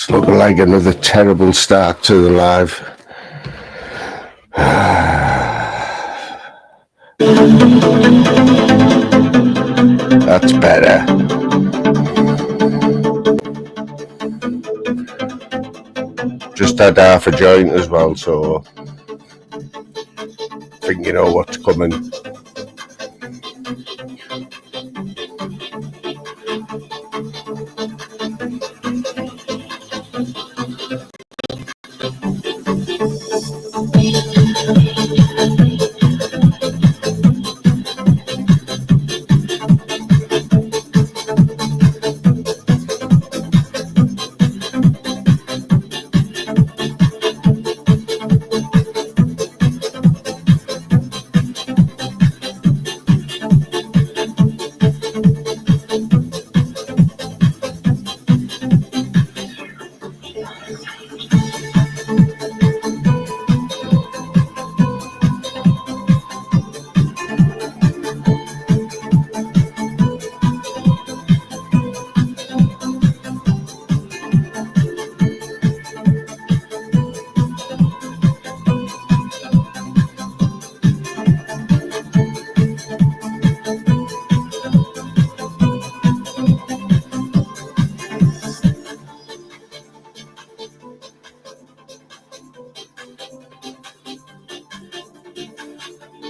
It's looking like another terrible start to the live. That's better. Just had half a joint as well, so I think you know what's coming.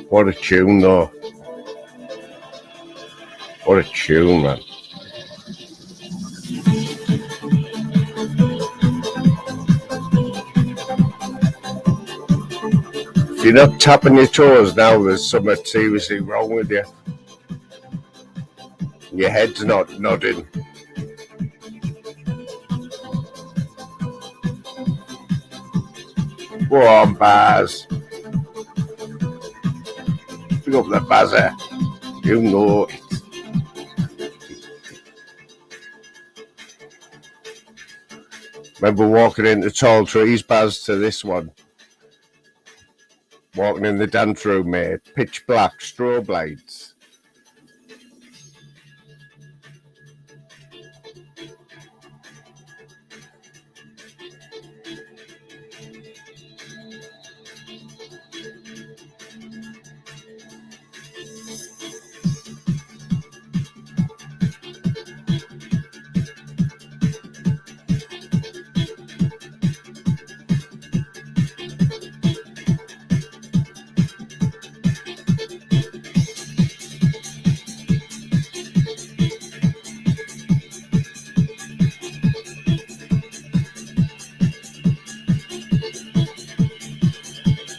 What a tune, though. What a tune, man. If you're not tapping your toes now, there's something seriously wrong with you. Your head's not nodding. Go on, Baz. Pick up the buzzer. You know it. Remember walking into Tall Trees, Baz, to this one? Walking in the dance room, mate. Pitch black, strobe lights.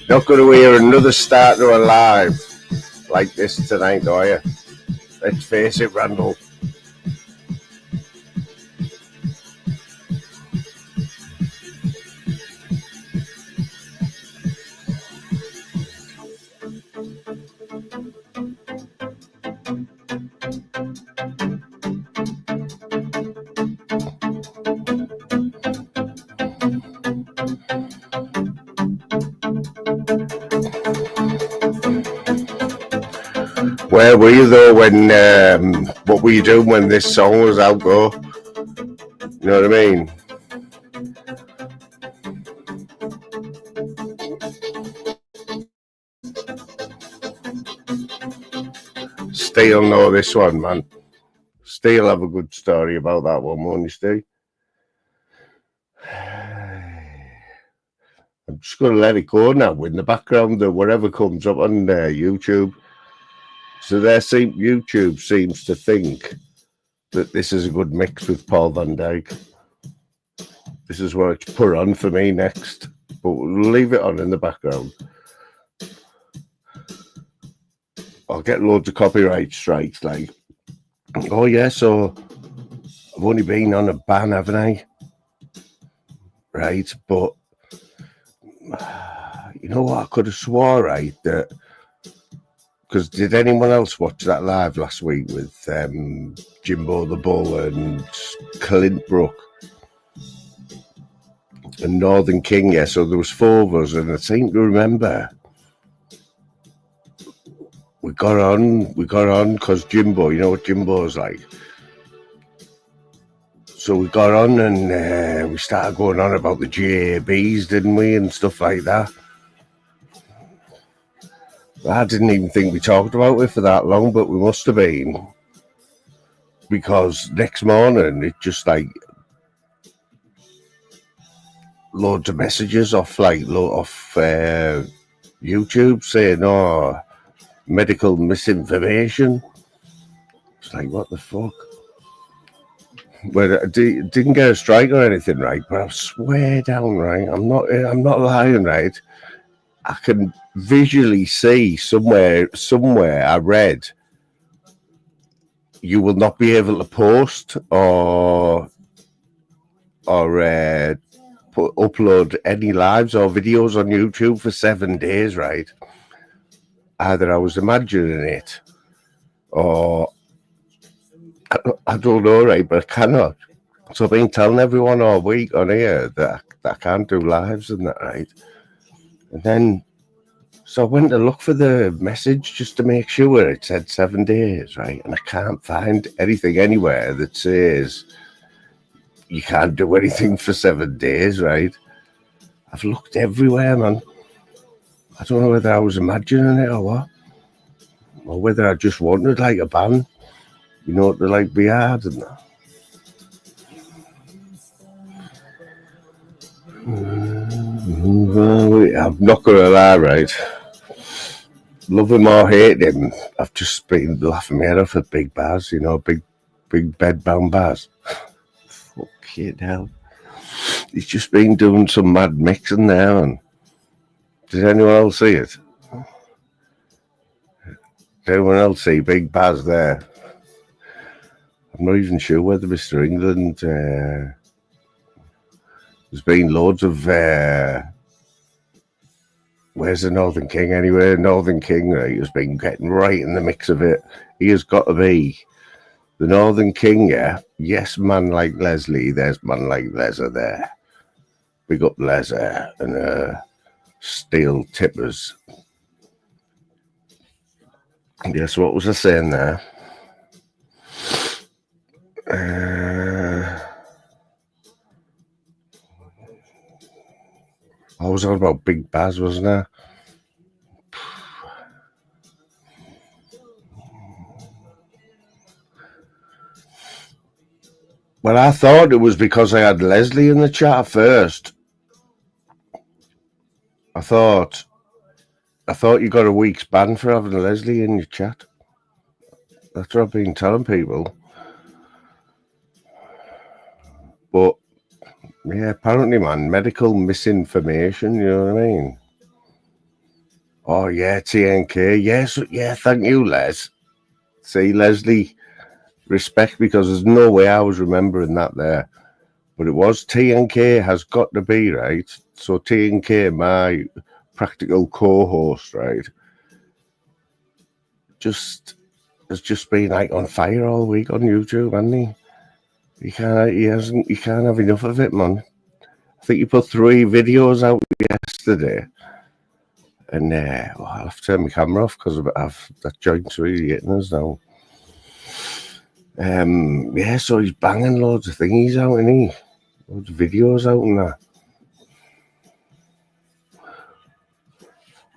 Not going to hear another start to a live like this tonight, are you? Let's face it, Randall. Where were you though when, what were you doing when this song was out though? You know what I mean? Steele'll know this one, man. Steele'll have a good story about that one, won't you, Steve? I'm just going to let it go now in the background or whatever comes up on YouTube. So YouTube seems to think that this is a good mix with Paul van Dyk. This is what it's put on for me next, but we'll leave it on in the background. I'll get loads of copyright strikes like, oh yeah, so I've only been on a ban, haven't I? Right, but you know what, I could have swore, right, that, because did anyone else watch that live last week with Jimbo the Bull and Clint Brook and Northern King? Yeah, so there was four of us, and I seem to remember we got on because Jimbo, you know what Jimbo's like. So we got on and we started going on about the JBs, didn't we, and stuff like that. I didn't even think we talked about it for that long, but we must have been. Because next morning, it just like loads of messages off YouTube saying, oh, medical misinformation. It's like, what the fuck? Well, I didn't get a strike or anything, right? But I swear down, right? I'm not lying, right? I can visually see somewhere I read you will not be able to post or upload any lives or videos on YouTube for 7 days, right? Either I was imagining it or I don't know, right? But I cannot. So I've been telling everyone all week on here that I can't do lives and that, right? And then, so I went to look for the message just to make sure it said 7 days, right? And I can't find anything anywhere that says you can't do anything for 7 days, right? I've looked everywhere, man. I don't know whether I was imagining it or what, or whether I just wanted like a ban, you know, to like be hard and that. I'm not gonna lie, right? Love him or hate him, I've just been laughing my head off at big bars, you know, big bed-bound bars. Fucking hell. He's just been doing some mad mixing there, and did anyone else see it? Did anyone else see Big Baz there? I'm not even sure whether Mr. England, there's been loads of, where's the Northern King anyway? Northern King, right, has been getting right in the mix of it. He has got to be the Northern King, yeah? Yes, man like Leslie, there's man like Lesser there. Big up Lesser and Steel Tippers. Yes, what was I saying there? I was on about Big Baz, wasn't I? Well, I thought it was because I had Leslie in the chat first. I thought you got a week's ban for having Leslie in your chat. That's what I've been telling people. But yeah, apparently, man, medical misinformation, you know what I mean? Oh yeah, TNK. Yes, yeah, thank you, Les. See, Leslie, respect, because there's no way I was remembering that there. But it was TNK has got to be, right? So TNK, my practical co-host, right, has just been like on fire all week on YouTube, hasn't he? He can't have enough of it, man. I think he put 3 videos out yesterday. And well, I'll have to turn my camera off because that joint's really hitting us now. Yeah, so he's banging loads of thingies out, isn't he? Loads of videos out and that.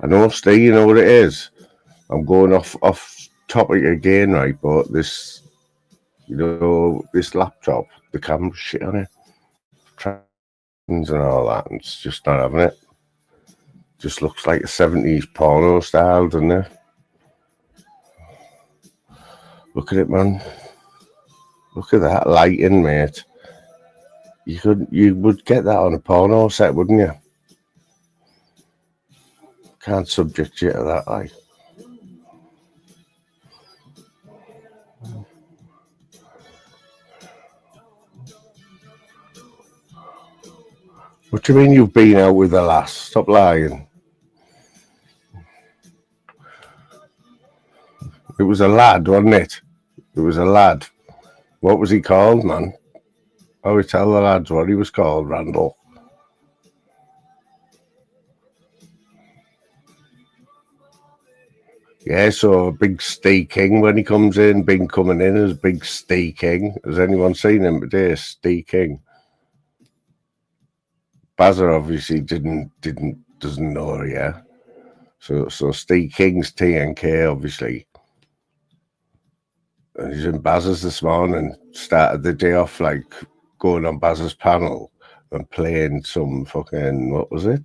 I know, Steve, you know what it is? I'm going off topic again, right? But this, you know, this laptop, the camera shit on it, trends and all that, and it's just not having it. Just looks like a 70s porno style, doesn't it? Look at it, man. Look at that lighting, mate. You would get that on a porno set, wouldn't you? Can't subject you to that, like. What do you mean you've been out with the lass? Stop lying. It was a lad, wasn't it? It was a lad. What was he called, man? Oh, we tell the lads what he was called, Randall. Yeah, so Big Steve King when he comes in, been coming in as Big Steve King. Has anyone seen him today? Steve King. Bazza obviously doesn't know, yeah. So Steve King's TNK obviously. And he's in Bazza's this morning, started the day off like going on Bazza's panel and playing some fucking, what was it?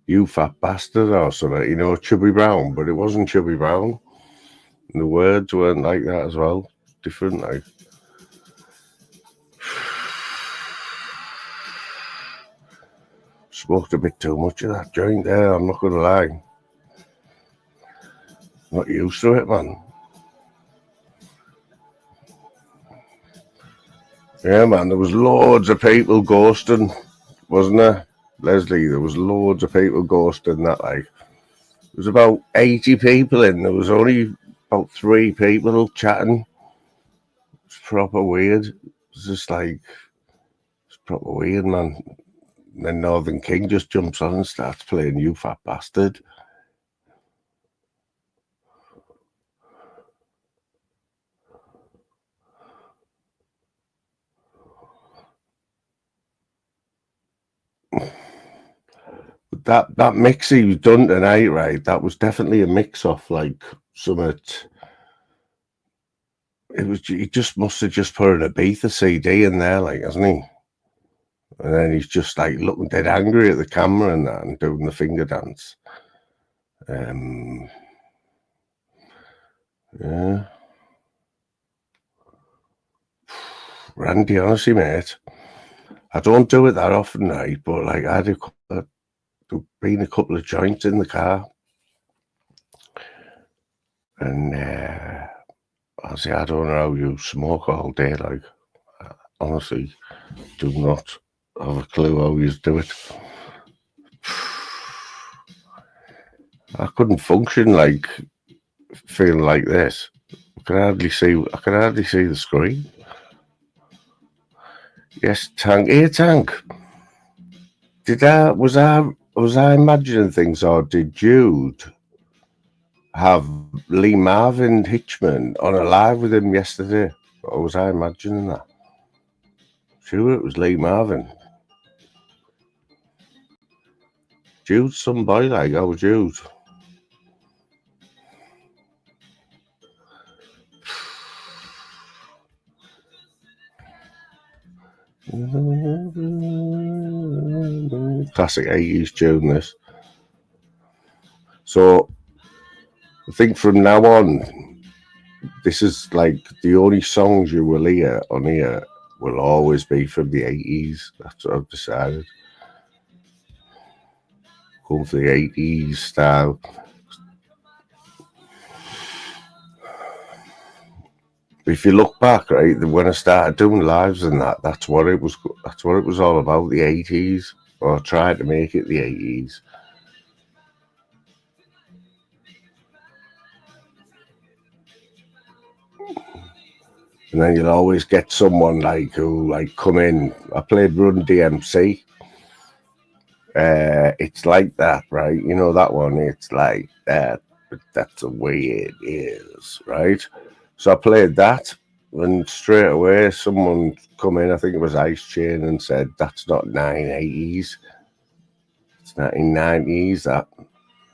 You Fat Bastard or something, you know, Chubby Brown, but it wasn't Chubby Brown. And the words weren't like that as well. Different, like. Smoked a bit too much of that joint there, I'm not going to lie. Not used to it, man. Yeah, man, there was loads of people ghosting, wasn't there? Leslie, there was loads of people ghosting that, like. There was about 80 people in, there was only about 3 people chatting. It's proper weird. It's just like, it's proper weird, man. And then Northern King just jumps on and starts playing You Fat Bastard. That mix he was done tonight, right? That was definitely a mix off like something. It was. He just must have just put an Ibiza CD in there, like, hasn't he? And then he's just like looking dead angry at the camera and that, and doing the finger dance. Yeah. Randy, honestly, mate, I don't do it that often, right? But like, I had been a couple of joints in the car, and I say I don't know how you smoke all day. Like, honestly, do not have a clue how you do it. I couldn't function like feeling like this. I can hardly see the screen. Yes, Tank. Here, Tank. Was I imagining things, or did Jude have Lee Marvin Hitchman on a live with him yesterday? Or was I imagining that? Sure, it was Lee Marvin. Jude's some boy, like, oh, Jude. Classic 80s tune, this. So, I think from now on, this is like the only songs you will hear on here will always be from the 80s. That's what I've decided. Go for the 80s style. If you look back, right, when I started doing lives and that's what it was all about, the 80s, or trying to make it the 80s. And then you'll always get someone like who like come in. I played Run DMC. It's like that, right? You know that one. It's like that, but that's the way it is, right? So I played that, and straight away someone come in. I think it was Ice Chain, and said that's not 1980s. It's 1990s. That.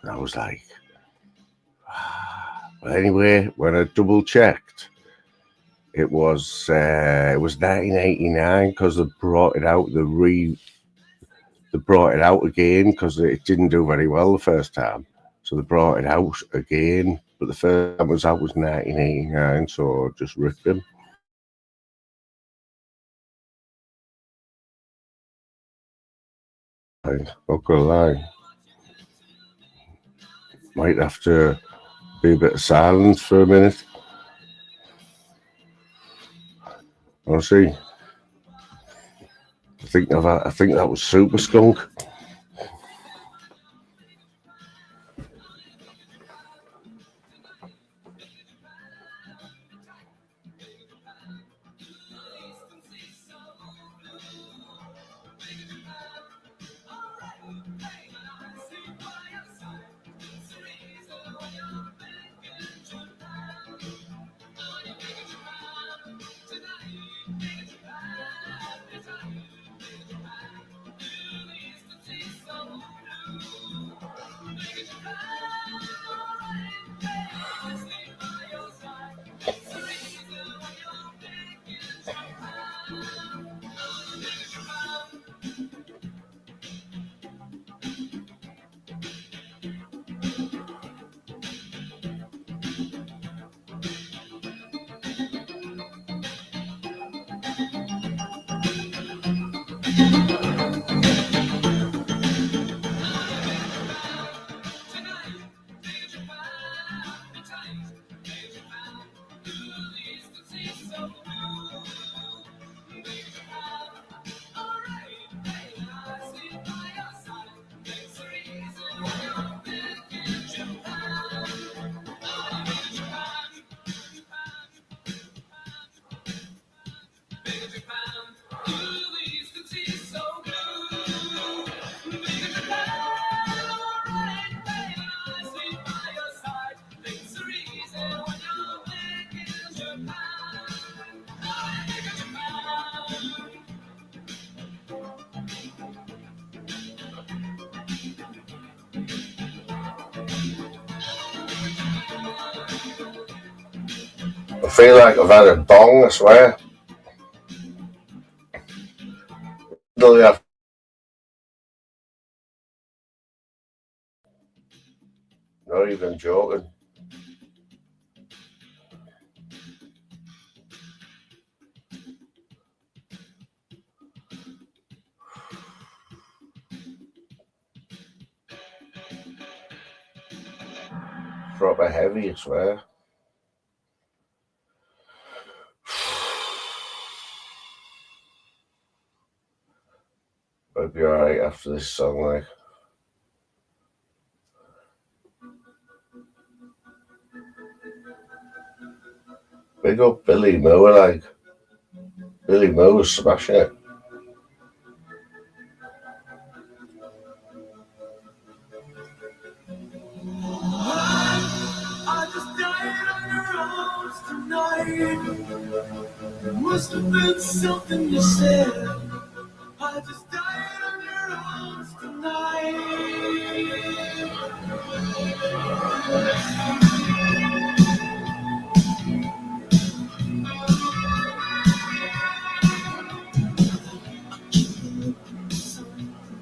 And I was like, But anyway, when I double checked, it was 1989 because they brought it out. They brought it out again because it didn't do very well the first time, so they brought it out again. But the first time it was out was 1989, so just ripped them. Not gonna lie, might have to be a bit of silence for a minute. I'll see. I think that was Super Skunk. I feel like I've had a bong, I swear. Not even joking. Proper heavy, I swear. I'll be alright after this song, like. Big up Billy Moore, like. Billy Moore's smashing it. I just died on your arms tonight. It must have been something you said. I just died on your arms tonight.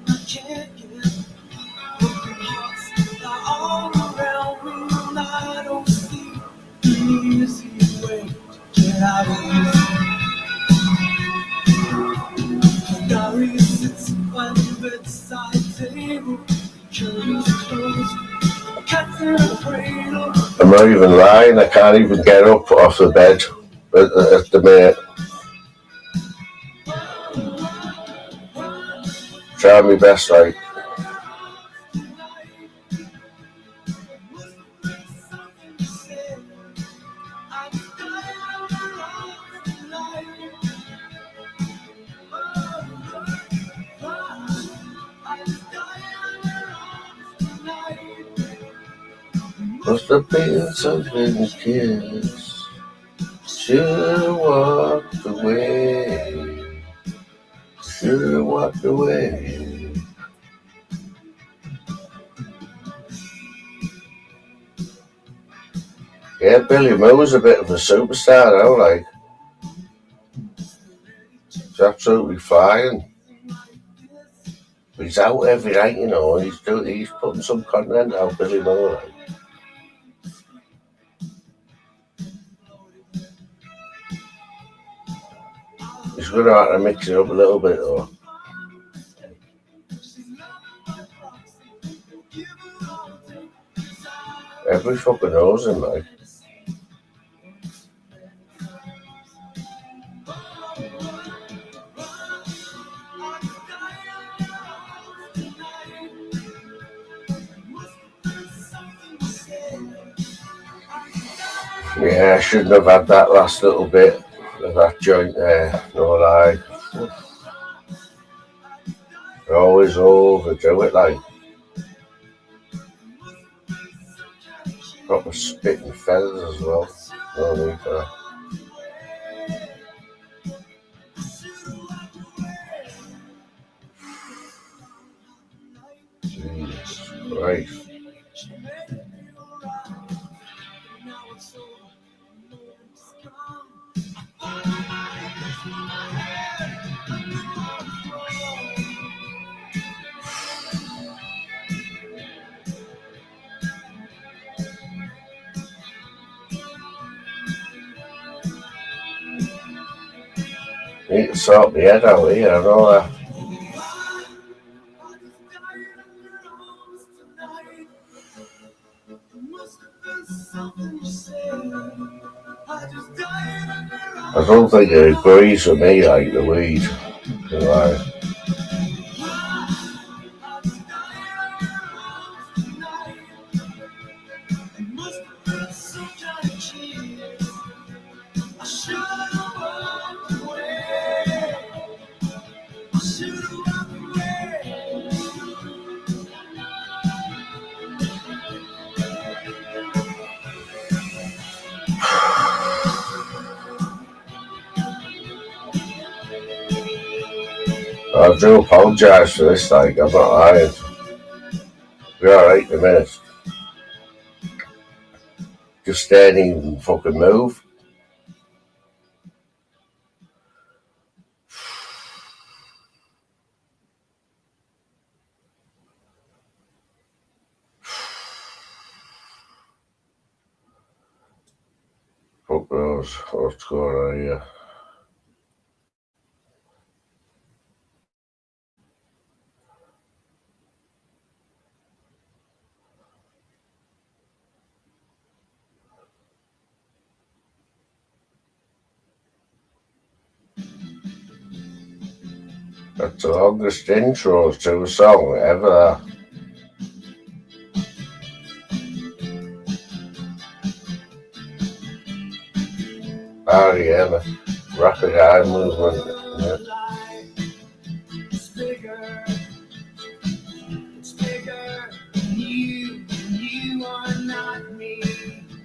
I can't get broken hearts all around me, and I don't see an easy way to get out of this. Diary sits by the bedside table, curtains closed, cats in a cradle. I'm not even lying, I can't even get up off the bed at the minute. Try my best, right? Must have been something to kiss. Should've walked away. Should've walked away. Yeah, Billy Moore's a bit of a superstar now, like. He's absolutely flying. He's out every night, you know, and he's putting some content out, Billy Moore, like. He's going to have to mix it up a little bit, though. Every fucking knows him, like. Yeah, I shouldn't have had that last little bit of that joint there, no lie. I always overdo it, like. Proper spitting feathers as well. No need for that. Jesus Christ. Need to sort my head out here, I know that. I don't think it agrees with me like the weed. You know, I do apologise for this, like, I'm not lying. We're alright in a minute. Just ain't even fucking move. Fuck knows what's going on here. That's the longest intro to a song ever. Oh yeah, the rapid eye movement. Yeah. It's bigger than you are not me.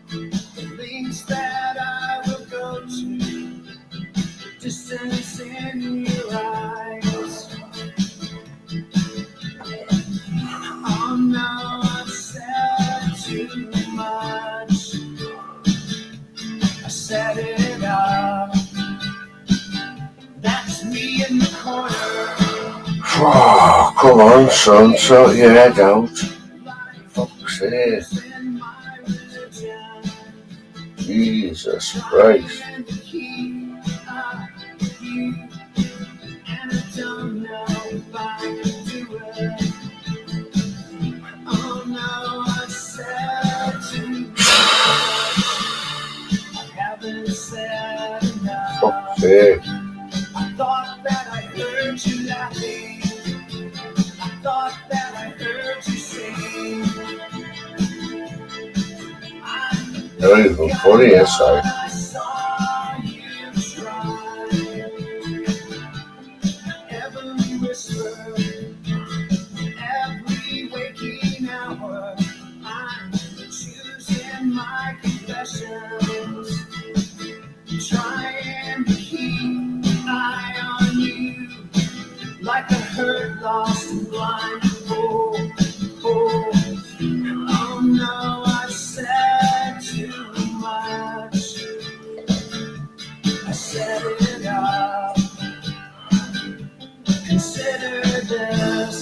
The links that I will go to, the distance in your eyes. Oh no, I've said too much. I set it up. That's me in the corner. Oh, come on, son, sort your head out. Fuck's sake. Jesus Christ. Oh no, I said too much. I haven't said enough. Fuck's sake. I thought that I heard you laughing. I thought that I heard you sing. Not even funny, is it? I saw you try. Every whisper, every waking hour, I'm choosing my confessions, trying to keep an eye on you, like a hurt, lost, and blind. Oh no, I said too much. I set it up. Consider this.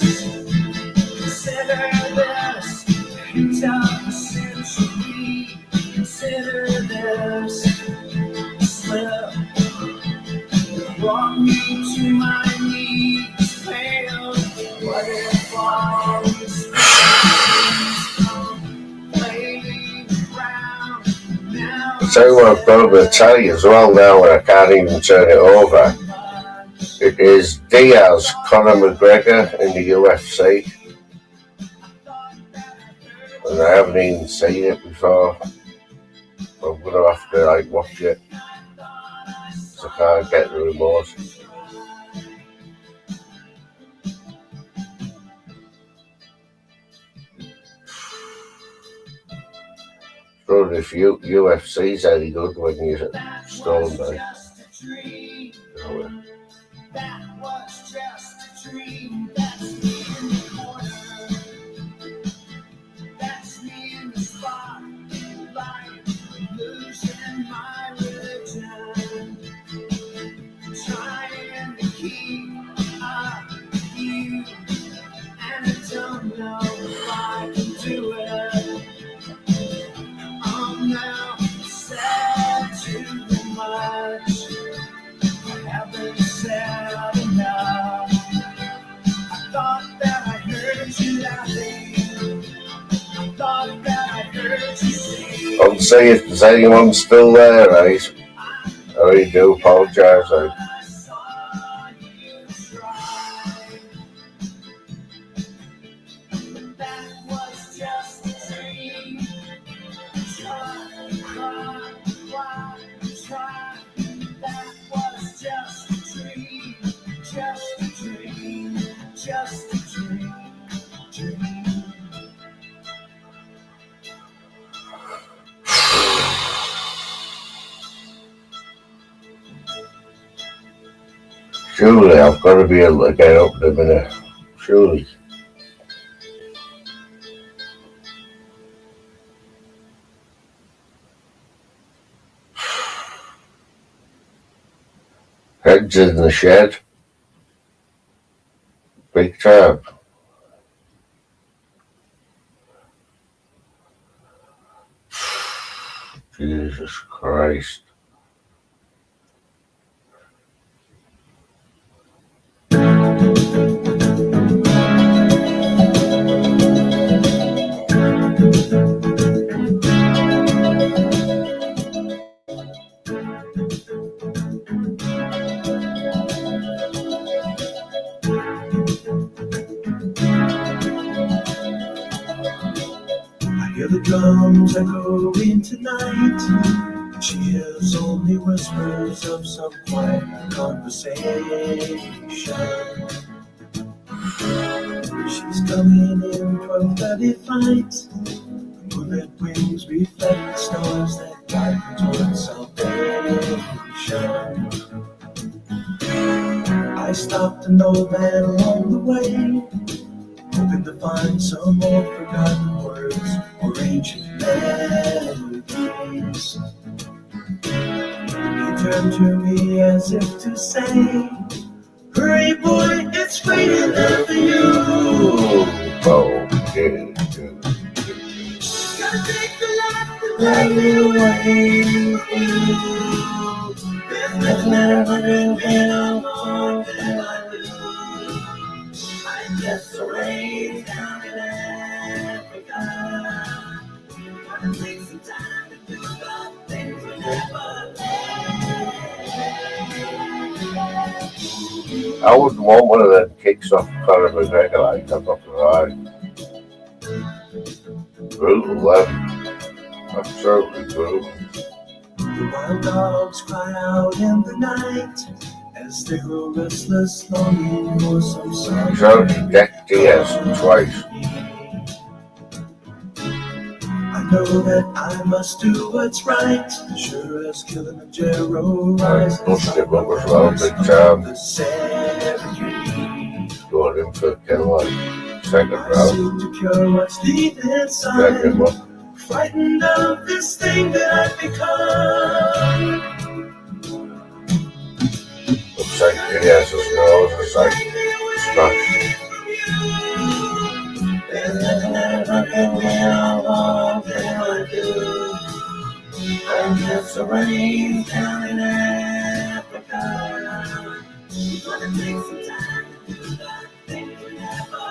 Hint of the century. Consider this. Slip brought me to my knees. Failed. What if all these playing around now? I'll tell you what I've got to tell you as well now when I can't even turn it over. It is Diaz, Conor McGregor in the UFC. And I haven't even seen it before. I'm going to have to watch it. So I can't get the remote. Probably if UFC's any good when you're stoned, That was just a dream. That's me in the corner. That's me in the spotlight, losing my religion, trying to keep up with you, and I don't know if I can do it. I'm now sad too much. I haven't said enough. I thought that I heard you laughing. I thought that I heard you sing. I'll say if there's anyone still there, right? I really do apologise. I saw you try. That was just a dream. Try. That was just a dream. Just a dream. Just a dream. Surely I've got to be able to get up in a minute. Surely. Heads in the shed. Big time. Jesus. Jesus Christ. I hear the drums echoing tonight. She hears only whispers of some quiet conversation. She's coming in 12:30 flight. Moonlit wings reflect the stars that guide me towards salvation. I stopped an old man along the way, hoping to find some more forgotten words or ancient melodies. He turned to me as if to say, "Hurry, boy, it's waiting there for you." Okay. Gotta take the life that drag me away from you. There's nothing that I can get along than I do. I guess the rain's down in Africa. Gotta take some time to do the things we never I wouldn't want one of them kicks off Conor McGregor, like, I'm not gonna lie. Brutal, then. Absolutely brutal. The wild dogs cry out in the night as they grow restless, longing for some sun. He's only decked Diaz twice. I know that I must do what's right, sure as Kilimanjaro rises. Pushed him up as well, big time. The savagery. Going in for a kill, like, second I round. seek to cure what's deep inside. Second one. Frightened of this thing that I've become. Looks like Diaz's nose is like smashed. There's nothing that I can get along than I do. I'm just a rain down in Africa. Gonna take some time to do the things we never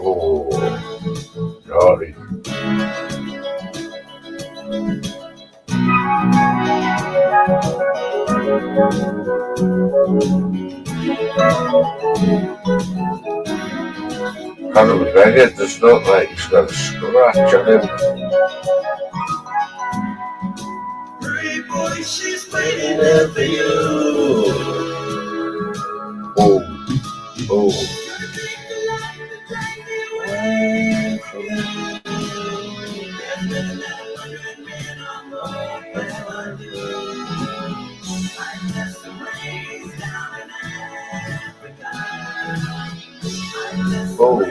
Oh, naughty. Conor McGregor does not like he's got a scratch on him. Hurry, boy, she's waiting there for you. Oh, oh. Oh. Oh.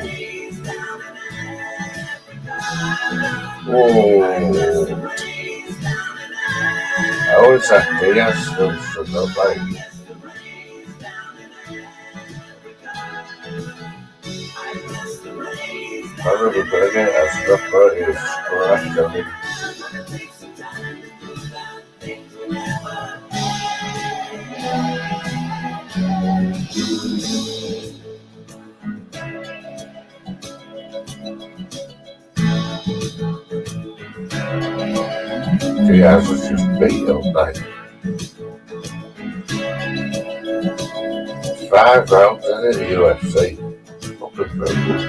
How is that Diaz still stood up like? Conor McGregor has not got his scratch on him. Diaz was just beat all night. 5 rounds in the UFC. Fucking brutal.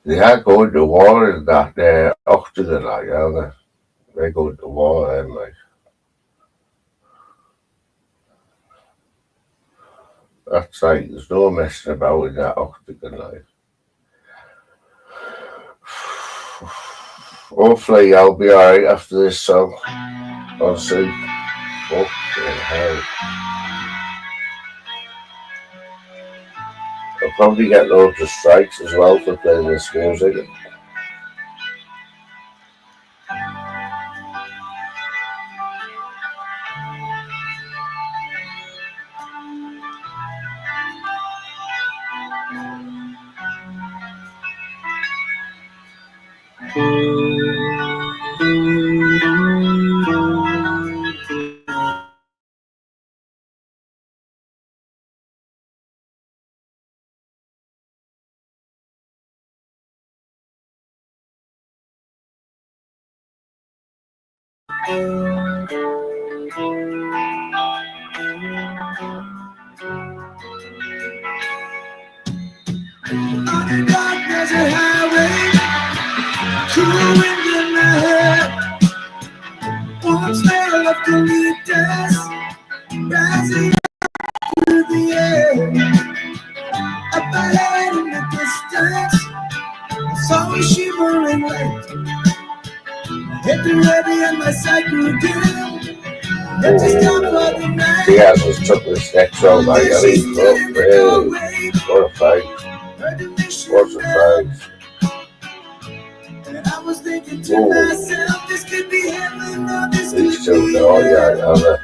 They are going to war in that octagon, like, aren't they? They're going to war then, like. That's right, there's no messing about in that octagon, like. Hopefully I'll be alright after this song. I'll see. Fucking hell. probably get loads of strikes as well for playing this music. On the dark desert highway, cool wind in my hair, warm smell of colitas rising through the air. Up ahead in the distance, I saw a shimmering light. Hit the ready and my sight grew dim. Let us stop for the night. Diaz has took this next round out. I think, look, really, what a fight. What a fight. And I was thinking to myself, this could be heaven or this could These two, be oh yeah, hell. yeah.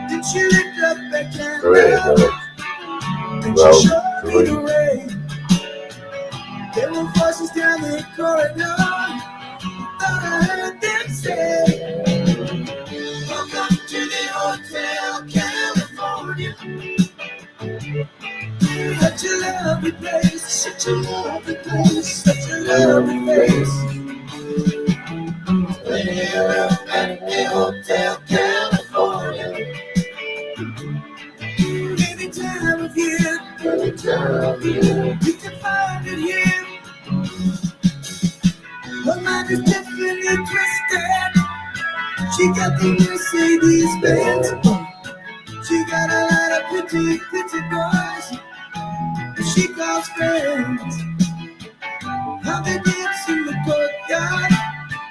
Then she lit up that Great, candle, and Well, she showed me three. the way. There were voices down the corridor, thought I heard them say, welcome to the Hotel California. Such a lovely place, such a lovely place, such a lovely place. When you're up at the Hotel California, any time of year, you can find it here. Her mind is definitely twisted. She got the Mercedes Benz. She got a lot of pretty boys she calls friends. How they dance in the courtyard,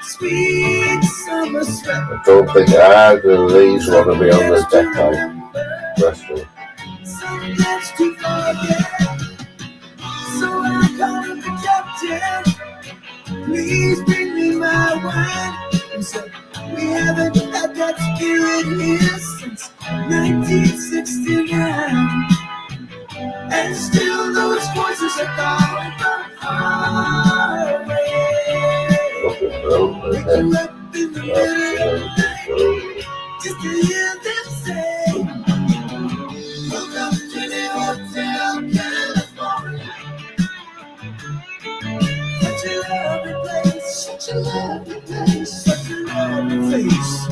sweet summer sweat. I don't think either of these want to be on the deck like wrestling. Some dance to forget. So I called him the captain. Please bring me my wine. He said, we haven't had that spirit here since 1969. And still those voices are calling from far away. Fucking broke, Wake isn't you it? up in the middle of the night just to hear them say, welcome to the Hotel California. Such a lovely place, such a lovely place, such a lovely place.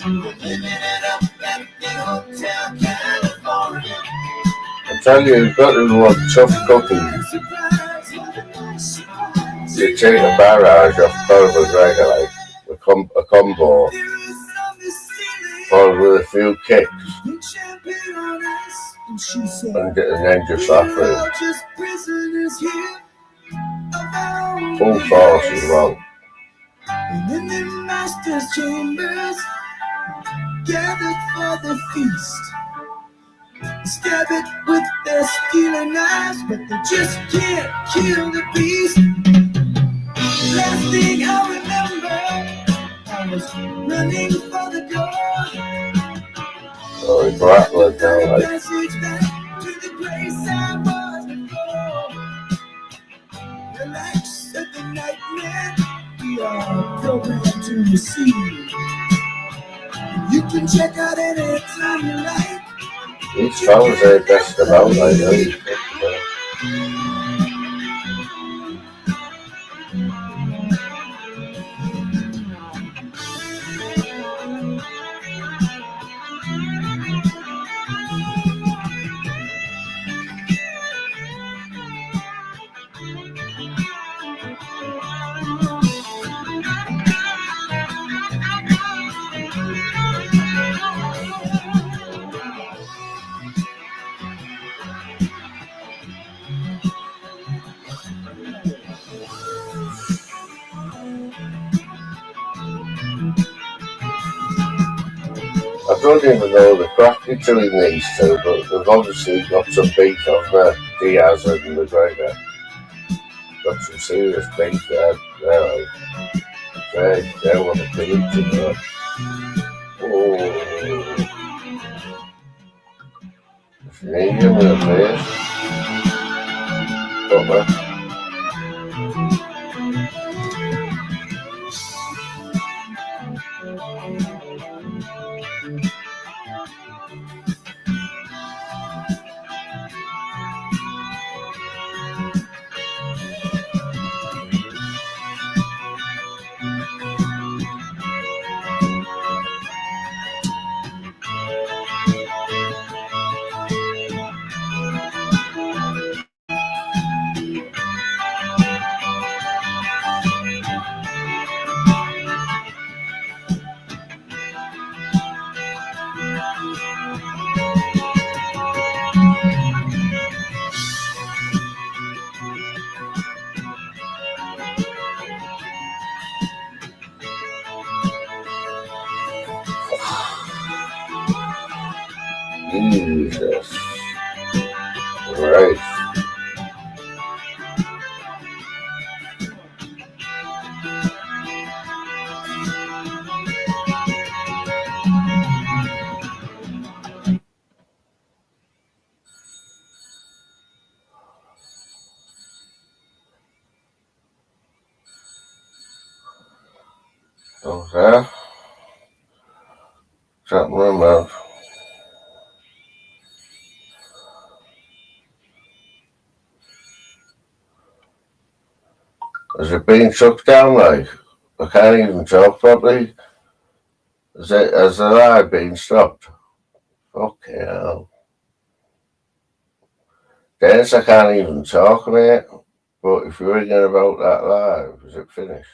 We're living it up at the Hotel California. I tell you, you've got to want tough cooking. You take a barrage off Conor McGregor, like a combo, followed with a few kicks, and then just after him. Full force as well. And in the master's chambers, gathered for the feast. Stab it with their stealing knives, but they just can't kill the beast. Last thing I remember, I was running for the door. So it's rattling now, like. Passage back to the place I was before. Relax at the nightmare we are programmed to receive. You can check out anytime you like. These fellas ain't best about, like, those. I don't even know the crack between these two, but they've obviously got some beef, haven't they? Diaz and McGregor. Got some serious beef there. They want to kill each other. Oh. Just need him in the face. Proper. Jesus. Right. Okay. Shut my mouth. Has it been shut down like? I can't even talk properly. Has the live been stopped? Fucking hell. Dennis, I can't even talk, mate. But if you're ringing about that live, is it finished?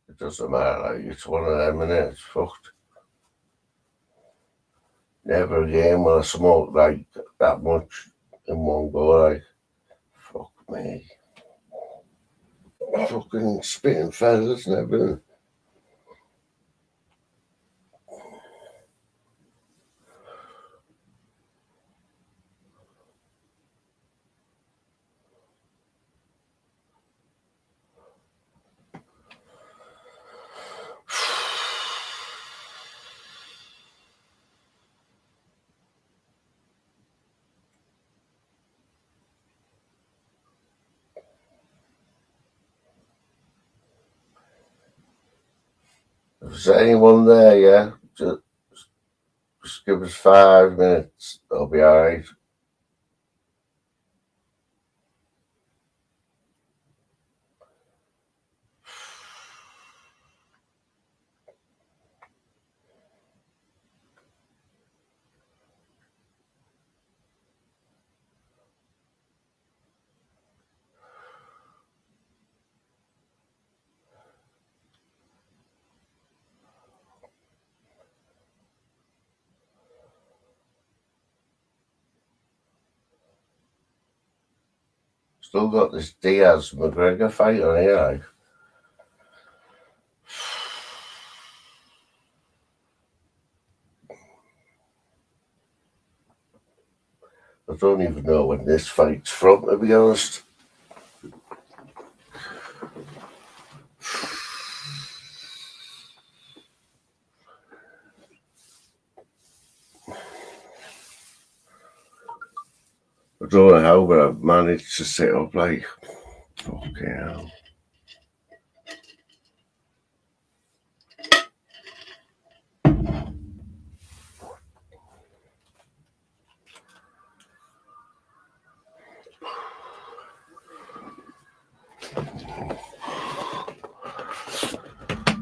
It doesn't matter, like, it's one of them, and it's fucked. Never again will I smoke like that much in one go, like, fuck me. Fucking spitting feathers and everything. If there's anyone there, yeah, just give us 5 minutes. I'll be alright. Still got this Diaz McGregor fight on here, like. I don't even know when this fight's from, to be honest. I don't know how, but I've managed to sit up like, fucking hell.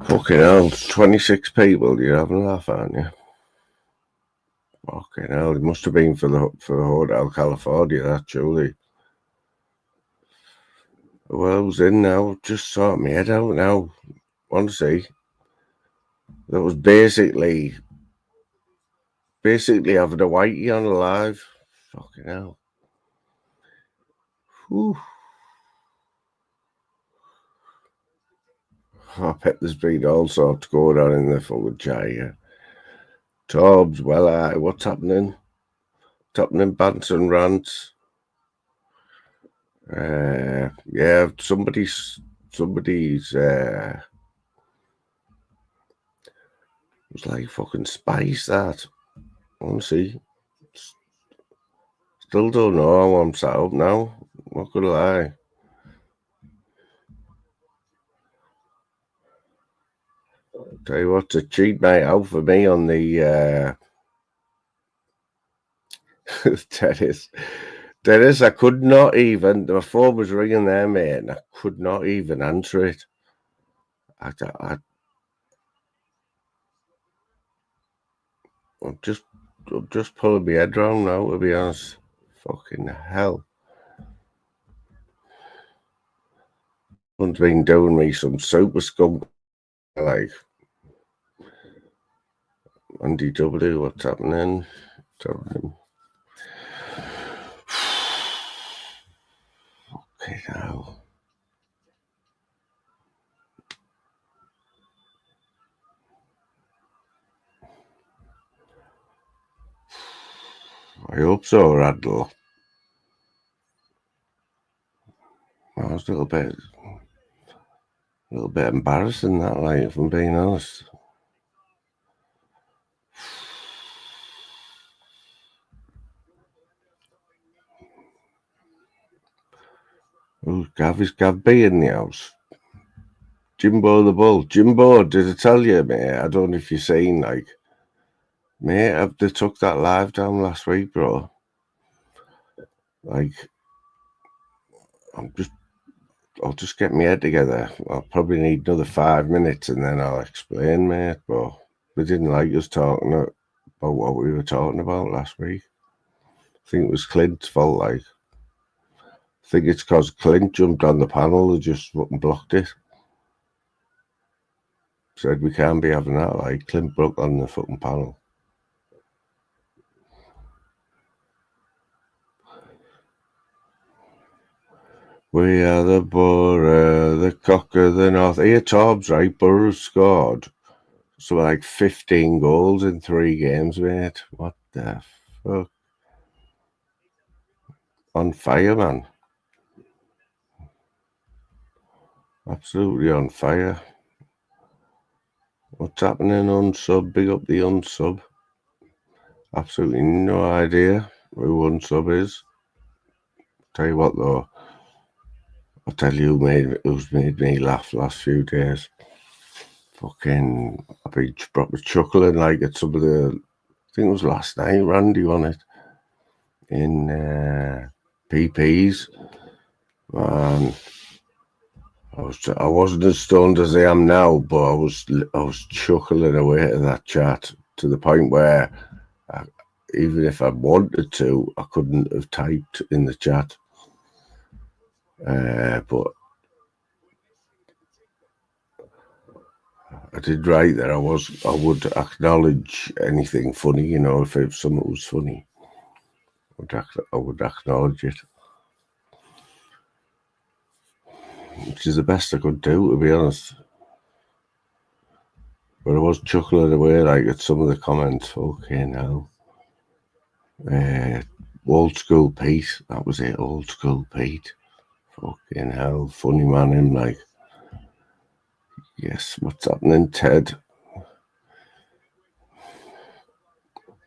Fucking hell, 26 people, you're having a laugh, aren't you? Fucking hell, it must have been for the Hotel California, that surely. Well, who's in now? Just sort my head out now. Want to see? That was basically having a whitey on live. Fucking hell. Whew. I bet there's been all sorts going on in the fucking chat here. Torbs, well, what's happening? What's happening, banter and rants? Yeah, somebody's was like fucking spice that. Honestly, still don't know how I'm set up now. Not gonna lie. Tell you what, a cheat night out for me on the Dennis, I could not even. My phone was ringing there, mate, and I could not even answer it. I'm just pulling my head round now, to be honest. Fucking hell. Someone's been doing me some super skunk, like Andy W. What's happening? Okay, now. I hope so, Radl. I was a little bit embarrassing that, like, if I'm being honest. Who's Gav? Is Gav B in the house? Jimbo the Bull. Jimbo, did I tell you, mate? I don't know if you've seen, like, mate, they took that live down last week, bro. Like, I'll just get my head together. I'll probably need another 5 minutes and then I'll explain, mate. But they didn't like us talking about what we were talking about last week. I think it was Clint's fault, like. I think it's because Clint jumped on the panel and just fucking blocked it. Said we can't be having that, like. Clint broke on the fucking panel. We are the Borough, the cock of the north. Here, Torbs, right? Borough scored so like 15 goals in 3 games, mate. What the fuck? On fire, man. Absolutely on fire. What's happening, unsub? Big up the unsub. Absolutely no idea who unsub is. Tell you what, though. I'll tell you who's made me laugh last few days. Fucking, I've been proper chuckling like at some of the, I think it was last night, Randy won it in PPs. Man, I wasn't as stoned as I am now, but I was chuckling away to that chat to the point where even if I wanted to, I couldn't have typed in the chat. But I did write that I would acknowledge anything funny, you know, if something was funny, I would acknowledge it. Which is the best I could do, to be honest. But I was chuckling away like at some of the comments. Fucking hell. Old school Pete, that was it, old school Pete. Fucking hell, funny man him, like. Yes, what's happening, Ted?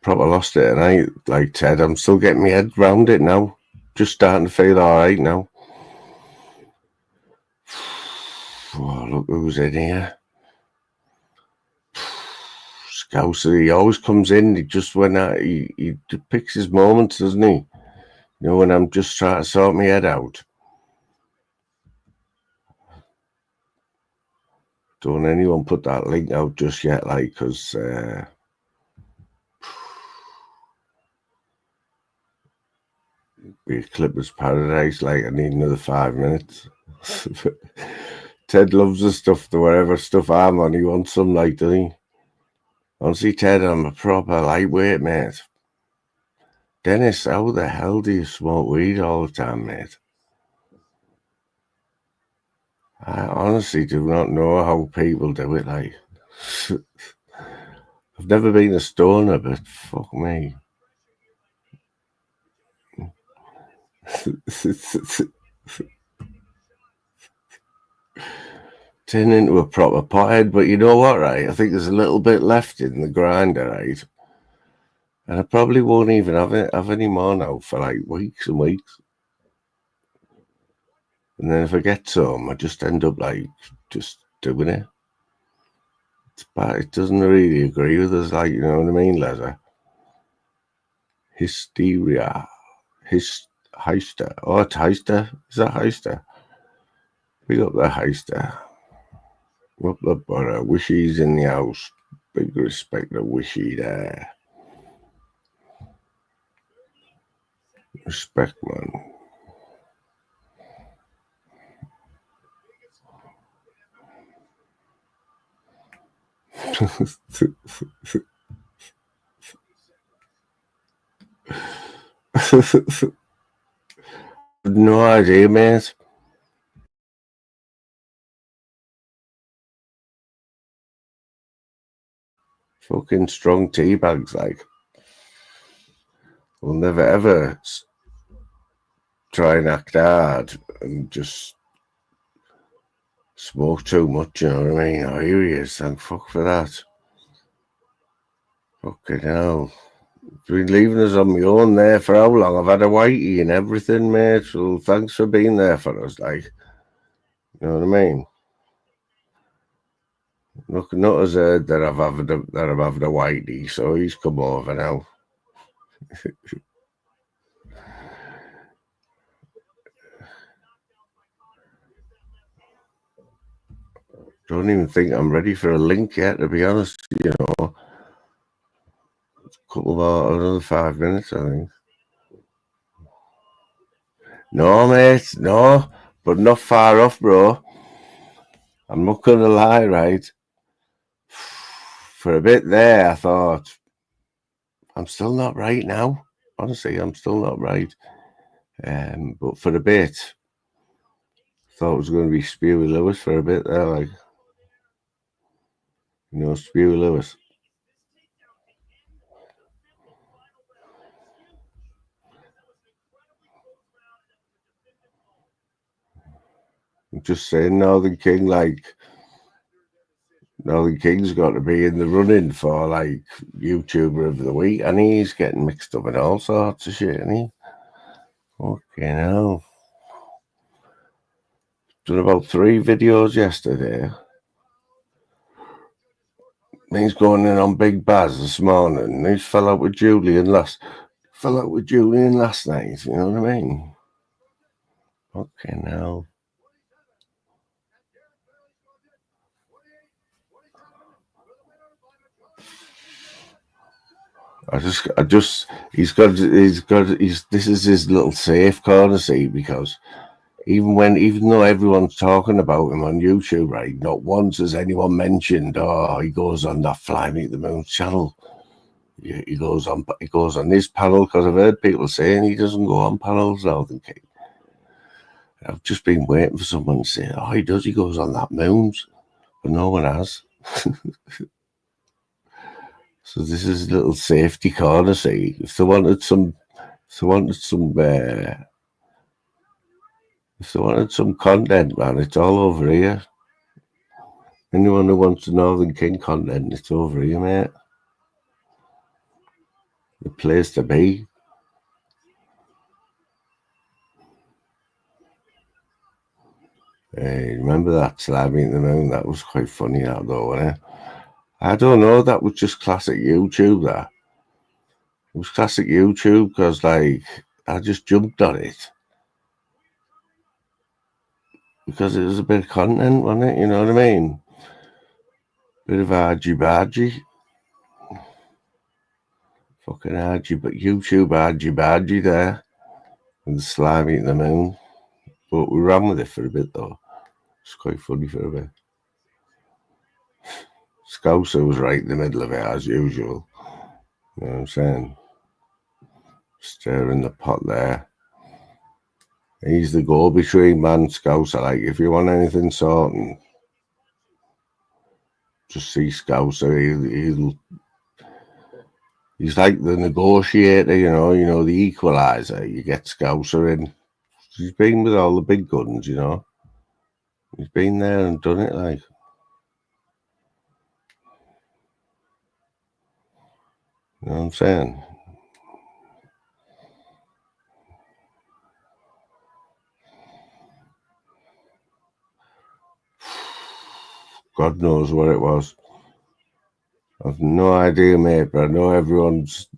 Proper lost it tonight, like Ted. I'm still getting my head round it now. Just starting to feel alright now. Oh, look who's in here. Scouser, he always comes in, he just he picks his moments, doesn't he? You know, when I'm just trying to sort my head out. Don't anyone put that link out just yet, like, because be Clippers Paradise, like, I need another 5 minutes. Ted loves the stuff, the whatever stuff I'm on, he wants some, like, doesn't he? Honestly, Ted, I'm a proper lightweight, mate. Dennis, how the hell do you smoke weed all the time, mate? I honestly do not know how people do it. Like, I've never been a stoner, but fuck me. Turn into a proper pothead, but you know what, right? I think there's a little bit left in the grinder, right? And I probably won't even have any more now for like weeks and weeks. And then if I get some, I just end up like just doing it. But it doesn't really agree with us, like, you know what I mean, Leather? Hysteria. Heister. Oh, it's Heister. Is that Heister? Big up the Heister. Up the butter. Wishy's in the house. Big respect to Wishy there. Respect, man. No idea, mate. Fucking strong tea bags, like. We'll never ever try and act hard and just smoke too much, you know what I mean? Oh, here he is, thank fuck for that. Fucking hell. Been leaving us on my own there for how long? I've had a whitey and everything, mate. So thanks for being there for us, like, you know what I mean? Look, not as that I'm having a whitey, so he's come over now. Don't even think I'm ready for a link yet, to be honest. You know, another 5 minutes, I think. No, mate, no, but not far off, bro. I'm not gonna lie, right? For a bit there, I thought, I'm still not right now. Honestly, I'm still not right. But for a bit, thought it was going to be Spewy Lewis for a bit there, like, you know, Spewy Lewis. I'm just saying, Northern King, like, Northern King's got to be in the running for, like, YouTuber of the week, and he's getting mixed up in all sorts of shit, and he, fucking hell. Done about 3 videos yesterday. He's going in on Big Baz this morning. He's fell out with Julian last night, you know what I mean? Fucking hell. this is his little safe corner, see, because even though everyone's talking about him on YouTube, right, not once has anyone mentioned, oh, he goes on that Fly Me to the Moon channel. He goes on this panel, because I've heard people saying he doesn't go on panels now. I've just been waiting for someone to say, oh, he does, he goes on that Moons, but no one has. So this is a little safety corner, see. If they wanted some content, man, it's all over here. Anyone who wants the Northern King content, it's over here, mate. The place to be. Hey, remember that slamming the moon? That was quite funny, that though, wasn't it? I don't know, that was just classic YouTube, that. It was classic YouTube, because, like, I just jumped on it. Because it was a bit of content, wasn't it? You know what I mean? Bit of argy-bargy. Fucking YouTube argy-bargy there. And the slime eating the moon. But we ran with it for a bit, though. It's quite funny for a bit. Scouser was right in the middle of it, as usual. You know what I'm saying? Stirring the pot there. He's the go-between man, Scouser. Like, if you want anything sorting, just see Scouser. He's like the negotiator, you know, the equalizer. You get Scouser in. He's been with all the big guns, you know. He's been there and done it, like. You know what I'm saying? God knows what it was. I've no idea, mate, but I know everyone's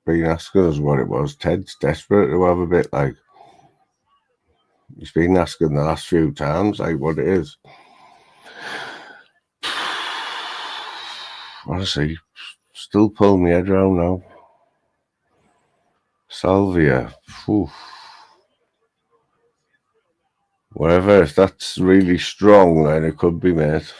been asking us what it was. Ted's desperate to have a bit, like. He's been asking the last few times, like, what it is. Honestly, still pulling my head around now. Salvia. Whew. Whatever, if that's really strong, then it could be, mate.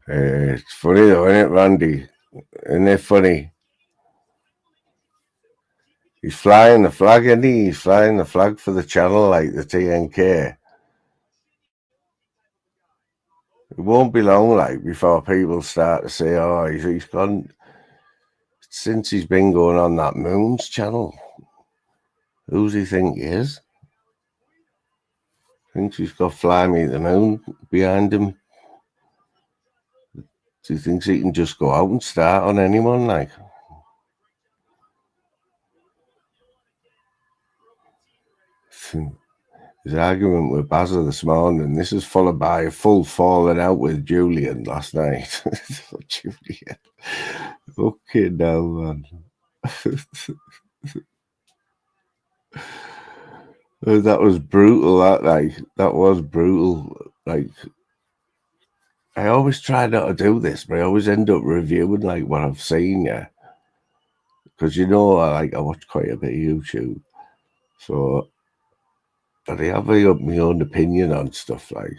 It's funny though, isn't it, Randy? Isn't it funny? He's flying the flag, isn't he? He's flying the flag for the channel like the TNK. It won't be long, like, before people start to say, oh, he's gone. Since he's been going on that Moons channel, who's he think he is? Thinks he's got Fly Me the Moon behind him. He thinks he can just go out and start on anyone, like. His argument with Bazza this morning, this is followed by a full falling out with Julian last night. Julian. Fucking hell, man. That was brutal, that was brutal. Like, I always try not to do this, but I always end up reviewing, like, what I've seen, yeah. Because, you know, I watch quite a bit of YouTube. So, but I have my own opinion on stuff, like.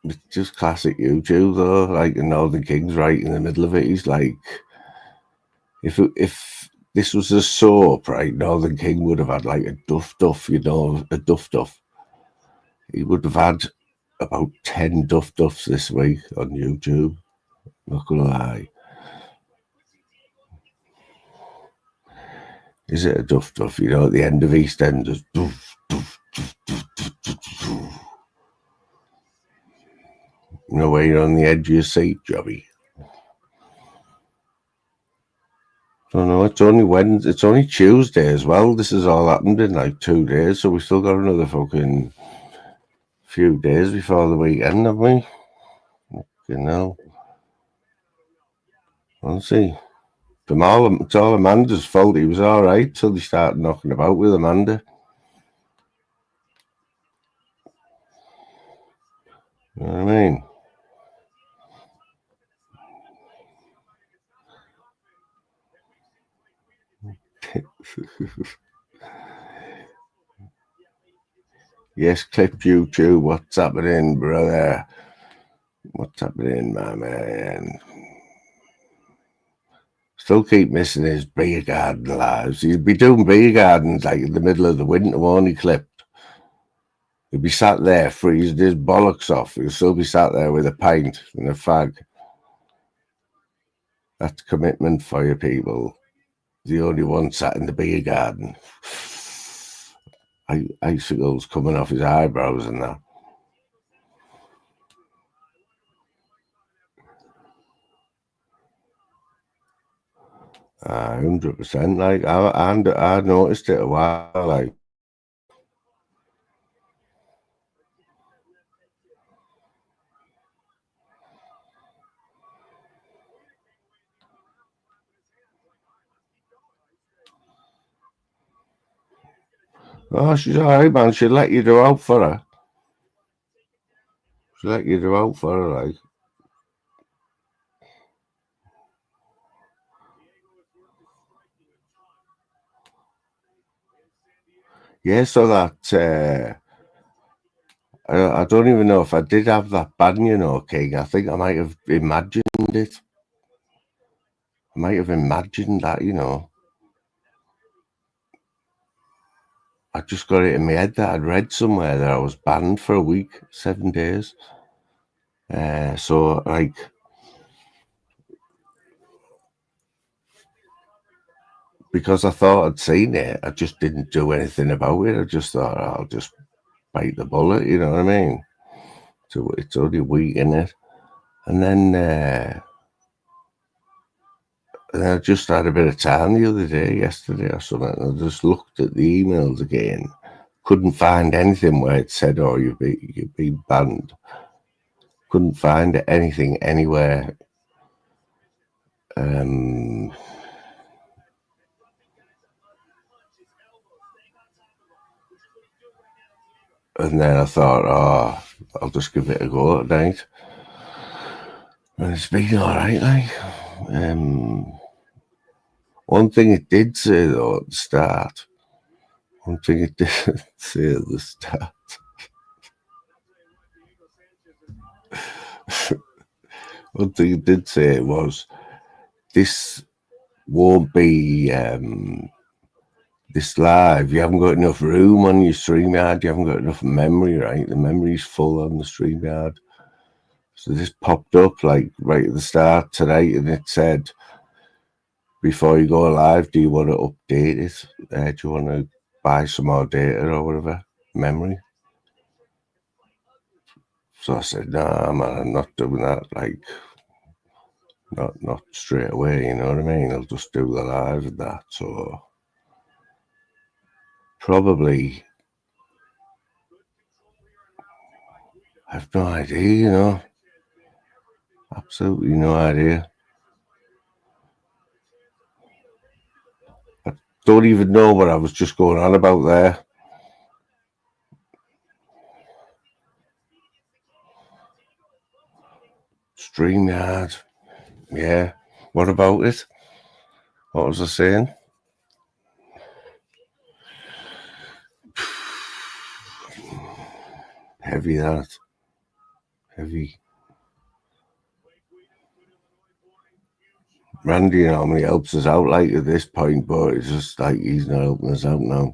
It's just classic YouTube, though. Like, the Northern King's right in the middle of it. He's like, if this was a soap, right, Northern King would have had like a duff, you know, a duff. He would have had about 10 duffs this week on YouTube. Not gonna lie. Is it a duff? You know, at the end of EastEnders, duff. You know, where you're on the edge of your seat, Jobby. Don't know, it's only Wednesday, it's only Tuesday as well. This has all happened in like 2 days, so we still got another fucking few days before the weekend, haven't we? You know. We'll see. It's all Amanda's fault. He was alright till he started knocking about with Amanda. You know what I mean? Yes, clip YouTube. What's happening, brother? What's happening, my man? Still keep missing his beer garden lives. He'd be doing beer gardens like in the middle of the winter, won't he, clipped? He'd be sat there freezing his bollocks off. He'll still be sat there with a pint and a fag. That's commitment for you people. The only one sat in the beer garden. Icicles coming off his eyebrows and that. 100%. Like, I noticed it a while. Like, oh, she's all right, man. She'll let you do out for her. She'll let you do out for her, like. Yeah, so that I don't even know if I did have that ban, you know, King. I think I might have imagined it. I might have imagined that, you know. I just got it in my head that I'd read somewhere that I was banned for a week, 7 days. So, like, because I thought I'd seen it, I just didn't do anything about it. I just thought I'll just bite the bullet, you know what I mean? So it's only a week in it. And then I just had a bit of time the other day, yesterday or something, and I just looked at the emails again. Couldn't find anything where it said, "Oh, you've been banned." Couldn't find anything anywhere. And then I thought, "Oh, I'll just give it a go tonight." And it's been all right, like. One thing it did say though at the start. One thing it did say at the start. One thing it did say was, this won't be this live. You haven't got enough room on your StreamYard. You haven't got enough memory, right? The memory's full on the StreamYard. So this popped up like right at the start tonight, and it said, before you go live, do you want to update it? Do you want to buy some more data or whatever, memory? So I said, nah, man, I'm not doing that. Like, not straight away, you know what I mean? I'll just do the live and that. So probably, I have no idea, you know. Absolutely no idea. I don't even know what I was just going on about there. StreamYard. Yeah. What about it? What was I saying? Heavy that. Heavy. Randy normally helps us out like at this point, but it's just like he's not helping us out now.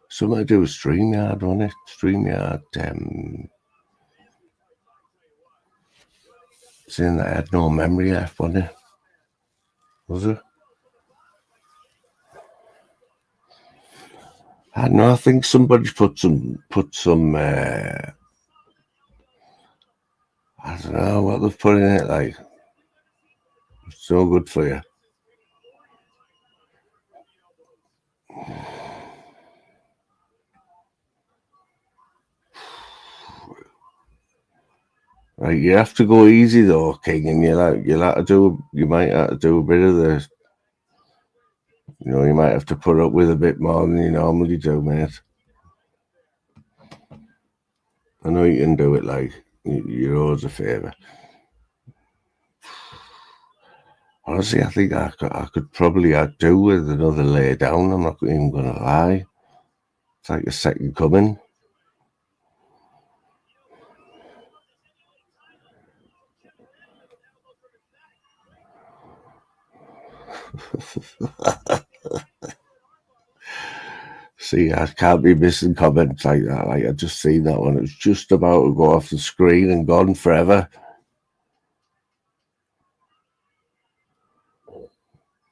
Something to do with StreamYard, wasn't it? StreamYard, saying that I had no memory left, wasn't it? Was it? I don't know, I think somebody put some I don't know what they've put in it, like, it's so good for you. Right, you have to go easy though, King, and you might have to do a bit of the, you know, you might have to put up with a bit more than you normally do, mate. I know you can do it, like, you're us a favour. Honestly, I think I could probably do with another lay down. I'm not even going to lie. It's like a second coming. See, I can't be missing comments like that. Like, I just seen that one. It was just about to go off the screen and gone forever.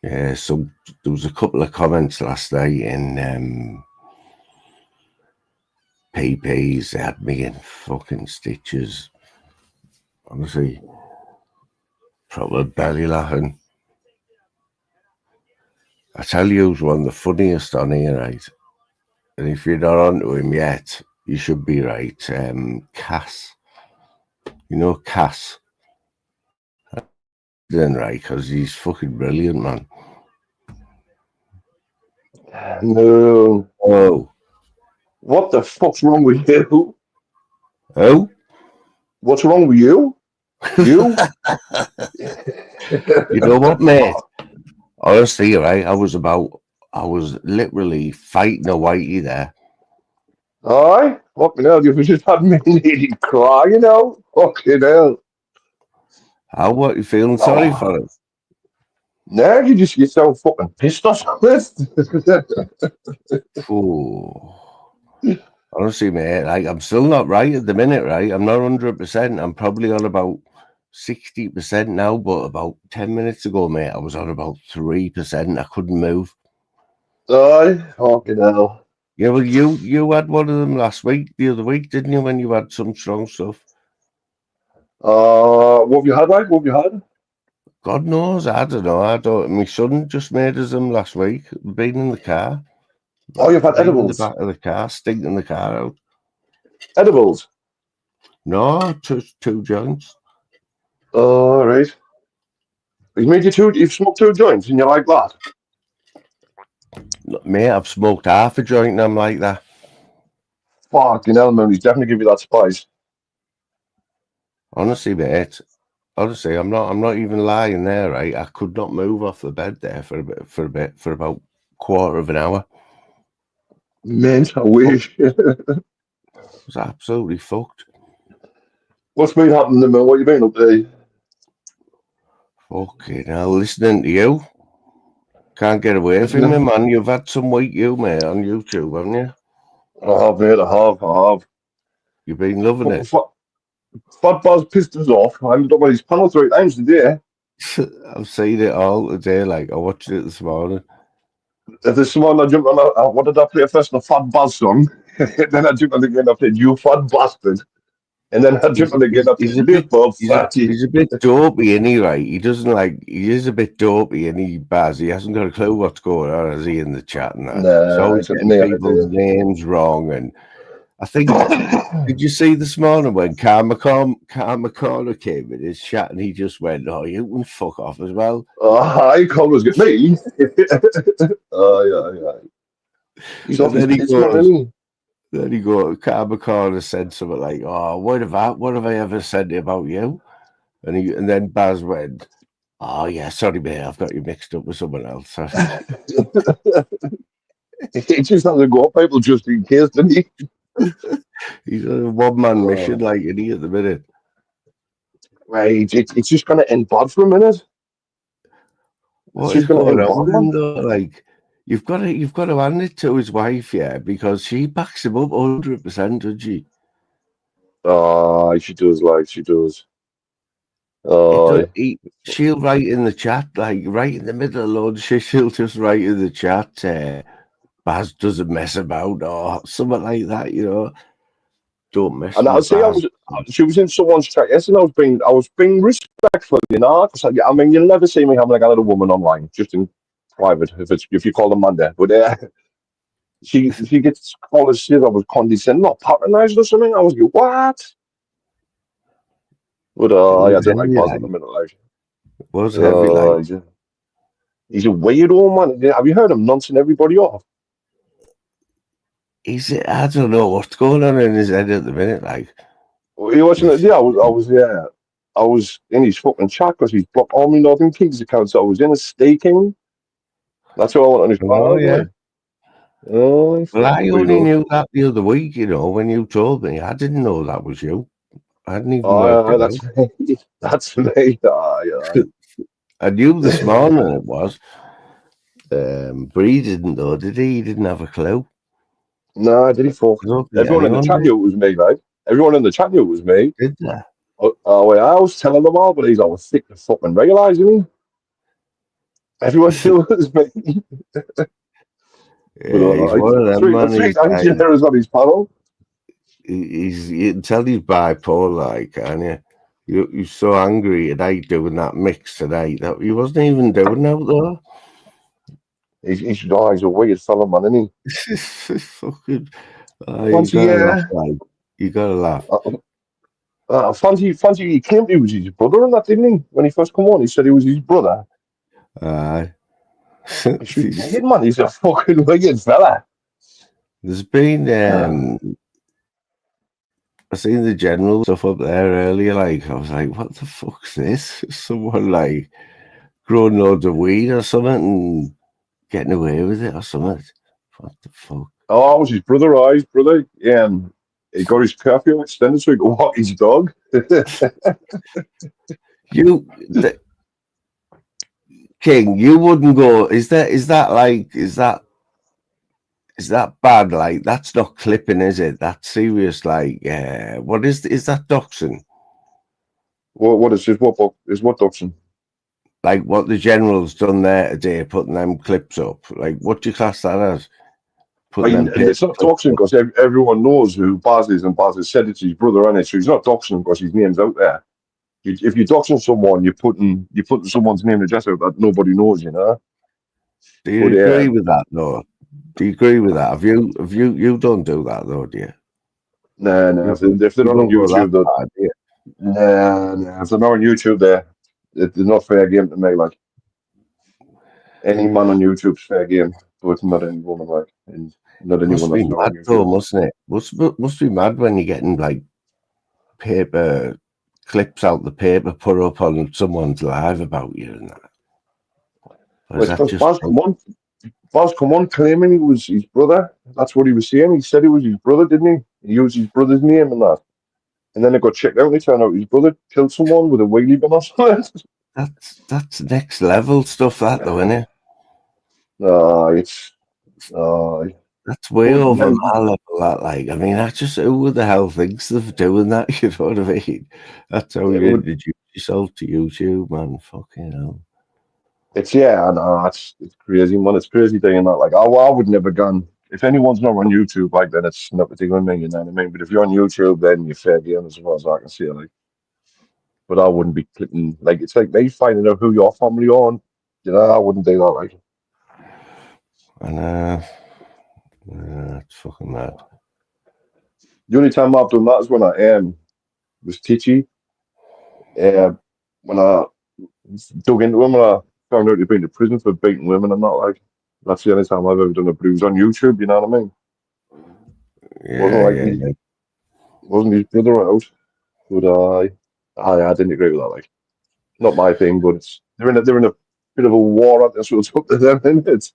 Yeah, so there was a couple of comments last night in PPs. They had me in fucking stitches. Honestly, proper belly laughing. I tell you who's one of the funniest on here, right? And if you're not onto him yet, you should be, right. Cass. You know Cass? Then, right, because he's fucking brilliant, man. No. Oh. What the fuck's wrong with you? Oh? What's wrong with you? You? You know what, mate? Honestly, right, I was about I was literally fighting a whitey there. Aye, fucking hell, you just had me nearly cry, you know? Fucking hell. How, what, you feeling sorry for Oh, it? now you just get so fucking pissed or something. Ooh. Honestly, mate, like, I'm still not right at the minute, right? I'm not 100%. I'm probably on about 60% now, but about 10 minutes ago, mate, I was on about 3%. I couldn't move. Aye, fucking hell. Yeah, well, you had one of them last week, the other week, didn't you, when you had some strong stuff? What have you had, like? What have you had? God knows, I don't know. I don't. My son just made us them last week. Been in the car, Oh, you've had been in the edibles. back of the car, stinking the car out. Edibles. No, two joints. All right. You've smoked two joints and you're like that? Mate, I've smoked half a joint and I'm like that. Fucking hell, man, he's definitely give you that spice. Honestly, mate. Honestly, I'm not even lying there, right? I could not move off the bed there for about quarter of an hour. Mint, I wish. I was absolutely fucked. What's been happening, man? What you been up to? Fucking hell, listening to you. Can't get away from me, man. You've had some week, you, mate, on YouTube, haven't you? I have, mate, I have. You've been loving Fucking it. Fat Buzz pissed us off. I ended up on his panel 3 times today. I've seen it all today. Like, I watched it this morning. There's someone I jumped on. What did I play first? The Fat Buzz song. Then I jumped on again. I played You Fat Bastard. And then I jumped on again. I played Live for Fatty. He's a bit dopey, isn't he, right? He doesn't like, he is a bit dopey and he hasn't got a clue what's going on, is he, in the chat and that? He's Nah, I always get getting me people's names wrong. And I think, did you see this morning when Karma Corner came in his chat and he just went, oh, you can fuck off as well? Hi, Connor's get me. Oh, yeah. He's off his piss, man, isn't he? Then he Karma Corner said something like, oh, what have I ever said about you? And then Baz went, oh, yeah, sorry, mate, I've got you mixed up with someone else. He just has to go up people just in case, doesn't he? He's a one-man mission, like, isn't he, at the minute? Right, it's just going to end bad for a minute. What is going on with him, though? Like, you've got to hand it to his wife, yeah, because she backs him up 100%, doesn't she? Oh, she does, like, she does. She'll write in the chat, like, right in the middle of loads, she'll just write in the chat, Baz doesn't mess about, or something like that, you know. Don't mess And with Baz. she was in someone's chat yesterday. I was being respectful, you know. Cause I mean, you'll never see me having like another woman online, just in private, if you call them man there. But she gets called as shit. I was condescending, not patronizing or something. I was like, what? But I don't like Buzz at the minute. Like, was heavy, like. He's a weirdo, man. Have you heard him noncing everybody off? I don't know what's going on in his head at the minute, like. He wasn't. Yeah, I was in his fucking chat because he's blocked all my Northern Kings accounts. So I was in a staking. That's what I want on his panel. Oh, yeah. Oh, well, I only knew that the other week, you know, when you told me. I didn't know that was you. I hadn't even worked it that's out. me. That's me. I knew this morning it was. But he didn't know, did he? He didn't have a clue. No, did he fuck? Everyone in the chat knew it was me, right? Everyone in the chat knew it was me. Did they? Well, I was telling them all, but he's always sick to fucking realise, isn't he? Everyone knew it was me. Yeah, he's one of them, man. 3 times there is on his panel. You can tell he's bipolar, like, can't you? You're so angry tonight doing that mix tonight. That he wasn't even doing that, though. He's a weird fellow, man, isn't he? Fucking, you gotta laugh. Fancy he claimed he was his brother and that, didn't he? When he first come on, he said he was his brother. Aye. He's weird, man. He's a fucking weird fella. There's been I seen the general stuff up there earlier. Like, I was like, what the fuck's this? Someone like growing loads of weed or something and getting away with it or something. What the fuck? Oh, it was his brother, his brother. He got his curfew extended so he could walk his dog. You, King, you wouldn't go. Is that bad? Like, that's not clipping, is it? That's serious. Like, what is that doxing? What is this? What Dodson? Like what the general's done there today, putting them clips up. Like, what do you class that as? Putting them And it's not doxing because everyone knows who Baz is, and Baz has said it's his brother, and so he's not doxing because his name's out there. If you're doxing someone, you're putting someone's name and address out that nobody knows, you know. Do you agree with that, though? Do you agree with that? Have you don't do that, though, do you? Nah. If they're not on YouTube, nah. If they're not on YouTube, it's not fair game to me. Like any man on YouTube's fair game, but not any woman, like, and not anyone Must be that's not mad, on though, YouTube. mustn't it? Must be mad when you're getting like paper clips out the paper put up on someone's live about you and that. Well, it's because Baz come on claiming he was his brother. That's what he was saying. He said he was his brother, didn't he? He used his brother's name and that. And then it got checked out and it turned out his brother killed someone with a wheelie bin or something. That's next level stuff, that though, isn't it? That's way over my level. That, like, I mean, I just, who the hell thinks of doing that? You know what I mean? That's how you introduce yourself to YouTube, man. Fucking hell. It's crazy, man. It's crazy doing that. Like, I would never gone. If anyone's not on YouTube, like, then it's not particularly me, you know what I mean? But if you're on YouTube, then you're fair game as far as I can see it. Like, but I wouldn't be clicking. Like, it's like me finding out who your family are. On, you know, I wouldn't do that. Like, and it's fucking mad. the only time I've done that is when I was teachy. When I dug into him and I found out he'd been to prison for beating women and that. Like, that's the only time I've ever done a bruise on YouTube. You know what I mean? Wasn't his brother out? But I didn't agree with that. Like, not my thing. But they're in a bit of a war out there, so it's up to them, isn't it?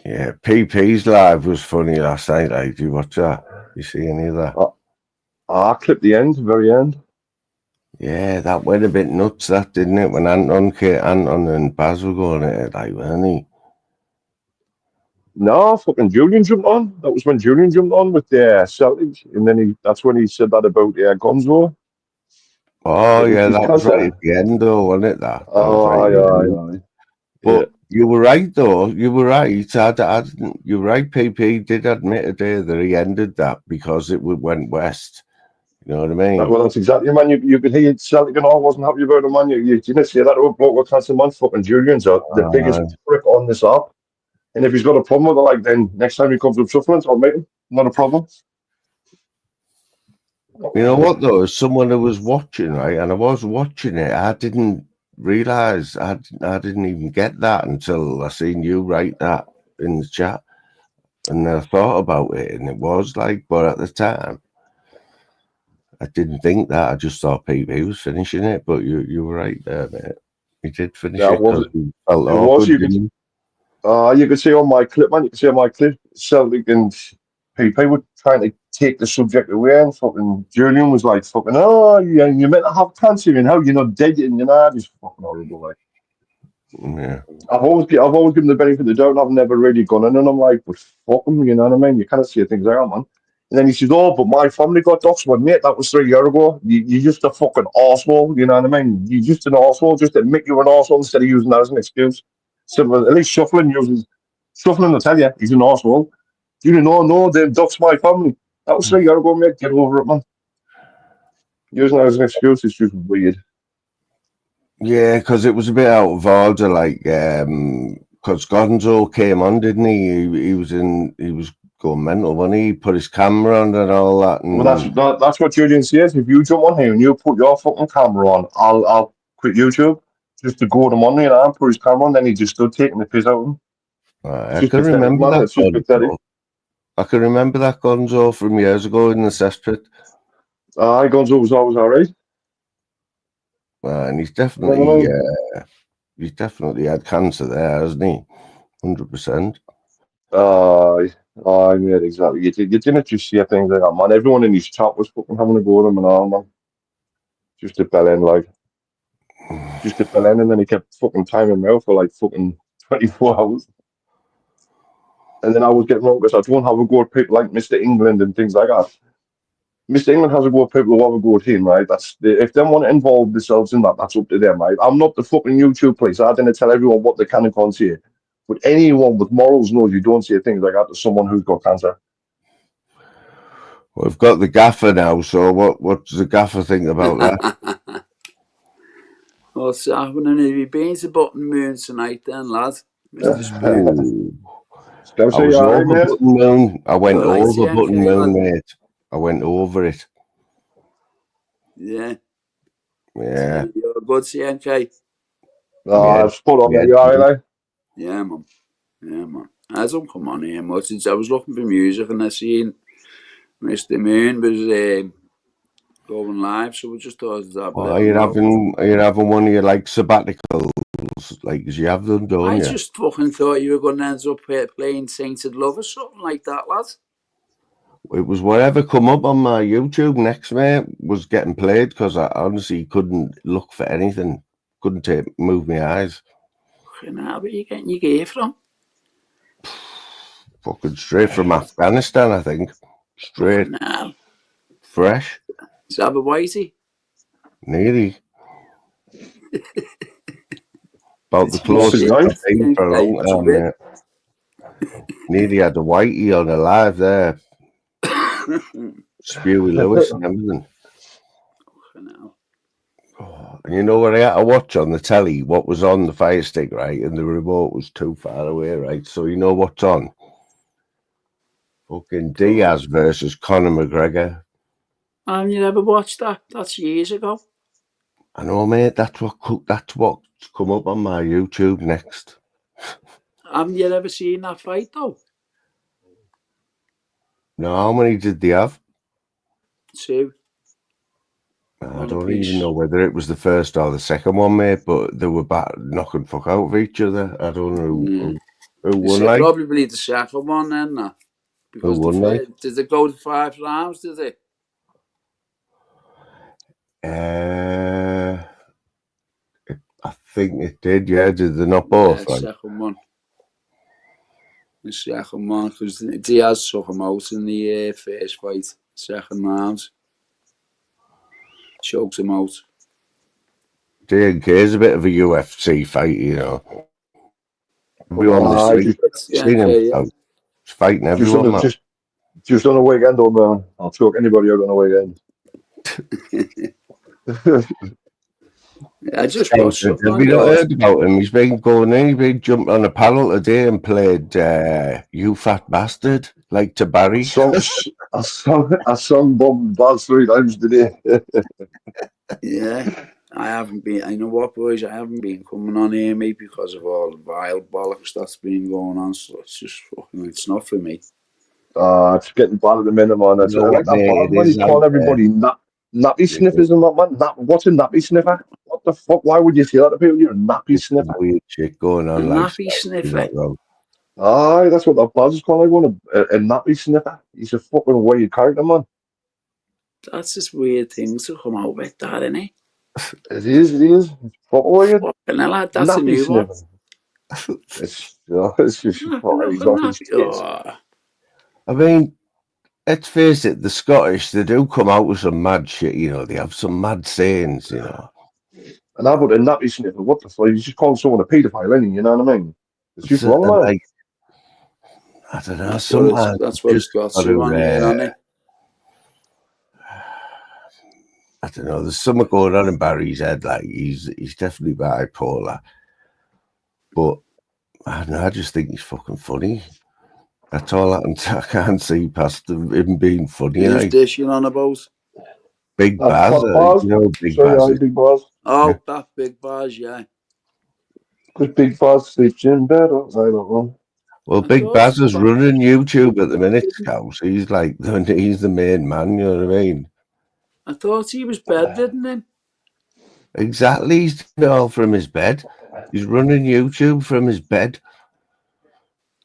Yeah, PP's live was funny last night. Like, did you watch that? You see any of that? I clipped the end, very end. Yeah, that went a bit nuts, that, didn't it? When Anton and Baz were going at it, like, weren't he? No, fucking Julian jumped on. That was when Julian jumped on with the Celtics, and then that's when he said that about Gonzo. Oh, yeah, that was right at the end, though, wasn't it? That was right. But you were right, though. You were right. You were right. PP did admit today that he ended that because it went west. You know what I mean? Well, that's exactly, man. You could hear Celtic and all wasn't happy about it, man. You didn't say that to a bloke with cancer, man. Fucking Julian's the biggest prick on this app. And if he's got a problem with it, like, then next time he comes with supplements, I'll make him. Not a problem. You know what, though? As someone who was watching, right, and I was watching it, I didn't realise, I didn't even get that until I seen you write that in the chat. And I thought about it, and it was like, but at the time, I didn't think that. I just thought PP was finishing it, but you were right there, mate. He did finish it because he felt awkward. You could see on my clip, man. You could see on my clip, Celtic and PP were trying to take the subject away, and fucking Julian was like, "Fucking, oh, yeah, you meant to have cancer, and how you're not dead, and you know, just fucking horrible." Like, yeah, I've always given the benefit of the doubt, and I've never really gone in, and I'm like, "But fuck him," you know what I mean? You kind of see things like that, man. And then he says, "Oh, but my family got doxed." Well, mate, that was 3 years ago. You're just a fucking arsehole, you know what I mean? You're just an arsehole. Just admit you're an arsehole instead of using that as an excuse. So at least Shuffling will tell you he's an arsehole. You know, they doxed my family. That was 3 years ago, mate. Get over it, man. Using that as an excuse is just weird. Yeah, because it was a bit out of order, like, because Gonzo came on, didn't he? He was going mental, wasn't he? He put his camera on and all that. And well, that's what Julian says. If you jump on here and you put your fucking camera on, I'll quit YouTube just to go to him on, you know, and put his camera on. Then he just stood taking the piss out of him. I can remember that. It's just pathetic. I can remember that Gonzo from years ago in the cesspit. Gonzo was always all right. And he's definitely had cancer there, hasn't he? 100%. I mate, exactly. You didn't just see things like that, man. Everyone in his chat was fucking having a go at him and all, man. Just to bell in, like, just to bell in, and then he kept fucking timing me out for like fucking 24 hours. And then I was getting wrong because I don't have a go at people like Mr. England and things like that. Mr. England has a go at people who have a go at him, right? If they want to involve themselves in that, that's up to them, right? I'm not the fucking YouTube police. I didn't tell everyone what they can and can't say. But anyone with morals knows you don't say things like that to someone who's got cancer. We've got the gaffer now, so what does the gaffer think about that? What's happening? Have you been to Button Moon tonight then, lad? Mr. Spoon. Ooh. Can I I say was you all over right, mate? Button Moon. I went All right, over yeah, Button okay, Moon, lad. mate. I went over it. Yeah. Yeah. You're good, CNK. Yeah. Spot on, Yeah. mate. You all right, like? Yeah, man. Yeah, man. I don't come on here much. I was looking for music and I seen Mr. Moon was going live, so we just thought I'd have a Are little you go. having one of your like sabbaticals, like as you have them, don't I you? just fucking thought you were going to end up playing Sainted Love or something like that, lad. It was whatever come up on my YouTube next, mate, was getting played because I honestly couldn't look for anything. Couldn't move my eyes. Fucking hell, where you getting your gear from? Fucking straight from Afghanistan, I think. Straight, Fucking hell. fresh, Is that a whitey? nearly. About the It's your What's his closest name? I've been for a long time, mate. Nearly had a whitey on alive there. Spewy Lewis and everything. Fucking hell. And you know what I had to watch on the telly? What was on the Fire Stick, right? And the remote was too far away, right? So you know what's on? Fucking Diaz versus Conor McGregor. You never watched that? That's years ago. I know, mate. That's what's come up on my YouTube next. Haven't you ever seen that fight though? No, how many did they have? 2. I don't even know whether it was the first or the second one, mate. But they were knocking fuck out of each other. I don't know who won. Like probably the second one then, because who won? Like did it go to 5 rounds? Did it? I think it did. Yeah, did they not both? The second one. The second one, because Diaz took him out in the first fight. Second round. Choked him out. D&K is a bit of a UFC fight, you know. Everyone this week, seen him fighting everyone. Just on a weekend, though, man. I'll choke anybody out on a weekend. I just watched it. Have you not heard about him? He's been going in, he's been jumped on a panel today and played You Fat Bastard, like to Barry. I sung Bob Baz 3 times today. Yeah, I haven't been. I know what, boys, I haven't been coming on here, mate, because of all the vile bollocks that's been going on. So it's just fucking, it's not for me. It's getting bad at the minute, man. It's like that bad, man. He's calling everybody nappy sniffers and that, man. What's a nappy sniffer? What the fuck? Why would you say that to people? You're a nappy sniffer. Weird shit going on. Nappy sniffer. Aye, that's what the Baz is calling everyone, a nappy sniffer. He's a fucking weird character, man. That's just weird things to come out with that, isn't it? It is. It's proper weird. Fucking hell, that's a new one. It's just fucking exhausting. I mean, let's face it, the Scottish, they do come out with some mad shit, you know. They have some mad sayings, you know. And how about a nappy sniffer? What the fuck? You just call someone a paedophile, ain't you know what I mean? It's just wrong, man. Like, I don't know. Sometimes that's what it's got to on here, isn't it? I don't know. There's something going on in Barry's head. Like he's definitely bipolar, but I don't know. I just think he's fucking funny. That's all I can't see past him being funny. Who's dishing on about? Big Baz, you know, Big Baz. Big Baz. Oh, that Big Baz, yeah. Because Big Baz sleeps in bed. I don't know. Well, Big Baz is running YouTube at the minute, Scouse. He's like, he's the main man, you know what I mean? I thought he was bedridden then. Exactly, he's doing it all from his bed. He's running YouTube from his bed.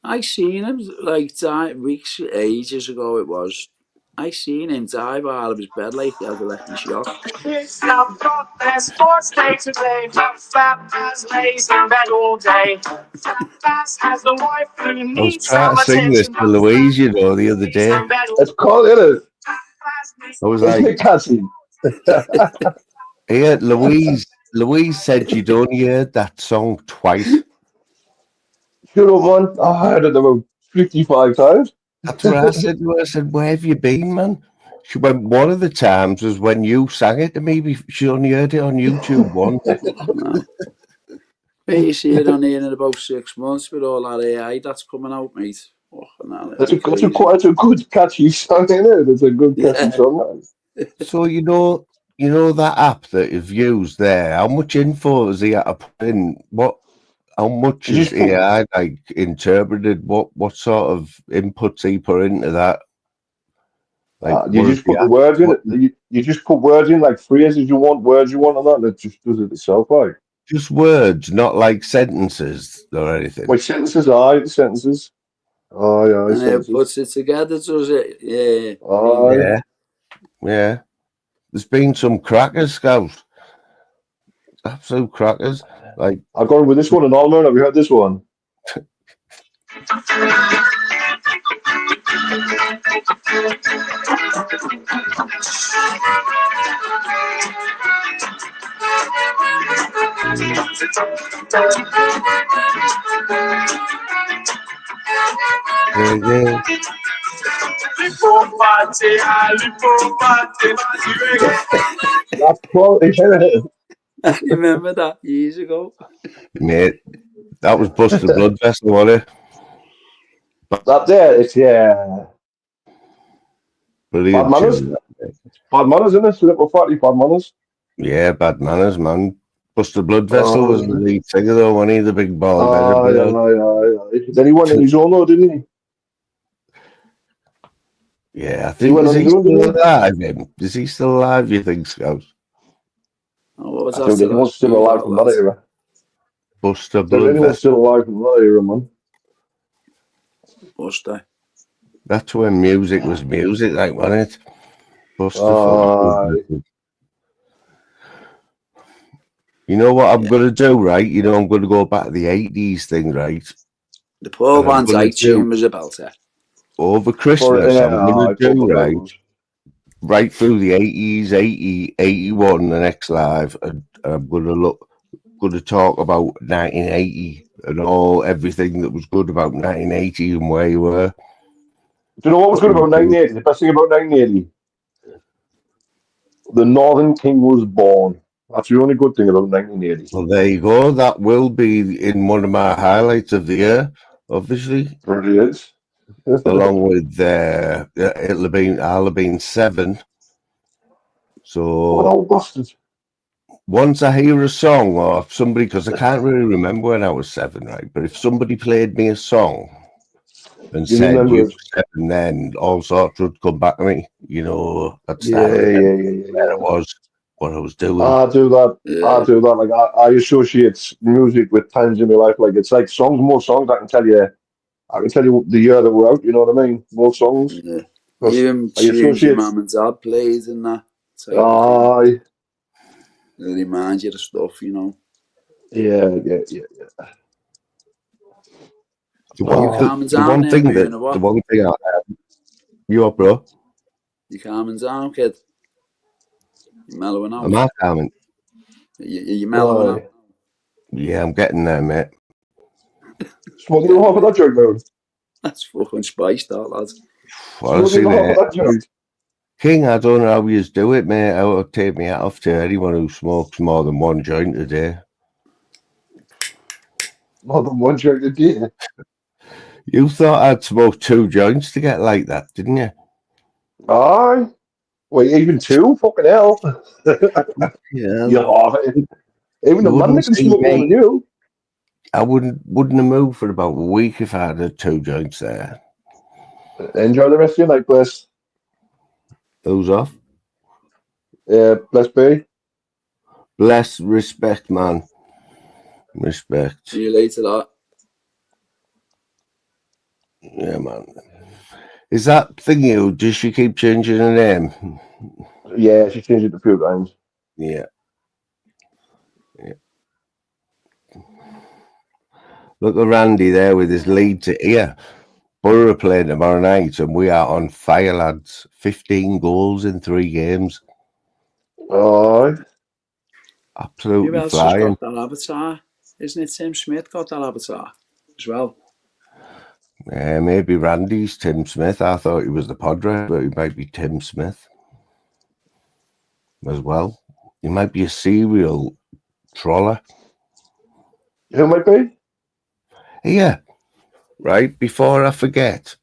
I seen him like weeks, ages ago. It was. I seen him dive out of his bed like as electric shock. I've got their sports day to play. Fat as lays in bed all day. Fat has the wife who I was needs trying some to sing this attention. to Louise, you know, the other day. It's called, isn't it? I was Isn't like, it catchy? "Here, Louise." Louise said she'd only heard that song twice. Shut up, man. I heard it about 55 times. That's what I said to her. I said, "Where have you been, man?" She went, "One of the times was when you sang it to me. She only heard it on YouTube once." No. But you see it on here in about 6 months with all that AI that's coming out, mate. Fucking hell, it'd It's be crazy. it's a good catchy song, isn't it? It's a good catchy Yeah. song. So you know that app that you've used there. How much info has he had to put in? How much You is just put, AI like interpreted? What sort of inputs he put into that? Like you what is just put the the app? words in it. You just put words in like phrases you want, words you want, and that, and it just does it itself. Like, Just words, not like sentences or anything. wait, sentences, sentences. Aye, And it sentences. puts it together, does it? Yeah. Aye. Yeah. There's been some crackers, Scout. Absolute crackers. Like I've gone with this one and all, man. Have you heard this one? yeah. That's quality, isn't it? I remember that years ago. Mate, that was Busted Blood Vessel, wasn't it? That there, it's bad Brilliant manners. tune. Bad manners, isn't it? Slip fatty bad manners. Yeah, Bad Manners, man. Busted Blood Vessel was the Oh, lead singer though, wasn't he? The big bald headed aye, bloke. aye. Then he went on his own though, didn't he? Yeah, I He think went is on he his own, still didn't he? alive? Is he still alive? You think, Scout? Oh, what was I don't after think that? anyone's still Do alive that, from that lad. era. Buster I don't think Blood anyone's Vessel. still alive from that era, man. Buster. That's when music was music, like, wasn't it? Buster fucking Blood Aye. Vessel. You know what I'm gonna do, right? You know I'm gonna go back to the 80s thing, right? The Paul And I'm Van gonna Dyke do tune was a belter. over For Christmas. I'm gonna aye, do for right through the 80s, 80, 81, the next live, and I'm gonna talk about 1980 and everything that was good about 1980 and where you were. Do you know what was good about 1980? The best thing about 1980? The Northern King was born. That's the only good thing about 1980. Well, there you go. That will be in one of my highlights of the year, obviously, Brilliant. along with I'll have been 7. What So old bastard? once I hear a song or somebody, because I can't really remember when I was 7, right? But if somebody played me a song and You said remember you it? were 7, then all sorts would come back to me. You know, I'd start Yeah, remembering yeah, yeah, where I yeah. was, what I was doing. I do that. I Yeah. do that. Like I associate music with times in my life. Like it's like songs, more songs. I can tell you. I can tell you the year that we're out. You know what I mean? More songs. Yeah. Because Even I tunes your associate. mum and dad played and that type of thing. Aye. They remind you of stuff, you know. Yeah. The one, You Oh, calming down there, Moon, or the what? one thing you up, bro? You calming down, kid? You mellowing out? Am I coming? You mellowing out? aye. Yeah, I'm getting there, mate. Smoking half of that joint, man. That's fucking spiced, that, lad. Honestly, Smoking half of mate, that joint. King, I don't know how you do it, mate. I would take me hat off to anyone who smokes more than one joint a day. More than one joint a day. You thought I'd smoke 2 joints to get like that, didn't you? Aye. Wait, even 2? Fucking hell. Yeah. You half it. Even the You man wouldn't can see smoke more me. than you. I wouldn't have moved for about a week if I had 2 joints there. Enjoy the rest of your night, bless. Who's off? Bless be. Bless, respect, man. Respect. See you later, that. Yeah, man. Is that thingy, or does she keep changing her name? Yeah, she changed it a few times. Yeah. Look at Randy there with his lead to ear. Borough are playing tomorrow night, and we are on fire, lads. 15 goals in 3 games. Oh, Who Absolutely else has flying. got that avatar? Isn't it Tim Smith got that avatar as well? Maybe Randy's Tim Smith. I thought he was the Padre, but he might be Tim Smith as well. He might be a serial troller. who might be? Here, right, before I forget,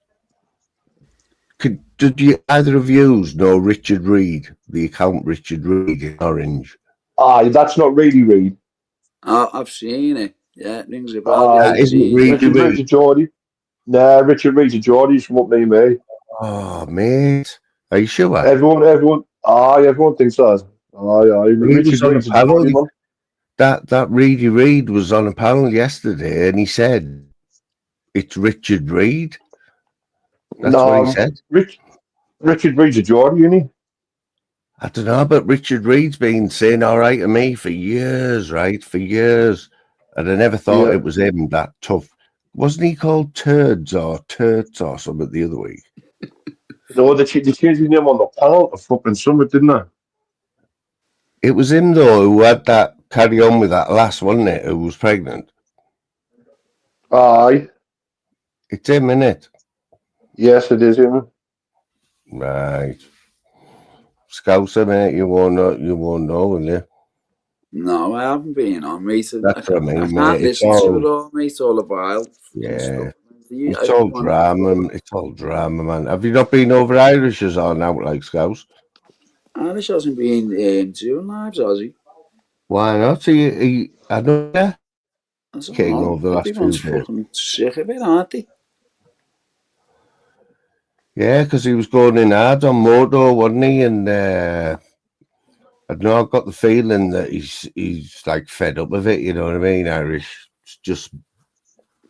did you either of you know Richard Reed, the account Richard Reed in Orange? That's not really Reed. I've seen it. Yeah, it rings a bell. Yeah, Aye, I've Isn't seen Reed it. Richard Reed's Reed? a Geordie. Nah, Richard Reed's a Geordie. He's from up near me. Oh, mate. Are you sure? Everyone thinks that. Aye. He was Richard on a Reed's a panel. Geordie, man. That Reedy Reed was on a panel yesterday, and he said it's Richard Reed. That's what he No, said. Richard Reed's a Geordie, isn't he? I don't know, but Richard Reed's been saying all right to me for years, right? For years. And I never thought Yeah. it was him that tough. Wasn't he called Turds or something the other week? No, they changed his name on the panel to fucking Summit, didn't they? It was him, though, who had that carry on with that last, wasn't it? Who was pregnant. Aye. It's him, innit? Yes, it is him. Right. Scouser, mate, you won't know, will you? No, I haven't been on, mate. That's what I mean, I mate. can't It's listen to all, it all, mate, all the while. yeah. You, It's all drama. It's all drama, man. Have you not been over Irishers on out like Scouts? Irish hasn't been doing lives, has he? Why not? I know, yeah. I don't King know. over the last few Everyone's days. fucking sick of it, aren't they? Yeah, because he was going in hard on Moto, wasn't he? And I don't know, I've got the feeling that he's like fed up with it, you know what I mean? Irish. It's just,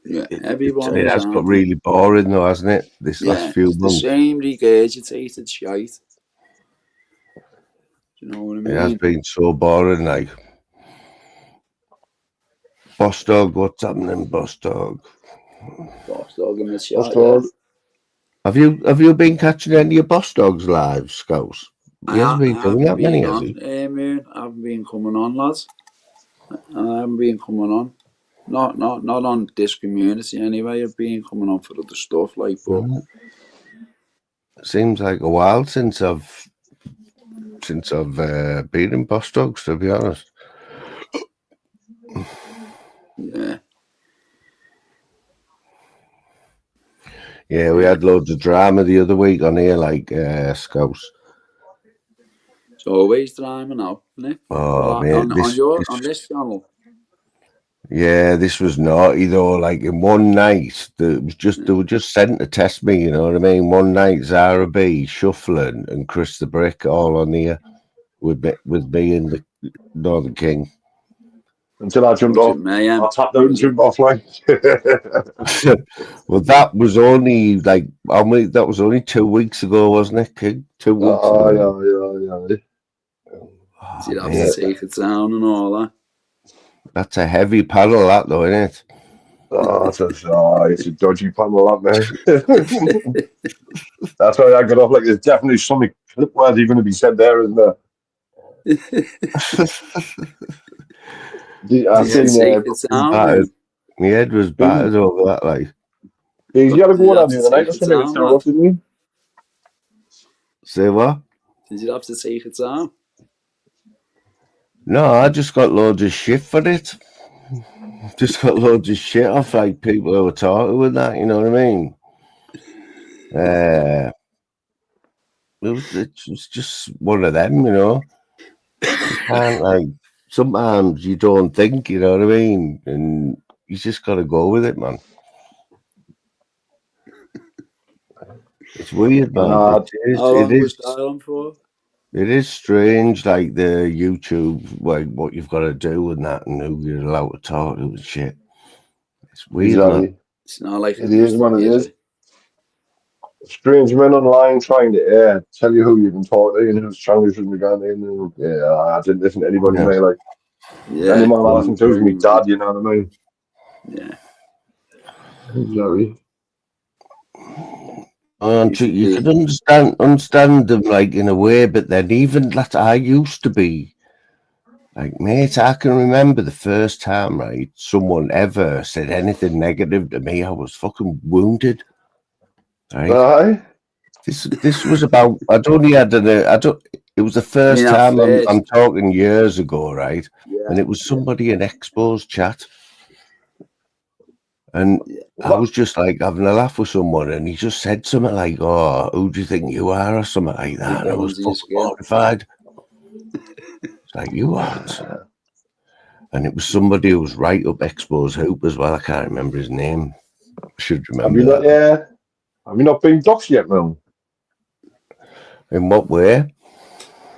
Yeah, everyone it is, has got aren't they? really boring though, hasn't it? This last Yeah, few it's the months. same regurgitated shite. Do you know what I It has mean? been so boring, like. Boss Dog, what's happening, Boss Dog? Boss dog in the That's chat, yeah. good. Have you been catching any of Boss Dog's live, Scouts? He hasn't been doing that many, has he? Moon. I haven't been coming on, lads. I haven't been coming on. Not on this community anyway. I've been coming on for other stuff, like, but Seems like a while since I've been in Boss Dogs, to be honest. yeah. Yeah, we had loads of drama the other week on here, like Scouts. It's always drama now, isn't it? Oh, Well, man, on this channel. Yeah, this was naughty though. Like in one night, they were just sent to test me. You know what I mean? One night, Zara B, Shuffling, and Chris the Brick all on here with me and the Northern King. Until I jumped off. I tapped out and jumped off like. Well, that was only like that was only 2 weeks ago, wasn't it, King? 2 weeks ago. Yeah. So you'd have to take it down and all that. That's a heavy paddle, that though, isn't it? It's a dodgy panel, that man. That's why I got off. Like, there's definitely something clip worthy going to be said there, isn't there? I think my head was battered over that. Like, you had to go on the other night or something. It's terrible, didn't you? Say what? Did you have to take it down? No, I just got loads of shit for it. Just got loads of shit off like people who were talking with that, you know what I mean? It was just one of them, you know. You can't, like, sometimes you don't think, you know what I mean? And you just got to go with it, man. It's weird, man. It is strange, like the YouTube, like what you've got to do and that, and who you're allowed to talk to and shit. It's weird, man. It's not like it is what it is. Strange men online trying to tell you who you can talk to and whose channel you shouldn't be going in. And, I didn't listen to anybody, Yeah. mate. Like, the only Yeah, man I listen to is me dad, you know what I mean? yeah. Exactly. You can understand them like in a way, but then even that I used to be like, mate, I can remember the first time, right, someone ever said anything negative to me, I was fucking wounded. Right? Aye. This was about it was the I mean, first at time first, I'm talking years ago, right? yeah, And it was somebody in Expo's chat. And I What? was just like having a laugh with someone, and he just said something like, "Oh, who do you think you are?" or something like that. And I get was under your fucking skin. mortified. It's like, you what? And it was somebody who was right up Expo's hoop as well. I can't remember his name. I should Have you remember not? that. Have you not been doxxed yet, man? In what way?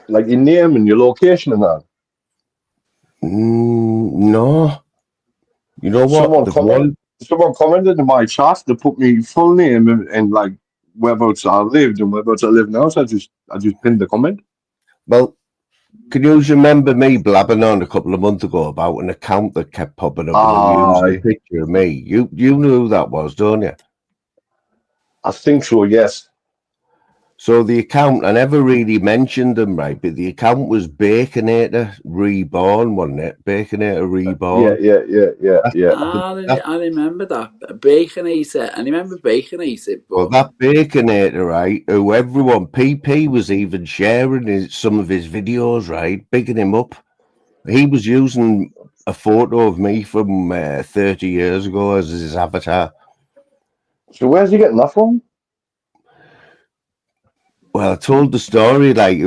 Like your name and your location and that. No. You know what? Someone The commented. one. Someone commented in my chat. They put me full name and like whereabouts I lived and whereabouts I live now. So I just pinned the comment. Well, can you remember me blabbing on a couple of months ago about an account that kept popping up and they were using a Aye, picture of me? You knew who that was, don't you? I think so. Yes. So the account, I never really mentioned them, right? But the account was Baconator Reborn, wasn't it? Baconator Yeah, Reborn. yeah, yeah, yeah, yeah. I remember that. Bacon eater. I remember bacon eater, Well, but that Baconator, right? Who everyone, PP was even sharing some of his videos, right? Bigging him up. He was using a photo of me from 30 years ago as his avatar. So where's he getting that from? Well, I told the story like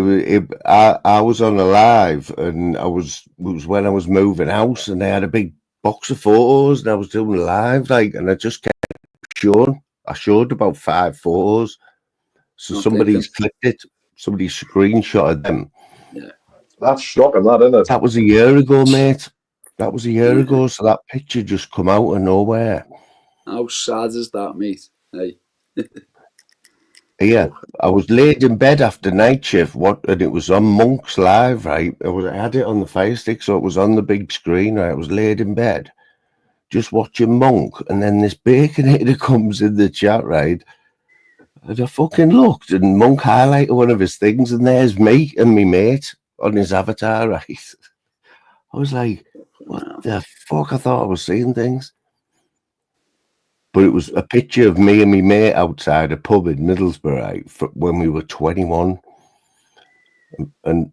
I was on a live, and it was when I was moving house, and they had a big box of photos, and I was doing live, like, and I just kept showing. I showed about 5 photos, so not clicking. somebody's clicked it, somebody screenshotted them. Yeah, That's shocking, that isn't it? That was a year ago, mate. That was a year yeah. ago, so that picture just come out of nowhere. How sad is that, mate? Hey, Yeah, oh, I was laid in bed after night shift. And it was on Monk's Live, right? I had it on the Fire Stick, so it was on the big screen. Right, I was laid in bed, just watching Monk, and then this Baconator comes in the chat, right? And I fucking looked, and Monk highlighted one of his things, and there's me and me mate on his avatar, right? I was like, what wow. the fuck? I thought I was seeing things. But it was a picture of me and me mate outside a pub in Middlesbrough, right, when we were 21. And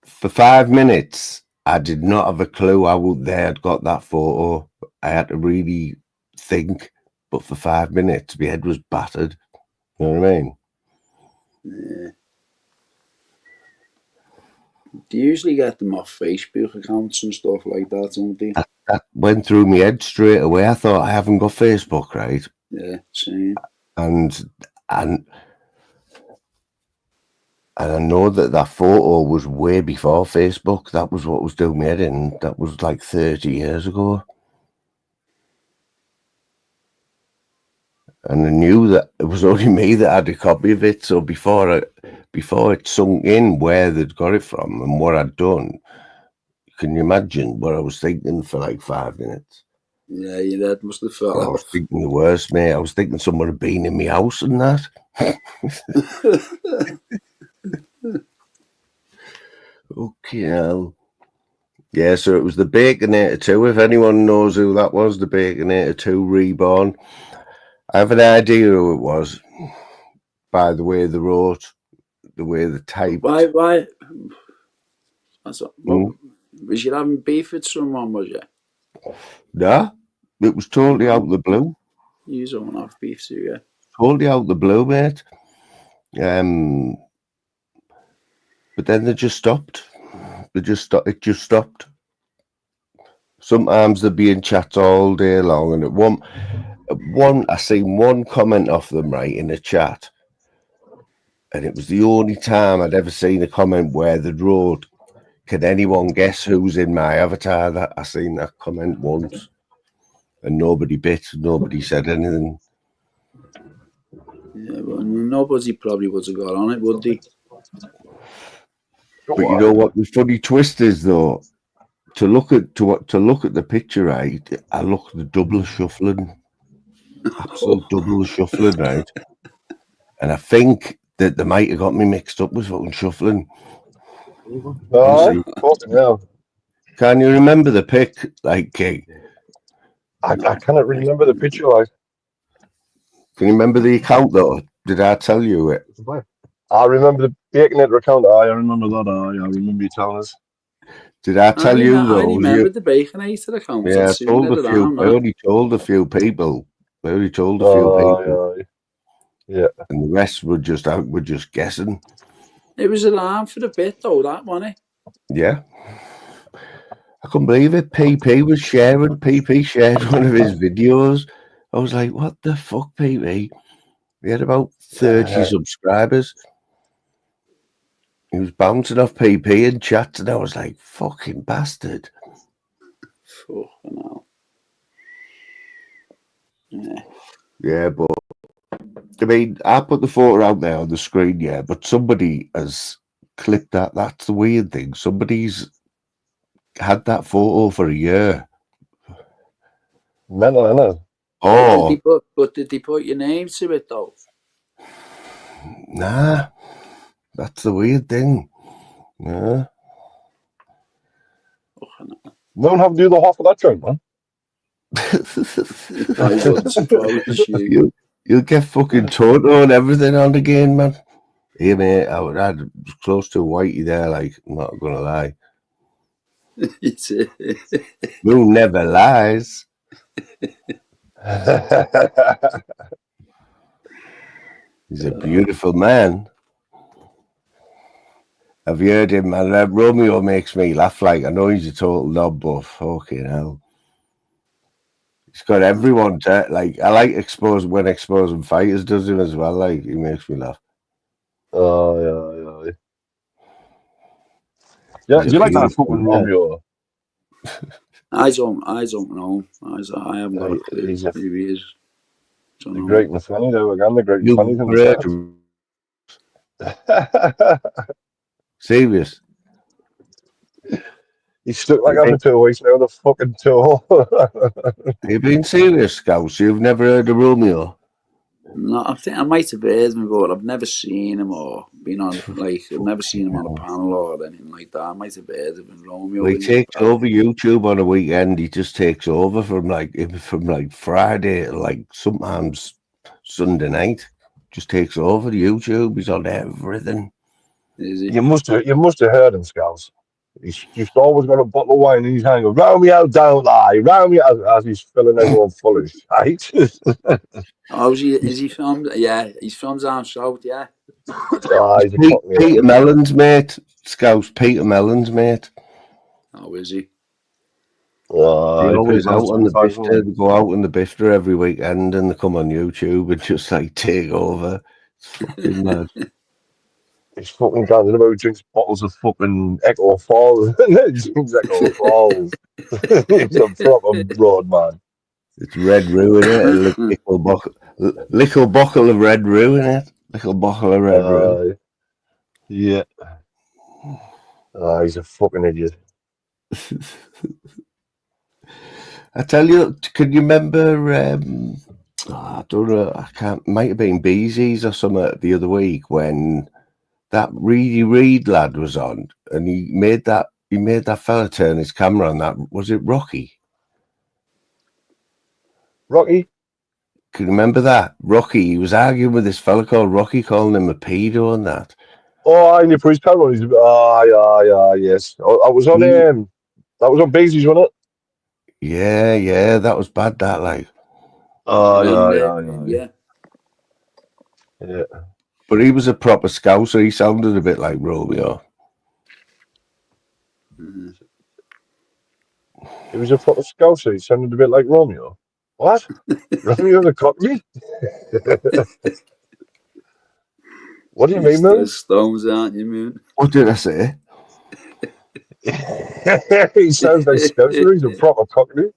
for 5 minutes, I did not have a clue how they had got that photo. I had to really think. But for 5 minutes, my head was battered. You know what I mean? Yeah. Do you usually get them off Facebook accounts and stuff like that, don't they? That went through my head straight away. I thought, I haven't got Facebook, right? Yeah, same. And I know that photo was way before Facebook. That was what was doing my head in. That was like 30 years ago. And I knew that it was only me that had a copy of it. So before it sunk in where they'd got it from and what I'd done, can you imagine what I was thinking for like 5 minutes? Yeah, your dad must have I fell was off. thinking the worst, mate. I was thinking someone had been in my house and that. Okay, hell. Yeah, so it was the Baconator 2. If anyone knows who that was, the Baconator 2 Reborn. I have an idea who it was by the way they wrote, the way they typed. Why? Was you having beef with someone, was you? No, it was totally out of the blue. You don't have beef, do you? Totally out of the blue, mate. But then they just stopped. It just stopped. Sometimes they'd be in chat all day long, and I seen one comment off them right in the chat, and it was the only time I'd ever seen a comment where they'd wrote, "Can anyone guess who's in my avatar?" That I seen that comment once, and nobody bit, nobody said anything. Yeah, but nobody probably would have got on it, would they? But you know what the funny twist is, though? To look at the picture, right? I look at the double shuffling, absolute double shuffling, right? And I think that they might have got me mixed up with fucking shuffling. Aye, fucking hell. Can you remember the pic? Like, I cannot remember the picture. Like, can you remember the account though? Did I tell you it? I remember the Baconator account. Aye, I remember that. Aye, I remember you telling us. Did I tell you though? I remember the Baconator account. Yeah, I'd seen it around. I only told a few people. Yeah. And the rest were just out. Were just guessing. It was around for a bit though. That wasn't it? Yeah. I couldn't believe it. PP shared one of his videos. I was like, what the fuck, PP? He had about 30 subscribers. He was bouncing off PP in chats, and I was like, fucking bastard. Fucking hell. Yeah. Yeah, but I mean, I put the photo out there on the screen, yeah, but somebody has clipped that. That's the weird thing. Somebody's had that photo for a year. Mental, innit? Oh, Did they put your name to it though? Nah, that's the weird thing. Yeah. No one have to do the half of that joint, man. I wouldn't suppose you. You'll get fucking Toto and everything on the game, man. Yeah, mate, I was close to Whitey there, like, I'm not gonna lie. Who never lies. He's a beautiful man. Have you heard him, man? Romeo makes me laugh. Like, I know he's a total knob, but fucking hell. He's got everyone to, like, I like exposing fighters does him as well. Like, he makes me laugh. Oh, yeah. Yeah, do you like that fucking Romeo? I don't know. I haven't got a clue who he is. The great and funny though, again, the great and funny thing. Serious. He's stuck like that for 2 weeks now, the fucking tour. You've been serious, Scouts? You've never heard of Romeo? No, I think I might have heard him, but I've never seen him or been on, like, I've never seen him on a panel or anything like that. I might have heard of him, Romeo. Well, he takes over YouTube on a weekend. He just takes over from Friday to like sometimes Sunday night. Just takes over YouTube. He's on everything. Is he? You must have heard him, Scouts. He's just always got a bottle of wine in his hand. Goes, round me out, don't lie. Round me out, as he's filling everyone full of shite. Oh, is he filmed? Yeah, he's filmed down south, yeah. Peter Mellon's mate. Scouts, Peter Mellon's mate. Oh, is he? They always out on the Bifter. They go out on the Bifter every weekend and they come on YouTube and just like take over. It's fucking mad. He's fucking dancing about, drinks bottles of fucking Echo Falls. He drinks Echo Falls. He's a proper broad man. It's Red Roo in it. Little bottle of Red Roo in it. Little bottle of Red Roo. Yeah. He's a fucking idiot. I tell you, can you remember? I don't know. I can't. Might have been Beezy's or something the other week when that Reedy Reed lad was on, and he made that fella turn his camera on. That was it. Rocky. Rocky. Can you remember that? Rocky. He was arguing with this fella called Rocky, calling him a pedo and that. Oh, I knew for his camera. Yes. I was on that was on Beezy's, wasn't it? Yeah, that was bad. That like. Yeah. But he was a proper Scouser. He sounded a bit like Romeo. He was a proper Scouser. He sounded a bit like Romeo. What? Romeo the Cockney? What do you mean, man? Stones, aren't you, man? What did I say? He sounds like Scouser. He's a proper Cockney.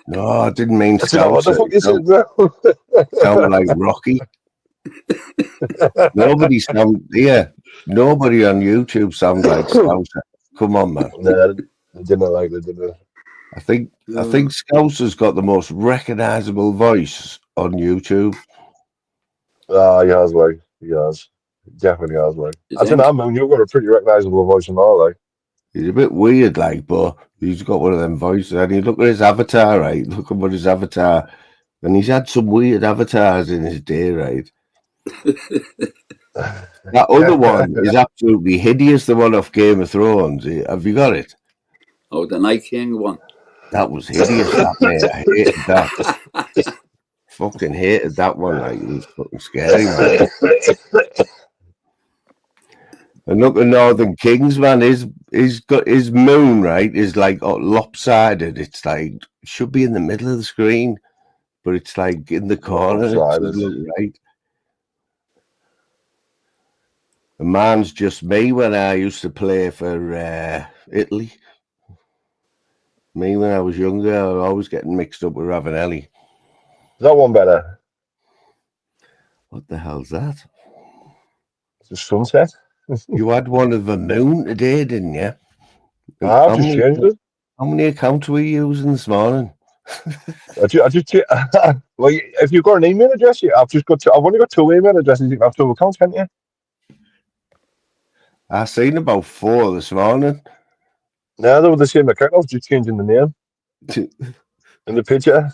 No, I didn't mean Scouser. What the fuck you said, bro? Sounded like Rocky. Nobody on YouTube sounds like Scouser. Come on, man. Nah, they didn't like it, did they? I think Scouser's got the most recognisable voice on YouTube. Ah, he has, like, he has. Definitely has, like. You I don't think? know, man, you've got a pretty recognisable voice and all, like. He's a bit weird, like, but he's got one of them voices. And you look at his avatar, right? Look at what his avatar, and he's had some weird avatars in his day, right? That other one is absolutely hideous. The one off Game of Thrones. Have you got it? Oh, the Night King one. That was hideous, that mate. I hated that. Fucking hated that one. Like, it was fucking scary, man. And look at Northern Kings, man. He's got his moon, right, is like lopsided. It's like should be in the middle of the screen, but it's like in the corner. It doesn't look right. And mine's just me when I used to play for Italy. Me when I was younger, I was always getting mixed up with Ravanelli. Is that one better? What the hell's that? It's a sunset. You had one of the moon today, didn't you? I've just changed it. How many accounts were you using this morning? I just well, if you've got an email address, I've only got 2 email addresses. You can have 2 accounts, can't you? I seen about 4 this morning. No, they were the same account. I was just changing the name and the picture.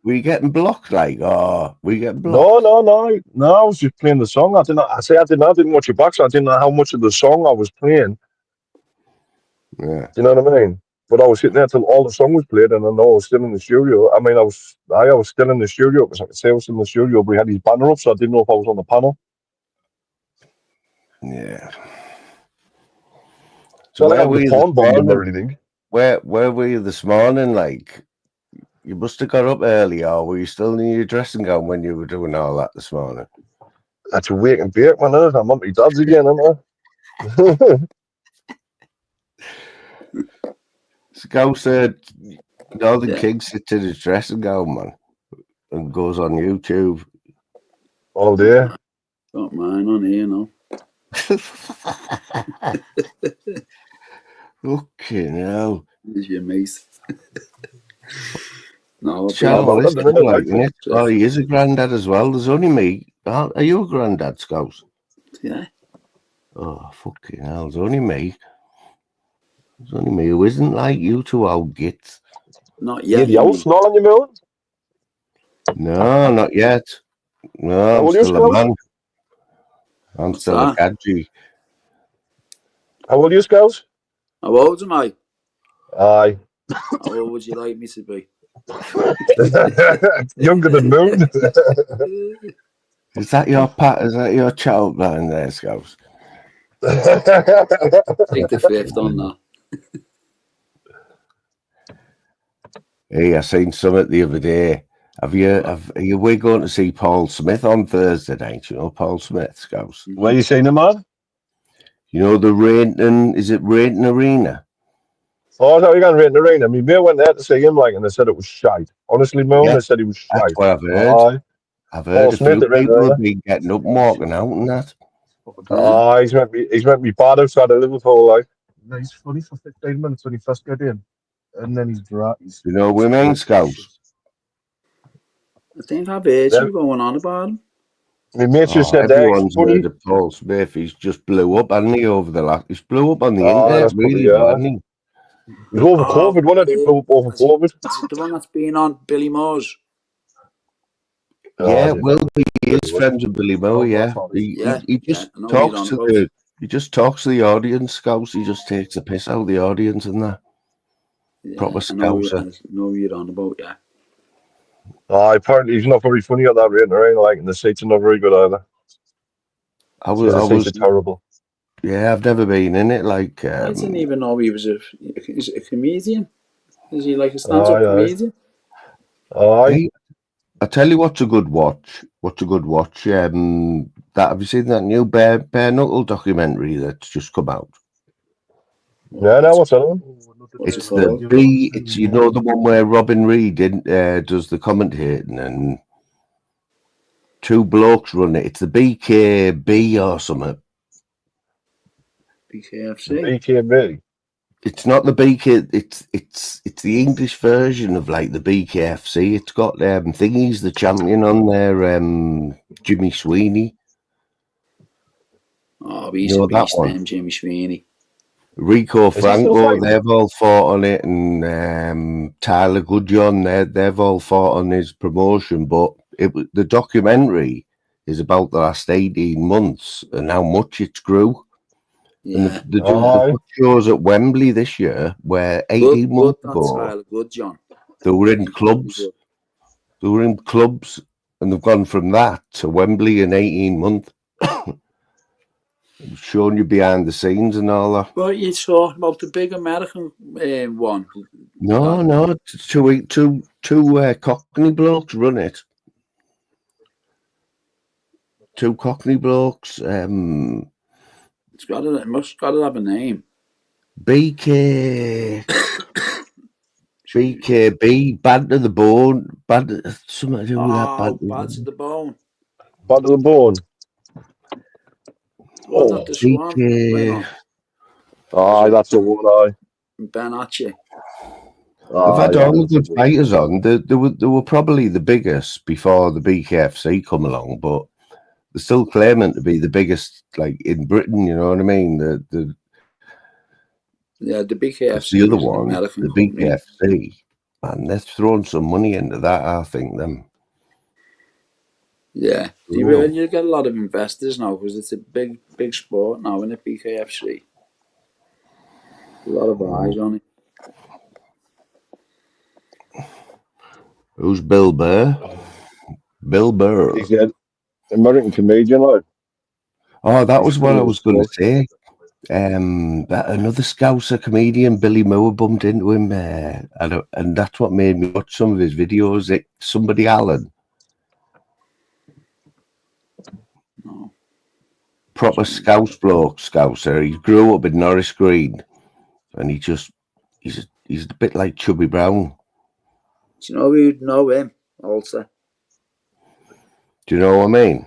Were you getting blocked, like, or were you getting blocked? No. I was just playing the song. I didn't watch it back, so I didn't know how much of the song I was playing. Yeah. Do you know what I mean? But I was sitting there till all the song was played, and I know I was still in the studio. I mean, I was still in the studio because I could say I was in the studio, but we had his banner up, so I didn't know if I was on the panel. Yeah. So I had the phone bomb or anything. Where were you this morning? Like, you must have got up early, or were you still in your dressing gown when you were doing all that this morning? That's a wake and bake, man. I'm on my dad's again, aren't I? Scout said Northern King sits in his dressing gown, man, and goes on YouTube all day. Got mine on here, no. Fucking hell. There's your mate. No, oh, he is a granddad as well. There's only me. Are you a granddad, Scout? Yeah. Oh, fucking hell. There's only me. There's only me who isn't like you 2 old gits. Not yet. The old snarl on your moon? No, not yet. No, I'm still a man. I'm still a gadgie. How old are you, Scouts? How old am I? Aye. How old would you like me to be? Younger than Moon. Is that your Is that your child behind there, Scouts? Take the 5th on that. Hey, I seen something the other day. We're going to see Paul Smith on Thursday night. You know Paul Smith, Scouts? Where are you seeing him, man? You know the Rainton, is it Rainton Arena? Oh, I thought you were going to Rainton Arena. I mean, we went there to see him, like, and they said it was shite. Honestly, Moon, they said he was shite. That's what I've heard. I've heard a few people have been getting up and walking out and that. He's meant to be bad outside of Liverpool, like. No, he's funny for 15 minutes when he first got in. And then he's dry. You know women, Scouts? I think I've heard you going on about him. My mate just said everyone's heard of Paul Smith. He's just blew up, hasn't he, over the last... He's blew up on the internet, really, hasn't he? He's over COVID, wasn't it? He blew up over COVID. Is it the one that's been on Billy Moore's? Yeah, he is friends with Billy Moore, He just talks to he just talks to the audience, Scouts. He just takes the piss out of the audience and that. Proper Scouser. I know you're on about, yeah. Apparently he's not very funny at that rate, right? Like, and the seats are not very good either. The seats are terrible. Yeah, I've never been in it. Like, I didn't even know he was a comedian. Is he like a stand-up comedian? Hey, I tell you what's a good watch. Have you seen that new Bare Knuckle documentary that's just come out? Yeah, no, what's that one? It's you know the one where Robin Reed does the commentating and two blokes run it. It's the BKB or something. BKFC. BKB. It's not the BK. It's the English version of like the BKFC. It's got thingies, the champion on there, Jimmy Sweeney. Oh, he's You know a that beast, one? Jimmy Sweeney. Rico Is he still Franco, fighting? they've all fought on it, and Tyler Goodjohn, they've all fought on his promotion. But the documentary is about the last 18 months and how much it's grew. And Yeah. they got shows at Wembley this year where 18 months ago Tyler Goodjohn. they were in clubs. They were in clubs, and they've gone from that to Wembley in 18 months. Showing you behind the scenes and all that. What are you talking about? The big American one? No, it's two Cockney blokes run it. Two Cockney blokes. It must got to have a name. BKB, Bad to the Bone, something to do with that. Bad to the Bone. Bad to the Bone. Wasn't that the Swan? That's the one. Ben Archie. They've had all the good fighters on. They were probably the biggest before the BKFC come along, but they're still claiming to be the biggest, like in Britain. You know what I mean? The BKFC. The other one, the BKFC, and they're throwing some money into that. I think them. Yeah, you get a lot of investors now because it's a big sport now, isn't it? BKFC. A lot of eyes on it. Who's Bill Burr? Bill Burr. He's an American comedian, like. Oh, that was what I was going to say. That another Scouser comedian, Billy Moore, bumped into him, and that's what made me watch some of his videos. Somebody Allen. No. Proper Scouse bloke, Scouser. He grew up in Norris Green, and he's a bit like Chubby Brown. Do you know who'd know him also? Do you know what I mean?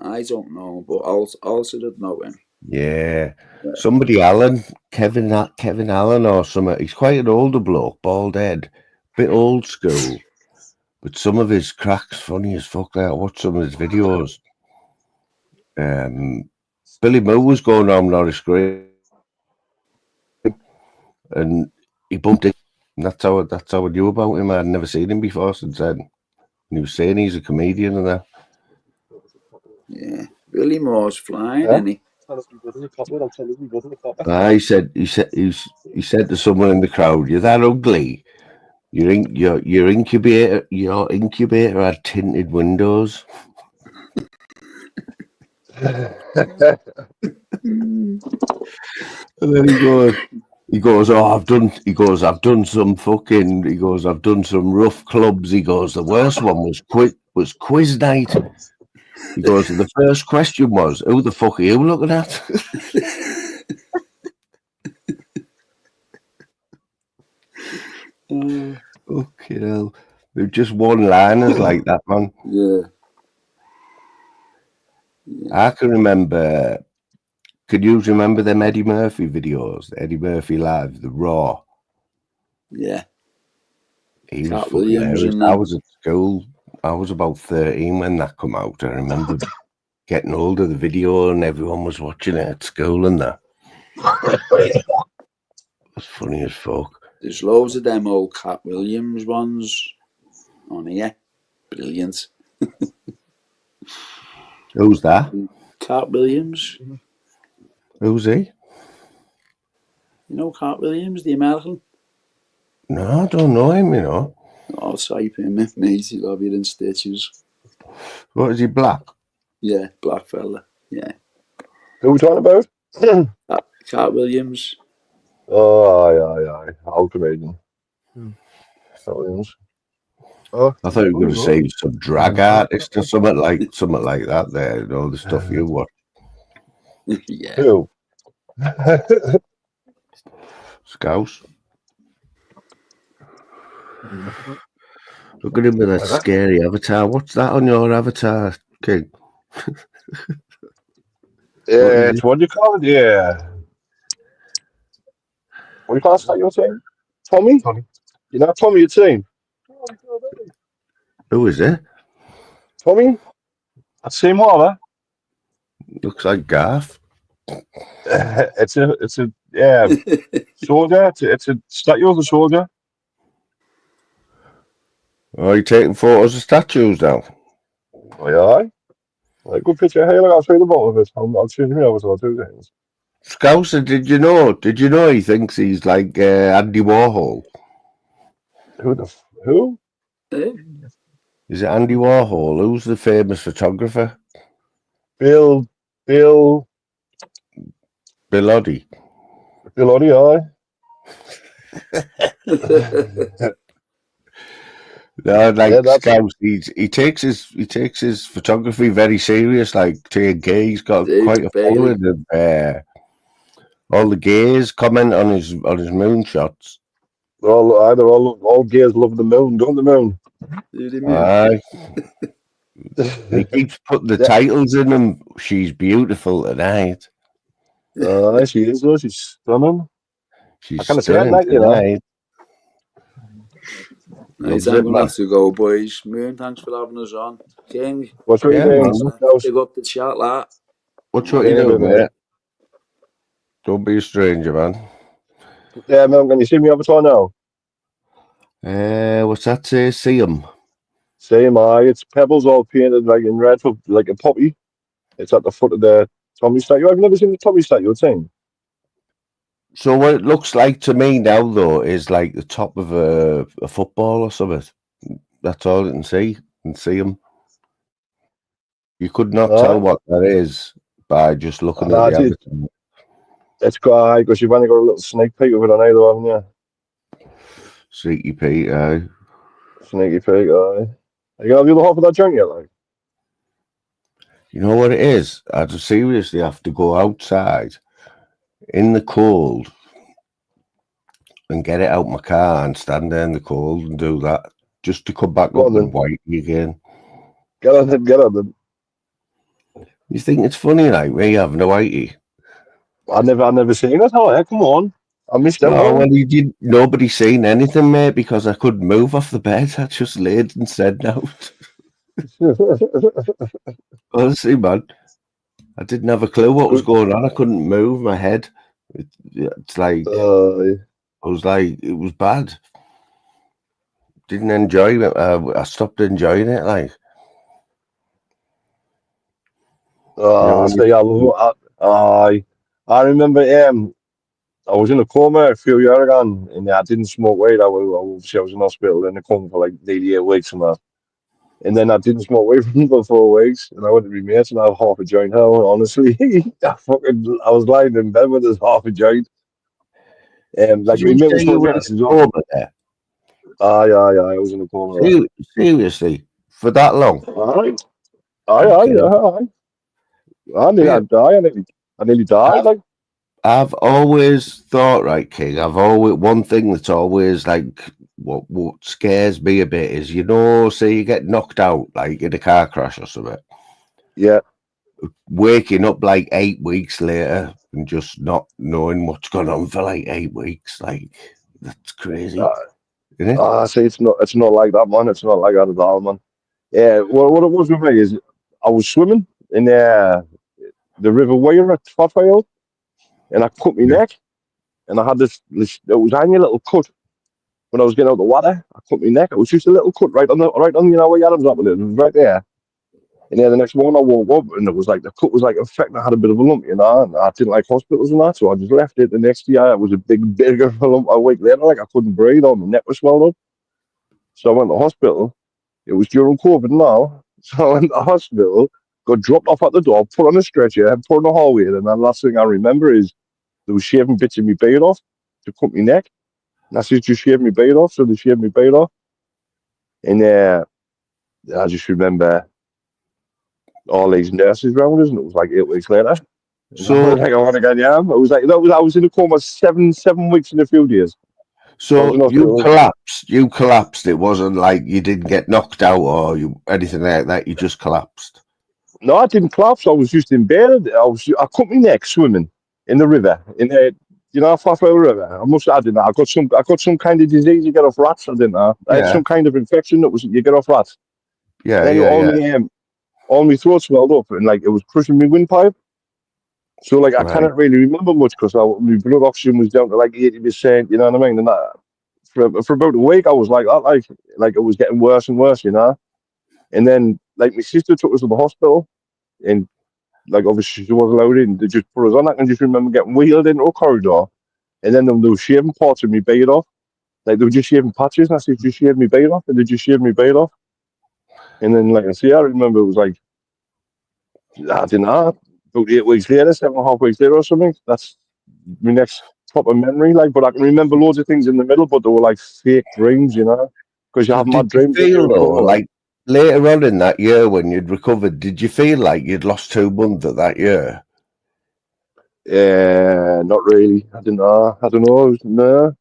I don't know, but also did know him. Yeah. Somebody Allen, Kevin Allen or something. He's quite an older bloke, bald head, bit old school, but some of his cracks funny as fuck. I watched some of his videos. Billy Moore was going around Norris Green, and he bumped it. And that's how I knew about him. I had never seen him before since then. And he was saying he's a comedian and that. Yeah, Billy Moore's flying, isn't he? He said to someone in the crowd, "You're that ugly. Your incubator had tinted windows." And then he goes, I've done some rough clubs. He goes, the worst one was quiz night. He goes, the first question was, who the fuck are you looking at? Okay, hell. They're just one-liners like that, man. Yeah. I can remember. Can you remember them Eddie Murphy videos? The Eddie Murphy Live, the Raw. Yeah. He was fucking hilarious. I was at school. I was about 13 when that come out. I remember getting hold of the video and everyone was watching it at school and that. It was funny as fuck. There's loads of them old Cat Williams ones on here. Brilliant. Who's that? Cat Williams. Who's he? You know Cat Williams, the American? No, I don't know him, you know. I'll type him, mate. He'll have you in stitches. What, is he black? Yeah, black fella. Yeah. Who are we talking about? Cat Williams. Oh, aye. Old comedian. Williams. Oh, I thought you were going to say some drag artist or something like that. There, you know, the stuff you watch. Yeah. Who? Scouse. Look at him with that scary avatar. What's that on your avatar, King? It's what do you call it? Yeah. What do you call that your team? Tommy? You know Tommy, your team? Who is it? Tommy? I'd say more, Looks like Garth. it's a soldier. It's a statue of a soldier. Are you taking photos of statues now? Oh yeah. Like, good picture. Hey, look, I'll show you the bottom of it. I'll show you over to two things. Scouser, did you know? Did you know he thinks he's like Andy Warhol? Who? Eh? Is it Andy Warhol? Who's the famous photographer? Bill Oddie. Oddie, aye. No, like Yeah, that's Scouse, he takes his photography very serious. Like Tay Gay, he's got quite a Bailey. following of all the gays comment on his moonshots. all gays love the moon, don't the moon? Aye. He keeps putting the titles in them. She's beautiful tonight. She is though. She's stunning. She's I kind of say that stunning night, you know. tonight. Right, I'm going to have to go, boys. Moon, thanks for having us on. King, What's what Yeah, you man. doing? pick up the chat, lad. What's what you doing, mate? Don't be a stranger, man. Yeah, man, can you see me over time now? What's that say? See him. Same eye. It's pebbles all painted like in red for like a poppy. It's at the foot of the Tommy statue. I've never seen the Tommy statue, it's saying. So what it looks like to me now, though, is like the top of a football or something. That's all you can see. And see him. You could not tell what that is by just looking at the avatar. It's got because you've only got a little sneak peek of it on either, haven't you? Sneaky Pete, aye. Sneaky peek, aye. Are you gonna have the other half of that joint yet, like? You know what it is? I just seriously have to go outside in the cold and get it out my car and stand there in the cold and do that just to come back up and whitey again. Get on then. You think it's funny, like me having a whitey? I've never seen it. Oh, come on. I missed out. Oh, well, nobody seen anything, mate, because I couldn't move off the bed. I just laid and said no. Honestly, man, I didn't have a clue what was going on. I couldn't move my head. It's like I was like, it was bad. Didn't enjoy it. I stopped enjoying it. Like, I remember. I was in a coma a few years ago, and I didn't smoke weed. I was in hospital in a coma for like nearly 8 weeks and that. And then I didn't smoke weed for 4 weeks, and I went to be mates and I had half a joint. Honestly, I was lying in bed with this half a joint. Like did you say you were in a coma there? Aye, I was in a coma. Seriously, for that long? Aye. I nearly died. Like, I've always thought, right, King. One thing that's always like what scares me a bit is, say you get knocked out like in a car crash or something. Yeah. Waking up like 8 weeks later and just not knowing what's gone on for like 8 weeks, like that's crazy. Isn't it? See, it's not like that, man. It's not like that at all, man. Yeah, what it was with me is I was swimming in the River Weir at Fatfield, and I cut my neck, and I had this it was only a little cut when I was getting out of the water. I cut my neck. It was just a little cut right on where your Adam's apple is. It was right there. And then the next morning I woke up and it was like the cut was like infected. I had a bit of a lump, and I didn't like hospitals and that, so I just left it. The next year it was a bigger lump. A week later, like I couldn't breathe, all my neck was swelled up. So I went to hospital. It was during COVID now. So I went to hospital, got dropped off at the door, put on a stretcher, and put in the hallway. And the last thing I remember is they were shaving bits of my beard off to cut my neck. And I said, just shave my beard off. So they shaved my beard off. And I just remember all these nurses around us, and it was like 8 weeks later. So I was like, I want to go down. I was in a coma seven weeks in a few days. So in you hospital. collapsed. You collapsed. It wasn't like you didn't get knocked out or anything like that. You just collapsed. No, I didn't collapse. I was just in bed. I cut my neck swimming in the river. In the, Fafo River. I didn't know. I got some kind of disease you get off rats. I didn't know. I had Yeah, some kind of infection that was you get off rats. yeah, And then yeah, yeah. all my throat swelled up and like it was crushing my windpipe. So like I Right. cannot really remember much because my blood oxygen was down to like 80%. You know what I mean? And for about a week I was like that, like it was getting worse and worse. And then like my sister took us to the hospital and like obviously she wasn't allowed in. They just put us on. I can just remember getting wheeled into a corridor, and then they were shaving parts of me beard off. Like they were just shaving patches, and I said, "Just shave me beard off," and they just shaved me beard off. And then like I see, I remember it was like I don't know, about 8 weeks later, 7.5 weeks later or something. That's my next proper memory. Like, but I can remember loads of things in the middle, but they were like fake dreams, because you So have did mad you dreams when you're feel in though, coma. like later on in that year when you'd recovered, did you feel like you'd lost 2 months of that year? Not really. I don't know. I don't know. No,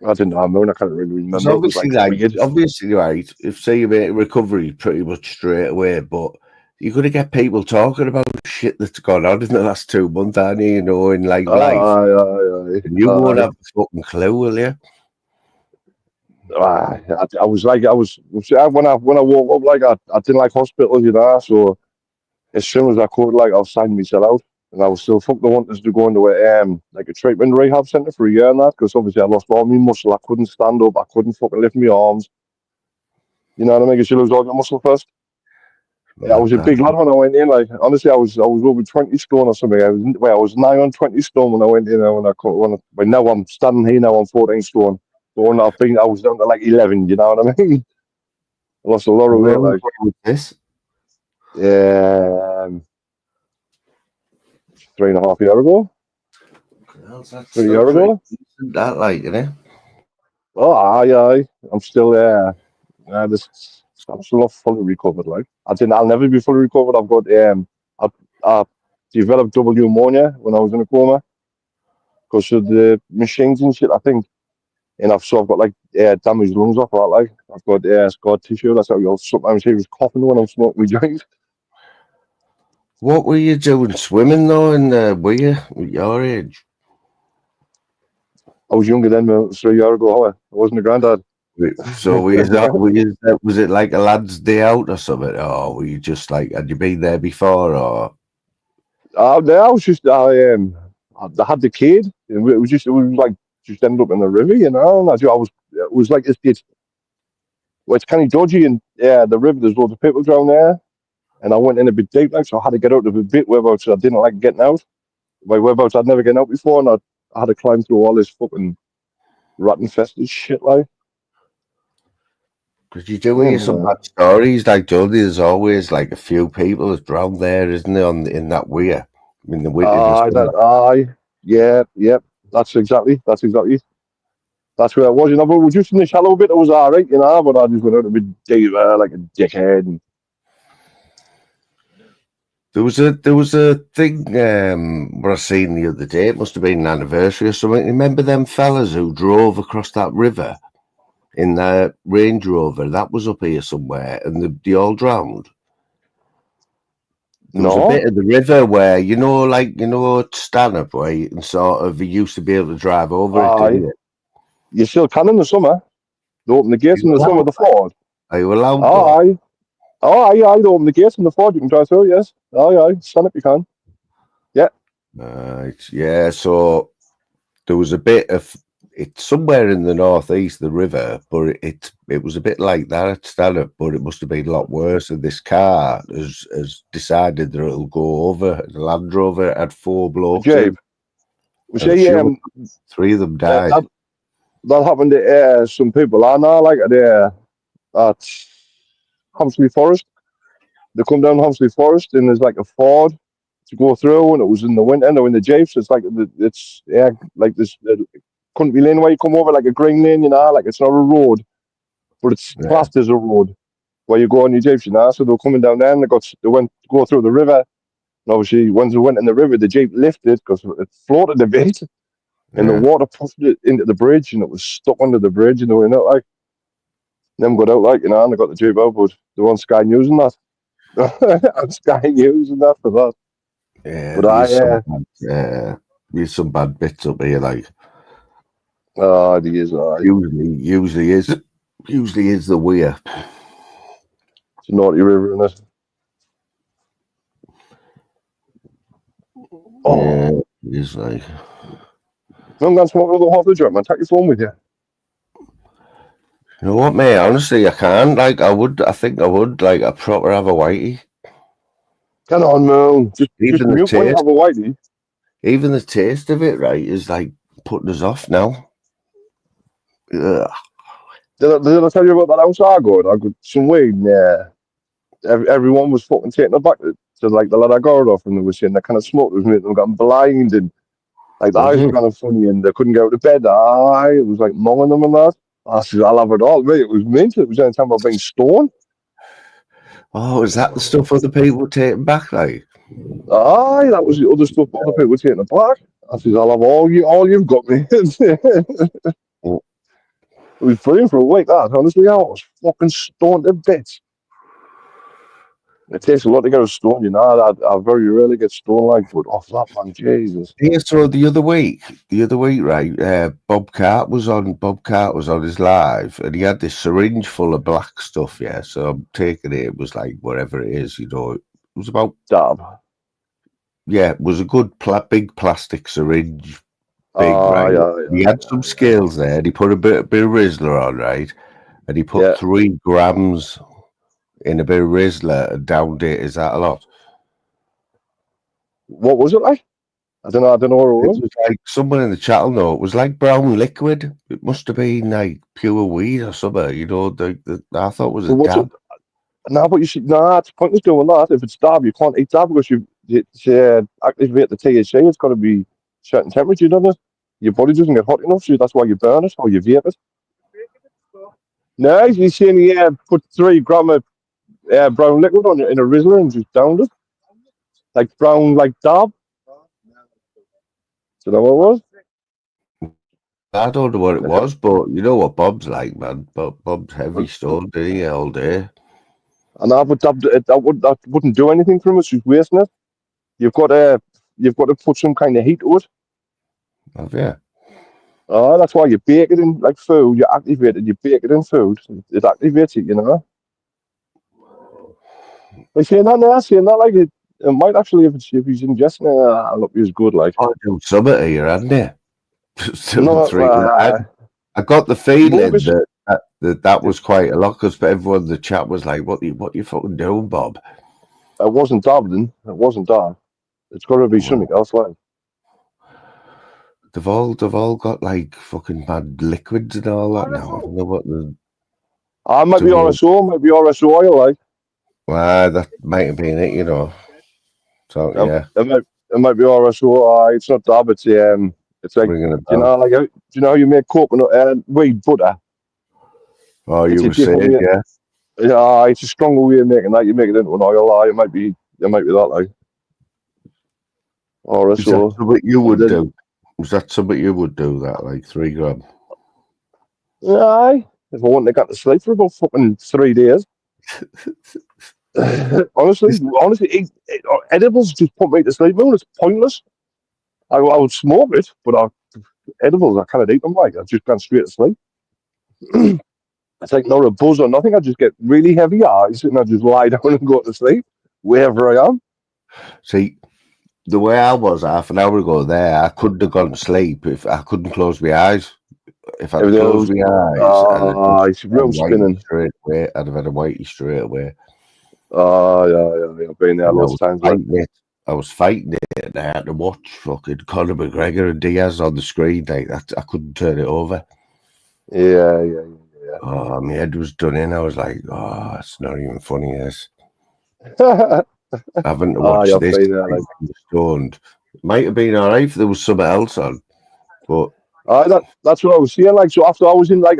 I don't know. I mean, I can't really Because remember. It was like weird. obviously, right, if say you make a recovery pretty much straight away, but you're gonna get people talking about shit that's gone on in the last 2 months, aren't you? In like life, Aye, aye, and you aye, won't aye. have a fucking clue, will you? I was like, when I woke up, like I didn't like hospitals, So as soon as I could, like I was signing myself out, and I was still fucking wanting to go into like a treatment rehab centre for a year and that, because obviously I lost all my muscle. I couldn't stand up. I couldn't fucking lift my arms. You know what I mean? Because you lose all your muscle first. Yeah, I Mad was a that. big lad when I went in. Like honestly, I was over 20 stone or something. I was nigh on 20 stone when I went in. But now I'm standing here now. I'm 14 stone. But I was down to like 11. You know what I mean? I lost a lot How of weight. long Like ago was this? um, 3.5 years ago, Well, that's three still years pretty ago. decent, that like, Oh, aye. I'm still there. I'm still not fully recovered. Like I'll never be fully recovered. I, I developed double pneumonia when I was in a coma because of the machines and shit. I think. And I've got like damaged lungs off that. Like I've got scar tissue. That's how you'll sometimes hear me coughing when I'm smoking my joint. What were you doing swimming though? Were you at your age? I was younger then, 3 years ago. I wasn't a granddad. So was it like a lad's day out or something? Or were you just like, had you been there before? Or No, I was just I had the kid. And it was like just ended up in the river, And it was like it's kind of dodgy, and the river. There's loads of people down there, and I went in a bit deep, like so I had to get out of a bit whereabouts I didn't like getting out. Like whereabouts I'd never get out before, and I had to climb through all this fucking rat infested shit, like. because you do hear some Yeah, bad stories, like Dudley, there's always like a few people that's drowned there, isn't there, in that weir in the winter and summer. yeah, yep. That's where I was, But we just in the shallow bit, it was alright, But I just went out a bit deeper, like a dickhead. And There was a thing what I seen the other day. It must have been an anniversary or something. Remember them fellas who drove across that river in their Range Rover? That was up here somewhere, and they all drowned. There was a bit no, of the river where Stanhope, where you can you used to be able to drive over it, I didn't you? you still can in the summer. They open the Are gates you in the summer, allowed? the Ford. Are you allowed though? Aye. They open the gates in the Ford, you can drive through, yes. Stand up, you can. Yeah. Yeah. So there was a bit of it's somewhere in the northeast, the river, but it was a bit like that at Stanhope, but it must have been a lot worse. And this car has decided that it'll go over. The Land Rover had 4 blokes in, Jabe. We and say sure, 3 of them died. that happened to some people I know, like at Hamsley Forest. They come down Hamsley Forest and there's like a ford to go through, and it was in the winter and they're in the Japes. It's like like this country lane where you come over like a green lane, like it's not a road, but it's Yeah. classed as a road where you go on your Japes, So they were coming down there and they went to go through the river. And obviously, once they went in the river, the Jeep lifted because it floated a bit. and the water pushed it into the bridge, and it was stuck under the bridge, and they were not like them got out like and they got the jeep out, but they were on Sky News and that. On Sky News and that for that. Yeah, But there's some bad bits up here, like it is usually is the weir. It's a naughty river, isn't it? Oh, Yeah, it is like. I'm going to smoke a little half the joint, man. Take your phone with you. You know what, mate? Honestly, I can't. Like, I think I would like a proper have a whitey. Come on, man. Just Even the mute when you taste, have a whitey. even the taste of it, right, is like putting us off now. Ugh. Did I tell you about that house I got some weed. Yeah, everyone was fucking taking it back to like the lad I got it off, and they were saying that kind of smoke was making them getting blind, and like the eyes were kind of funny, and they couldn't go to bed. It was like monging them and that. I said, I love it all, mate. It was mint. It was any time about being stoned. Oh, is that the stuff other people were taking back, like? That was the other stuff other people were taking it back. I said, I love all you've got me. It was brilliant for a week, that. Honestly, I was fucking stoned to bits. It takes a lot to get a stone, you know. I very rarely get stoned like, but off that, man, Jesus. Yeah, so the other week, right, Bob Cart was on his live, and he had this syringe full of black stuff, yeah, so I'm taking it, it was like, whatever it is, you know, it was about... Dab. Yeah, it was a good big plastic syringe, right? Yeah, he had some scales there, and he put a bit of Rizzler on, right, and he put 3 grams in a bit of Rizzler and downed it. Is that a lot? What was it like? I don't know what it was. It was like, someone in the chat will know, it was like brown liquid. It must have been like pure weed or something, you know, I thought it was a dab. But you should, it's pointless doing that. If it's dab, you can't eat dab because to activate the THC, it's got to be certain temperature, doesn't it? Your body doesn't get hot enough, so that's why you burn it or you vape it. No, you're saying put 3 gram of brown liquid on it in a Rizzler and just downed it. Like brown, like dab. Do you know what it was? I don't know what it was, but you know what Bob's like, man. Bob's heavy stoned, didn't he, all day? And I wouldn't do anything for him. It's just wasting it. You've got to put some kind of heat to it. Oh yeah. That's why you bake it in like food. You activate it. You bake it in food. It activates it. You know. Like saying that like it might actually if he's ingesting it, look, it's good. Like I do something here, hadn't it? No, I got the feeling that was quite a lot because everyone in the chat was like, "What you fucking doing, Bob?" It wasn't dabbing. It wasn't dab. It's got to be something else. Like they've all got like fucking bad liquids and all that now. I don't know what the. Might be RSO, might be RSO oil. Like that might have been it, you know. So yeah, it might be RSO. It's not dab. It's like do you know how you make coconut and wheat butter? Oh, you were saying, yeah. Yeah, it's a stronger way of making that. You make it into an oil. It might be that like. RSO. Is that something you would do? Was that something you would do? That like 3 gram? Aye. If I wanted to get to sleep for about fucking 3 days. honestly, edibles just put me to sleep. Man, it's pointless. I would smoke it, but edibles, I can't eat them. Like I just gone straight to sleep. It's like not a buzz or nothing. I just get really heavy eyes and I just lie down and go to sleep wherever I am. See, the way I was half an hour ago there, I couldn't have gone to sleep if I couldn't close my eyes. If I closed my eyes, it's real spinning. Straight away, I'd have had a whitey straight away. Yeah. I've been there lots of times. I was fighting it and I had to watch fucking Conor McGregor and Diaz on the screen. Like that, I couldn't turn it over. Yeah. Oh, my head was done in. I was like, oh, it's not even funny, this. Having to watch this stoned. It might have been alright if there was something else on. But that's what I was saying. Like, so after I was in my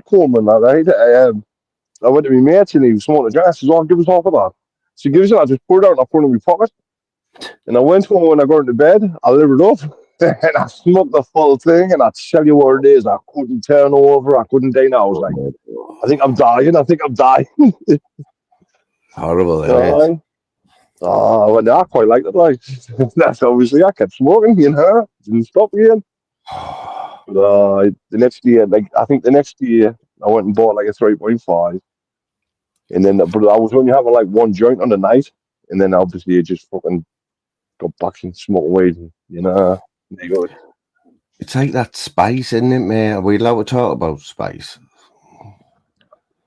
Coleman, right? I went to my mate and he was smoking a gas. He says, "Oh, give us half of that." So he gives it. I just poured it out and I put it in my pocket. And I went home when I got into bed. I lit it up. And I smoked the full thing, and I tell you what it is, I couldn't turn over, I couldn't do. I was like, I think I'm dying. I think I'm dying. Horrible, isn't it? Oh, well, I quite liked it. Like that's obviously I kept smoking, didn't stop again. But the next year, like I think the next year, I went and bought like a 3.5, and then but I was only having like one joint on the night, and then obviously it just fucking got back and smoked weed, there you go. It's like that spice, isn't it, mate? Are we allowed to talk about spice?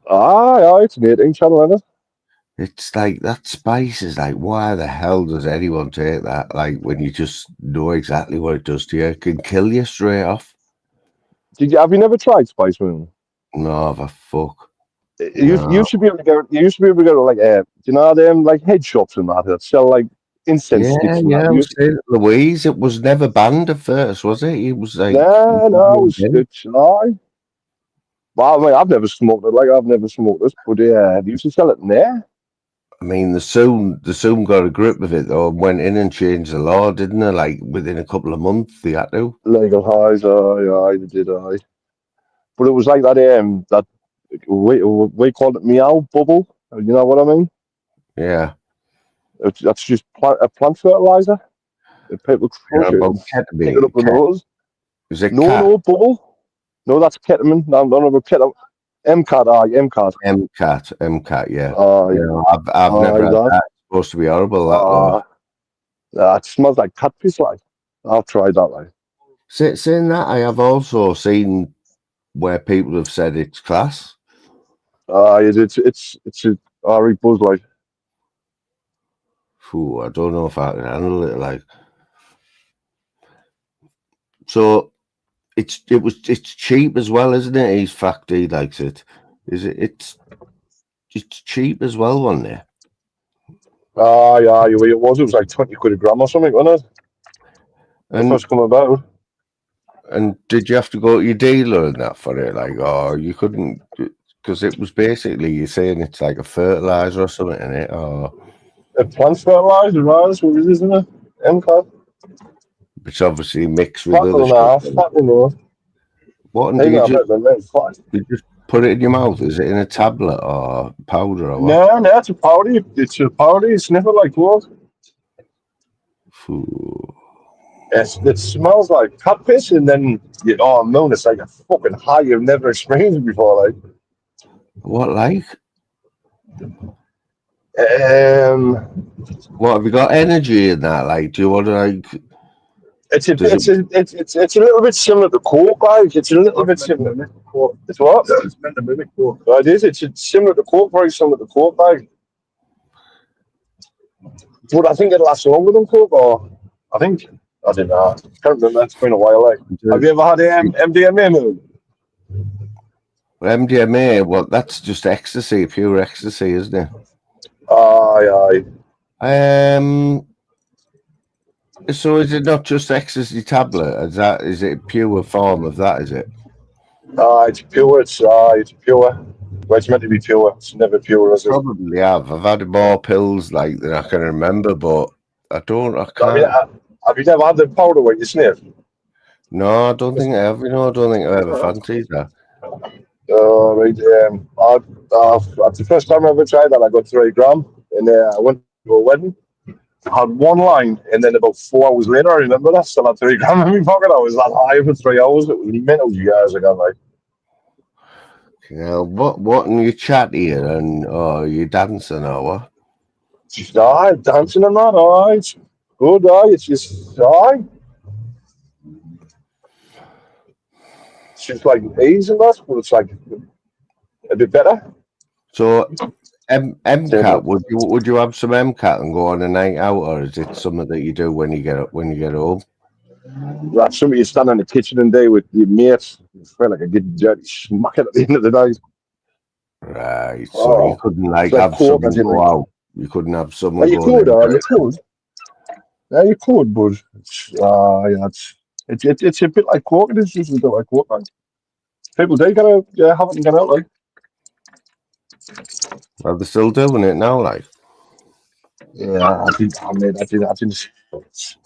Aye, it's an 18 channel, isn't it? It's like that spice is like, why the hell does anyone take that? Like when you just know exactly what it does to you, it can kill you straight off. Have you never tried Spice Moon? No, the fuck. You should be able to go. You used to be able to go to like do you know them like head shops and that sell like incense sticks and that. I was saying, Louise, it was never banned at first, was it? It was like no, it's aye. Well, I mean, I've never smoked it. Like I've never smoked this, but they used to sell it in there. I mean, they soon got a grip of it though, and went in and changed the law, didn't they? Like within a couple of months, they had to. Legal highs, aye, they did, aye. But it was like that we called it meow bubble. You know what I mean? Yeah. That's just a plant fertilizer. People crush it and pick it up the nose. Is it no bubble? No, that's ketamine. No, no, ketamine. MCAT, MCAT, yeah. I've never had that. It's supposed to be horrible, that it smells like cat piss, like. I've tried that, like. Saying that, I have also seen where people have said it's class. It's a alright buzz, like. Ooh, I don't know if I can handle it, like. So it's cheap as well, isn't it? He's fact he likes it. It's cheap as well, wasn't it? Yeah, it was like 20 quid a gram or something, wasn't it? And first come about. And did you have to go to your dealer and that for it? Like, oh, you couldn't, because it was basically, you're saying it's like a fertilizer or something in it, or a plant fertilizer, right? That's what it is, isn't it? MCAT. It's obviously mixed with other stuff. What? And do you just put it in your mouth? Is it in a tablet or powder or what? No, it's a powder. It's a powder. You sniff it like what? It smells like cat piss, and then no, it's like a fucking high you've never experienced before, like. What, like? What, have you got energy in that? Like, do you want to like? It's a little bit similar to Coke, like. It's a little bit similar. It's what? It's meant to mimic Coke. It is. It's similar to Coke, very similar to Coke, like. But I think it lasts longer than Coke, or I think. I don't know. I can't remember. It's been a while. Like, have you ever had MDMA? Moon? MDMA? Well, that's just ecstasy, pure ecstasy, isn't it? Aye. So is it not just ecstasy tablet? Is it a pure form of that? Is it? It's pure. It's pure. Well, it's meant to be pure. It's never pure, is it? Probably have. I've had more pills like than I can remember, but I can't. Have you never had the powder when you sniff? No, I don't think I have. I don't think I ever fancied that. That's the first time I ever tried that. I got 3 gram, and I went to a wedding. I had one line, and then about 4 hours later, I remember that, still had 3 gram in my pocket. I was that high for 3 hours. It was mental years ago, like. Yeah, what and you chat here and you dancing or what? Just dancing and that, it's good, it's just it's just like easy and that, but it's like a bit better. So MCAT, would you have some MCAT and go on a night out, or is it something that you do when you get home? That's something you stand in the kitchen and do with your mates. You feel like a good dirty smack at the end of the day. Right. So you couldn't have someone go out. You couldn't have someone. You could. Yeah, you could, but it's a bit like coke. It's just a bit like coke. Like. People do gotta have it and get out, like. Are they still doing it now, like? Yeah, I didn't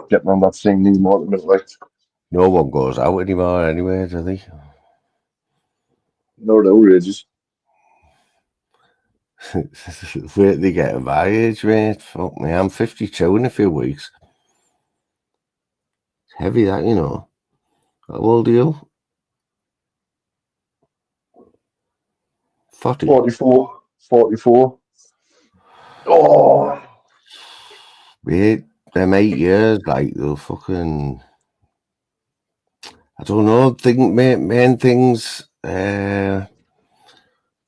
get on that thing anymore at the minute, like. No one goes out anymore anyway, do they? No, they're outrageous. Wait, they get at my age, mate. Fuck me, I'm 52 in a few weeks. It's heavy, that, you know. How old are you? 40. 44. 44. Oh, Mate, them 8 years, like, they'll fucking... I don't know, main things... trying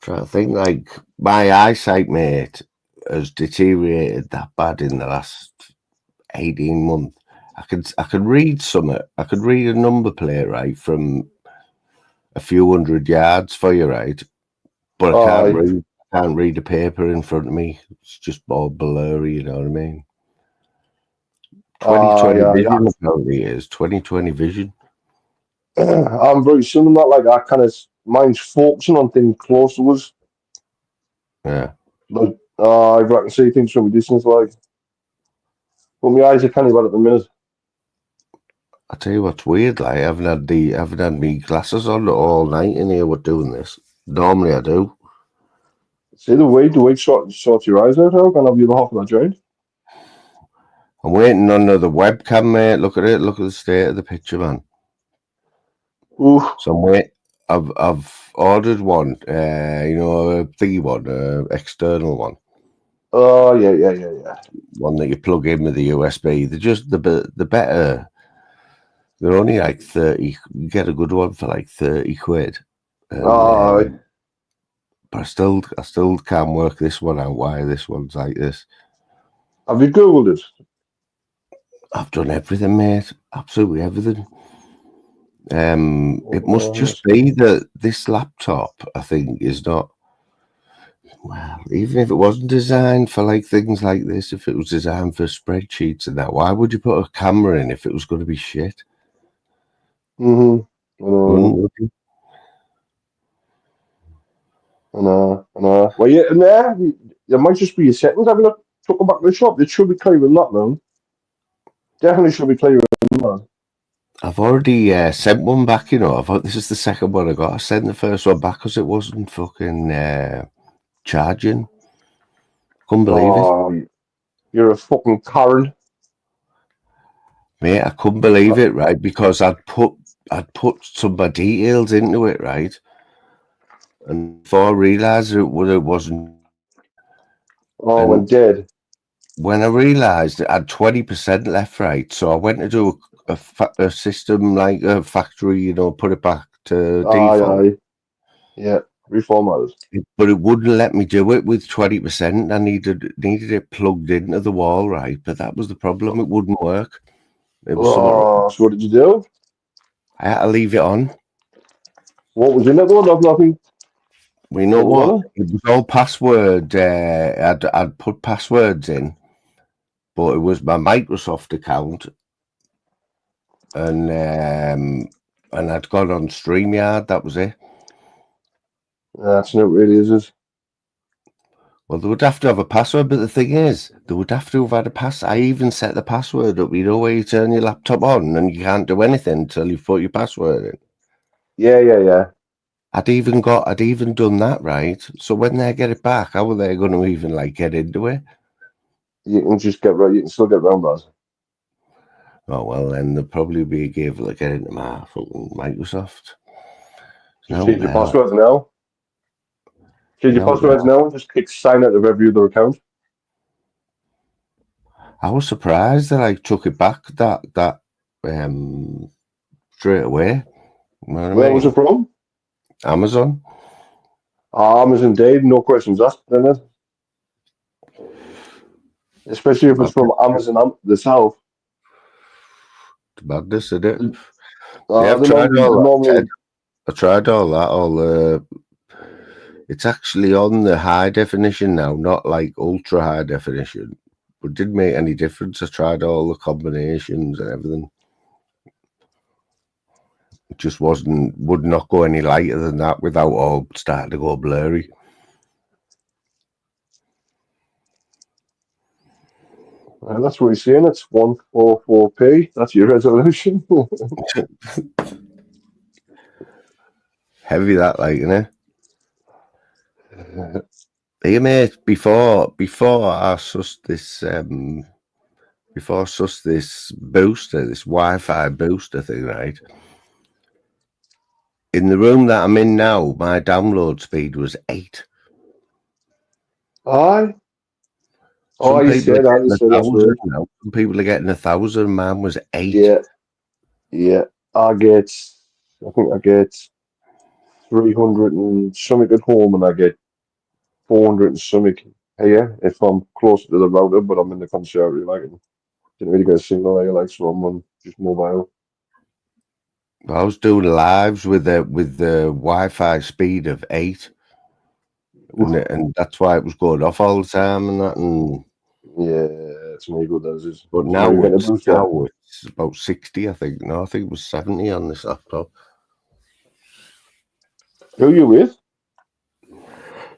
to think, like, my eyesight, mate, has deteriorated that bad in the last 18 months. I could read something. I could read a number plate, right, from a few hundred yards for you, right? But I can't read the paper in front of me. It's just all blurry, you know what I mean? 2020 vision apparently is 2020 vision. I'm very similar. Like I kind of mine's focusing on things close to us. Yeah. Like I can see things from a distance. Like, but my eyes are kind of bad at the minute. I tell you what's weird. Like I haven't had me glasses on all night in here. We're doing this. Normally I do. See the weight sort your eyes out. How can I have the other half of that joint? I'm waiting on the webcam, mate. Look at it. Look at the state of the picture, man. Oof. So I'm waiting. I've ordered one. You know, a thingy one, external one. Oh yeah. One that you plug in with the USB. They're just the better. They're only like 30. You get a good one for like 30 quid. And, but I still can't work this one out. Why this one's like this? Have you googled it? I've done everything, mate. Absolutely everything. It must just be that this laptop, I think, is not. Well, even if it wasn't designed for like things like this, if it was designed for spreadsheets and that, why would you put a camera in if it was going to be shit? Mm-hmm. I know. Well, yeah, and there might just be a settings. Have you not took them back to the shop? They should be clearing that now. Definitely should be clearing that. I've already sent one back, you know. This is the second one I got. I sent the first one back because it wasn't fucking charging. Couldn't believe it. You're a fucking Karen. Mate, I couldn't believe it, right? Because I'd put some of my details into it, right? And before I realised it wasn't. Oh, when dead. When I realised it had 20% left, right? So I went to do a system like a factory, you know, put it back to default. Yeah, reformatted. But it wouldn't let me do it with 20%. I needed it plugged into the wall, right? But that was the problem. It wouldn't work. It was so what did you do? I had to leave it on. What was in it though? Nothing. We know what? It was all password. I'd put passwords in, but it was my Microsoft account, and I'd gone on StreamYard. That was it. That's not really, is it? Well, they would have to have a password, but the thing is, they would have to have had a pass. I even set the password up. You know where you turn your laptop on and you can't do anything until you put your password in. Yeah. I'd even done that, right? So when they get it back, how are they going to even like get into it? You can just get right. You can still get round that. Oh well, then there'll probably be a able to get into my fucking Microsoft. Just change your passwords now. Change your passwords now and just click sign out of every other account. I was surprised that I took it back that straight away. You know what Where was it from? Amazon. Amazon Dave, no questions asked, isn't it? Especially if it's from Amazon themselves. It's madness, isn't it? I've tried all that. I tried all that. It's actually on the high definition now, not like ultra high definition. But it didn't make any difference. I tried all the combinations and everything. It just would not go any lighter than that without all starting to go blurry. That's what he's saying. It's 144p. That's your resolution. Heavy that, like, innit? Hey, mate, before I sussed this booster, this Wi-Fi booster thing, right? In the room that I'm in now, my download speed was 8. Aye. Some Oh, you people are said that. You getting said that's 1,000 right. now. Some people are getting 1,000. Mine was 8. Yeah, yeah. I think I get 300 and something at home, and I get 400 and something here if I'm closer to the router, but I'm in the conservatory, like, and didn't really get a signal here, like, so I'm on just mobile. I was doing lives with the Wi-Fi speed of 8, and that's why it was going off all the time and that. And Yeah, it's me good as is. but So now you get a booster. now it's about 60, I think. No, I think it was 70 on this laptop. Who you with?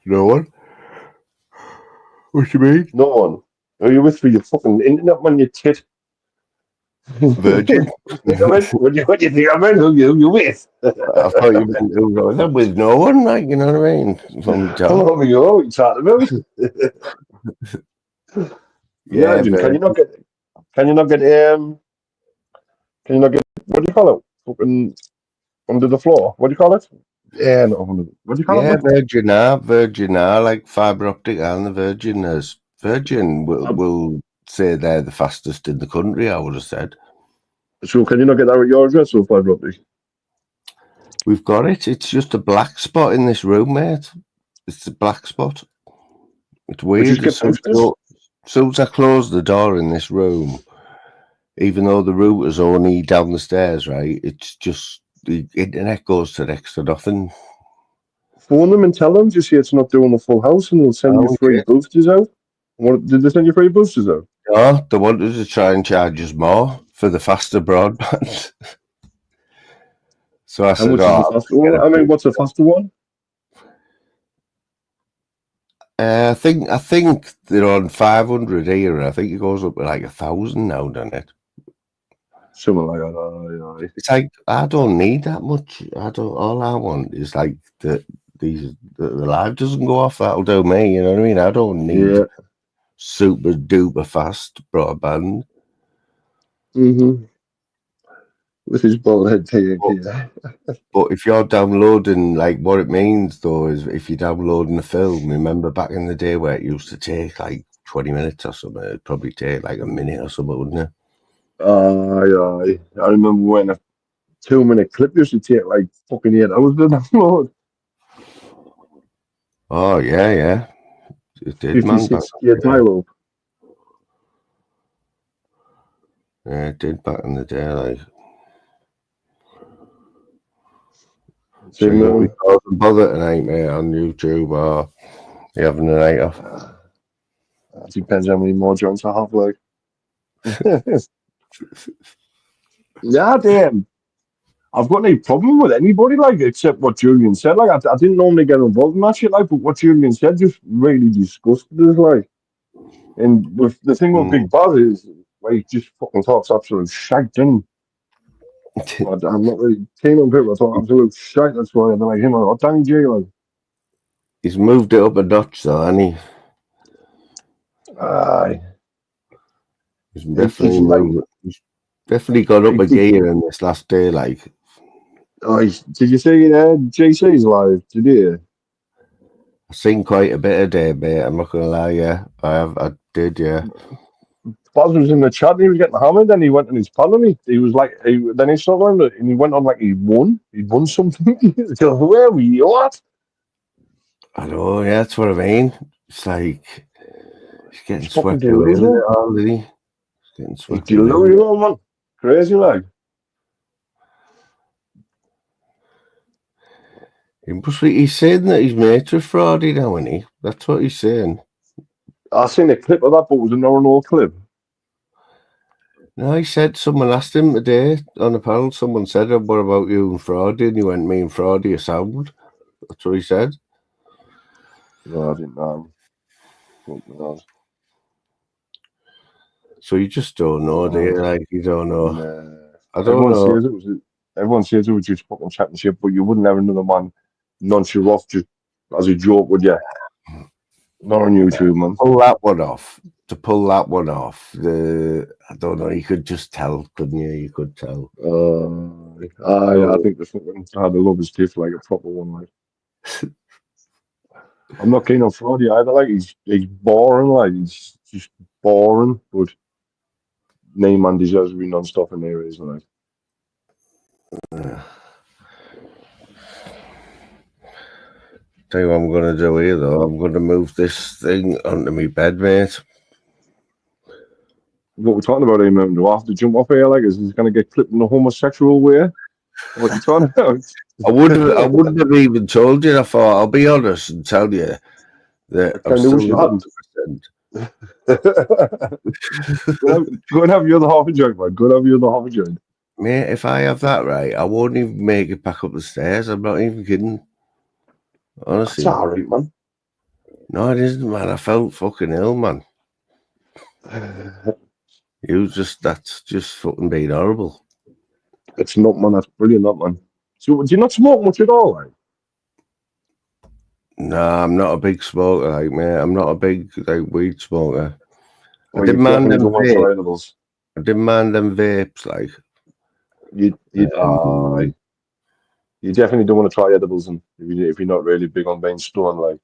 No one. What you mean? No one. Who you with for your fucking internet man, you tit? Virgin. What do you think of it? What do you think of it? Who you with? I thought you meant who was that with no one, like, you know what I mean? From the job. Hello, me, what are you talking about? Yeah, Imagine, but can you not what do you call it? Fucking under the floor. What do you call it? Yeah, no, what do you call it, yeah, man? Virgin are like fibre optic, and the Virgin will say they're the fastest in the country, I would have said. So can you not get that at your address or fibre optic? We've got it. It's just a black spot in this room, mate. It's a black spot. It's We just weird. get boosters. As soon as I close the door in this room, even though the router's only down the stairs, right, it's just the internet goes to next to nothing. Phone them and tell them, just say it's not doing a full house, and they'll send you free boosters out. What did they send you free boosters out? No, they wanted to try and charge us more for the faster broadband. So I How said, much is the faster one? I mean, what's a faster one? I think they're on 500 here. I think it goes up to like 1,000 now, doesn't it? Something like that. Aye. It's like I don't need that much. All I want is like the live doesn't go off. That'll do me. You know what I mean? I don't need super duper fast broadband. With his bald head TNT. But if you're downloading, like, what it means though is if you're downloading a film, remember back in the day where it used to take like 20 minutes or something, it'd probably take like a minute or something, wouldn't it? Aye. I remember when a 2-minute clip used to take like fucking 8 hours to download. Oh yeah. It did, man. 56K dial-up. Yeah, it did back in the day, like. So you won't be bother tonight, mate, on YouTube, or you having a night off? Depends how many more joints I have, like. Yeah, damn. I've got no problem with anybody, like, except what Julian said. Like, I didn't normally get involved in that shit, like, but what Julian said just really disgusted us, like. And with the thing with Big Buzz is, like, he just fucking talks absolute shite, didn't he? I'm not really keen on people. I thought absolute shite. That's why I don't like him. Or Danny J, like. He's moved it up a notch, though, hasn't he? Aye. He's definitely gone up a gear in this last day, like. Oh, did you see JC's live today? I've seen quite a bit of day, mate. I'm not gonna lie, yeah. I did, yeah. Buzz was in the chat and he was getting hammered, and he went on his pal and he was like, then he started on and he went on like he won something. Where were you? What? I know, yeah, that's what I mean. It's like he's getting swept away with it all, isn't he? He's getting swept away. Man. Crazy, like. He's saying that his mates are fraudy now, isn't he? That's what he's saying. I seen a clip of that, but it was a no clip. No, he said someone asked him today on a panel. Someone said, "What about you and Fraudy?" And he went, "Me and Fraudy are sound." That's what he said. No, I didn't know. So you just don't know, do you? Like, you don't know. I don't Everyone know. says it was. Everyone says it was just fucking championship, but you wouldn't have another man nonce you off just as a joke, would you? Not on YouTube, man. Pull that one off. To pull that one off, I don't know. You could just tell, couldn't you? You could tell. I think the fucking had the love his teeth like a proper one. Like, I'm not keen on Footy either. Like, he's boring. Like, he's just boring. But Neyman deserves to be non-stop in there, isn't it? Tell you what I'm going to do here, though. I'm going to move this thing onto my bed, mate. What we're talking about here, man. Do I have to jump off here? Like, is he going to get clipped in a homosexual way? What are you talking about? I wouldn't have even told you. I thought I'll be honest and tell you that I'm Kinda wish you still hadn't. 100%. Go and have your other half a joint, man. Go and have your other half a joint. Mate, if I have that right, I won't even make it back up the stairs. I'm not even kidding. Honestly. That's alright, man. No, it isn't, man. I felt fucking ill, man. That's just fucking being horrible. It's not, man. That's brilliant, that, man. So, do you not smoke much at all, like? Nah, I'm not a big smoker, like, mate. I'm not a big, like, weed smoker. I Or didn't you mind definitely them don't want to try vapes. edibles. I didn't mind them vapes, like. You definitely don't want to try edibles, and if you're not really big on being stoned, like,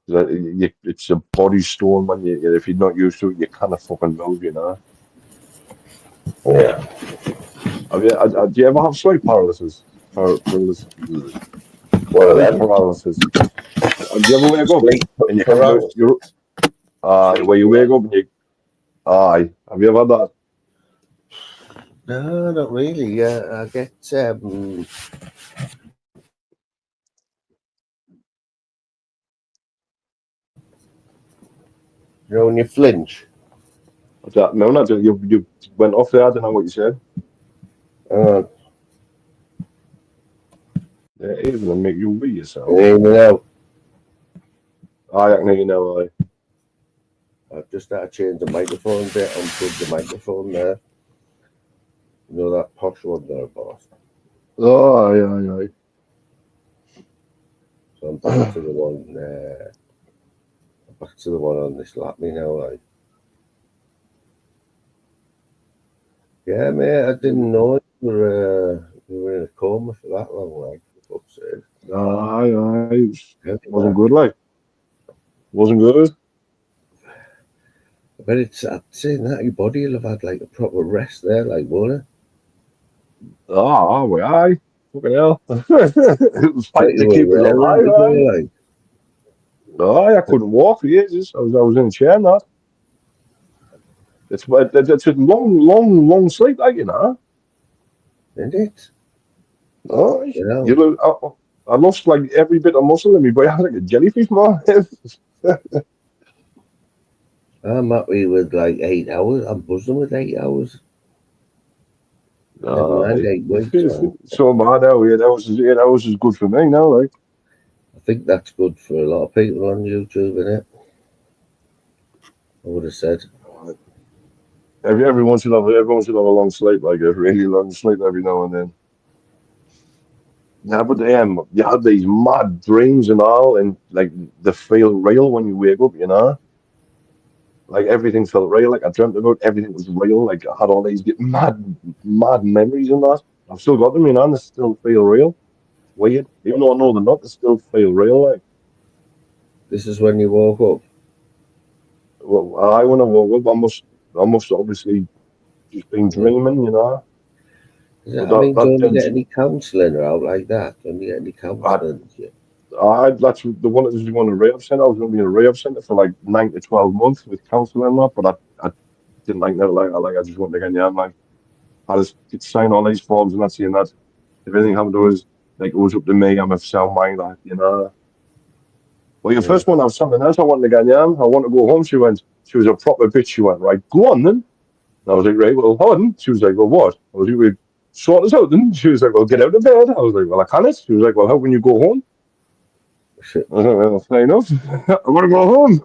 it's a body stone, man. If you're not used to it, you kind of fucking move, you know. Yeah. Do you ever have sleep paralysis? Paralysis. What are them? Paralysis. Do you ever wake up and you paralysis? where you wake up and you have you ever had that? No, not really. Yeah, I get you know when you flinch. No, not you went off there. I don't know what you said. Yeah, it is gonna make you wee yourself. You know. I can hear you now. I've just had to change the microphone bit. Unplug the microphone there. You know that posh one there, boss. Oh, yeah. So I'm back to the one. Back to the one on this lap, you know, like. Yeah, mate. I didn't know you were in a coma for that long, like. For fuck's sake. It wasn't good, like. Wasn't good. I bet it's saying that your body will have had like a proper rest there, like, won't it? Aye. Fucking hell. It was fighting to keep it alive, like. I couldn't walk for ages. I was in a chair and that. It's a long sleep, like, you know. Isn't it? Oh, You know. I lost like every bit of muscle in me, but I had like a jellyfish, man. I'm happy with like 8 hours. I'm buzzing with 8 hours. Never mind 8 weeks. So bad now. 8 hours is good for me now, like. I think that's good for a lot of people on YouTube, isn't it? I would have said. Everyone should have a long sleep, like a really long sleep every now and then. Yeah, but you had these mad dreams and all, and like they feel real when you wake up, you know. Like everything felt real. Like I dreamt about everything was real. Like I had all these mad memories and that. I've still got them, you know, and they still feel real. Weird, even though I know they're not, they still feel real. Like this is when you woke up. Well, when I woke up, I must obviously just been dreaming, you know. Don't you get any counselling or out like that? Don't you get any counselling? That's the one that was going to rehab centre. I was going to be in a rehab centre for like 9 to 12 months with counselling and that, but I didn't like that. I just wanted to get in. Like I just sign all these forms and that's saying that if anything happened to us, like it was up to me. I'm of sound mind, like, you know. Well, your first one, I was something else. I wanted to get in. I want to go home. She was a proper bitch. She went, right, go on then. And I was like, right, well, hold on. She was like, well, what? I was like, we sort this out then. She was like, well, get out of bed. I was like, well, I can't. She was like, well, how can you go home? I was like, well, fair enough. I want to go home.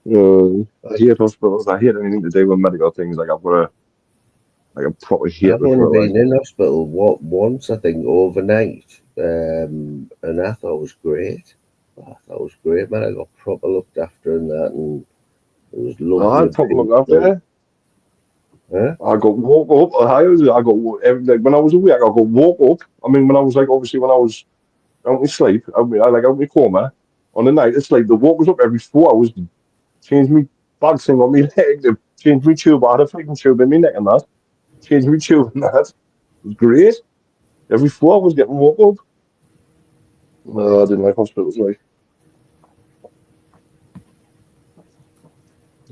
I hate hospitals. I hate anything to do with medical things. Like I've got a proper I've hatred only for it. Like, been in hospital once, I think, overnight, and I thought it was great. I thought it was great, man. I got proper looked after and that, and it was I lovely had proper being look after done. it. Huh? I got woke up. I got like when I was awake. I got woke up. I mean, when I was like obviously when I was out in sleep, I like out in my coma on the night. It's like the woke us up every 4 hours. Change me bag thing on me leg. They changed me tube. I had a freaking tube in my neck and that. Changed me tube and that. It was great. Every 4 hours getting woke up. I didn't like hospitals. Like,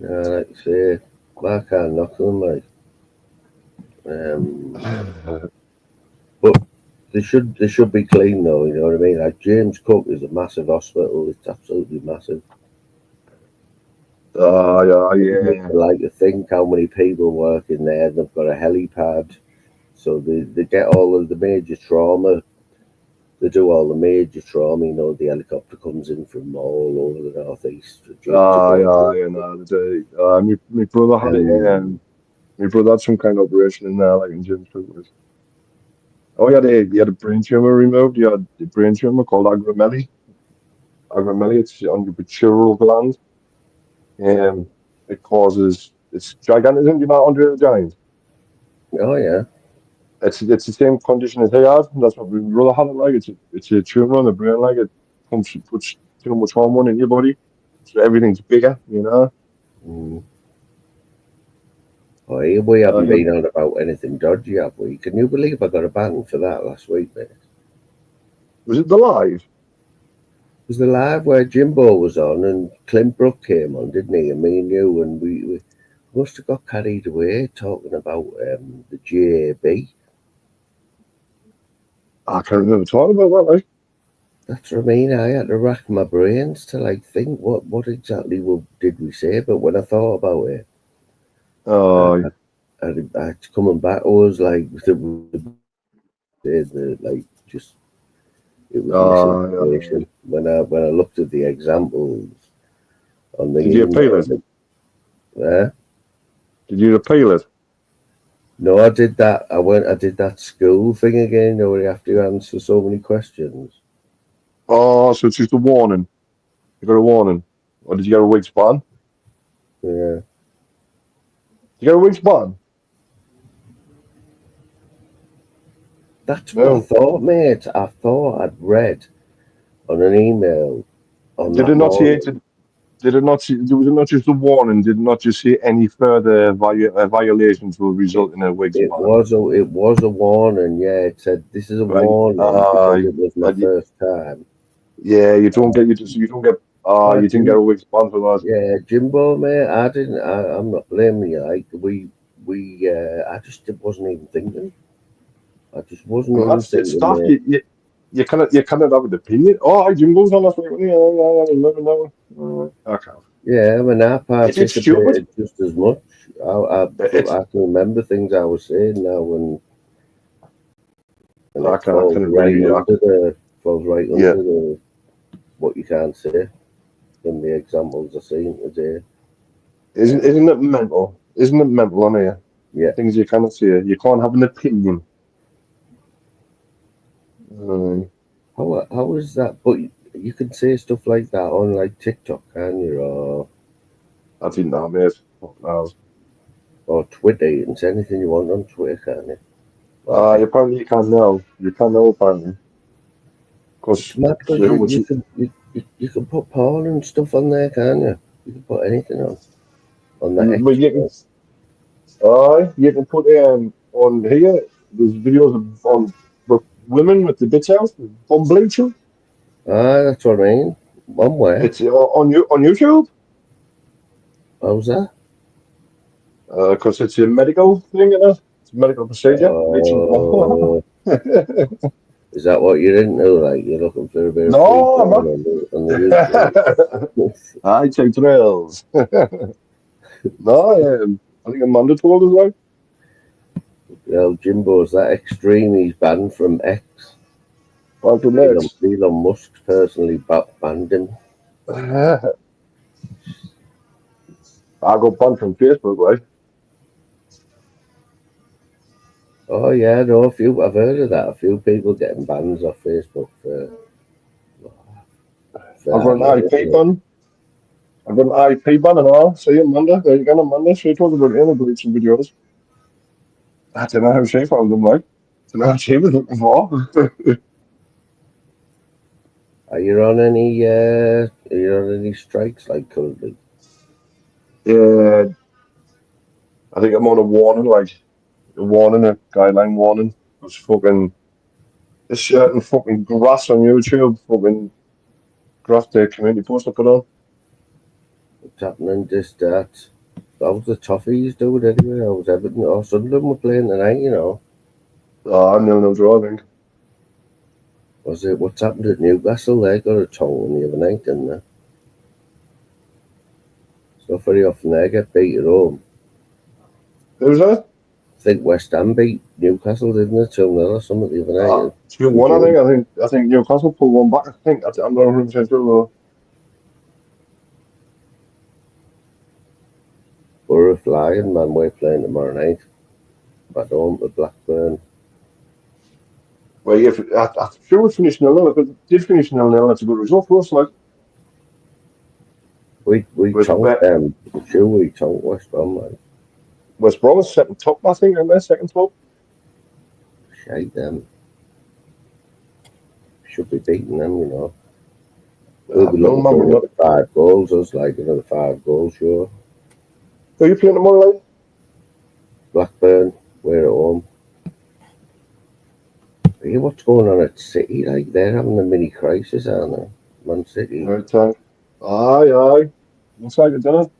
Yeah, like you say, I can't knock them, like. Um, but they should be clean though. You know what I mean? Like James Cook is a massive hospital. It's absolutely massive. yeah, I yeah. like to think how many people work in there. They've got a helipad, so they get all of the major trauma. They do all the major trauma. You know, the helicopter comes in from all over the northeast for Jim to go Yeah, to. yeah. No, my brother had it. And My brother had some kind of operation in there, like in Jim's was. Oh, he had a brain tumor removed. He had a brain tumor called agromegaly. Agromegaly, it's on your pituitary gland. It causes it's gigantism. You know, under the giant. oh yeah, It's the same condition as he had. That's what my brother had it like. It's a tumor on the brain, like it puts too much hormone in your body, so everything's bigger. You know. mm. Oh, we haven't Yeah. been on about anything dodgy, have we? Can you believe I got a ban for that last week, mate? Was it the live? It was the live where Jimbo was on and Clint Brook came on, didn't he? And me and you, and we must have got carried away talking about the JAB. I can't remember talking about that. Like, That's what I mean. I had to rack my brains to like think what exactly did we say. But when I thought about it, oh, I coming back, I was like like just it was yeah. misinformation. When I looked at the examples on the Did you appeal email, it? there. Did you appeal it? No, I did that. I did that school thing again, where you have to answer so many questions. Oh, so it's just a warning. You got a warning, or did you get a week's ban? Yeah, Did you get a week's ban? that's what I No. thought, mate. I thought I'd read on an email on Did that it not say? morning. Did it not? Was it not just a warning? Did it not just say any further violations will It, result in a week's it ban? was a warning. Yeah, it said this is a Right. warning because it was my And first time. yeah, you don't get Oh, you didn't get a week's ban for that. yeah, Jimbo, mate. I didn't. I'm not blaming you. Like I just wasn't even thinking. I just wasn't And even that's it's thinking, stuff mate. you cannot have an opinion. Oh, Jimbo's on last week. Yeah, I remember now. Okay. Yeah, I mean, I It's stupid. participated just as much. It's I can remember things I was saying now, and I it can I can't really falls right yeah. under the what you can't say in the examples I seen today. Isn't it mental? Isn't it mental on here? Yeah, Things you cannot say. You can't have an opinion. Uh, how is that? But you can say stuff like that on like TikTok, can you, I think that, mate. Fuck knows. or Twitter? You can say anything you want on Twitter, can you? Apparently you can't know. You can't know apparently. It's Because mad because so much. you can put porn and stuff on there, can you? You can put anything on the But you can, extras. you can put on here. There's videos of women with the bits out on Bluetooth. That's what I mean. One way. It's on YouTube. How's that? Because it's a medical thing, you know. It's a medical procedure. Bleaching. Oh, is that what you're into? Like you're looking for a bit of free No, porn man. on the YouTube? I take thrills. No, I think Amanda told us like. Well, Jimbo's that extreme. He's banned from X. Welcome next. Elon Musk personally banned him. I got banned from Facebook, right? Oh yeah, no, I've heard of that. A few people getting bans off Facebook for I got an that. IP ban. I got an IP ban and all. See you Monday. There you go on Monday. She talked about it in the some videos. I don't know how she found them, like. I don't know what she was looking for. Are you on any? Are you on any strikes like currently? Yeah, I think I'm on a warning, like a warning, a guideline warning. It's fucking this certain fucking grass on YouTube, fucking grass day community post I put on. What's happening? Just that. How's the Toffees doing anyway? How's Everton or Sunderland were playing tonight? You know, Ah, no draw, I think. was it? What's happened at Newcastle? They got a tongue the other night, didn't they? It's not very often they get beat at home. Who's that? I think West Ham beat Newcastle, didn't they? 2-0 or something the other night. 2-1, I think. I think Newcastle pulled one back. I think I'm not 100% sure though. Borough flying, man. We're playing tomorrow night. Back home to Blackburn. Well, yeah, I'm sure we finished 0-0. If it did finish 0-0, that's a good result for us. Like, We with chonked them. Sure, we chonked West Ham, like. West Brom was second top, I think, and they're second top. Shite them. Should be beating them, you know. We'll We'll be looking for another 5 goals. Us like another 5 goals, sure. Who are you playing tomorrow night? Blackburn, we're at home. Hear what's going on at City? Like they're having a mini crisis, aren't they? Man City. Right time. Aye. Looks like it, doesn't it?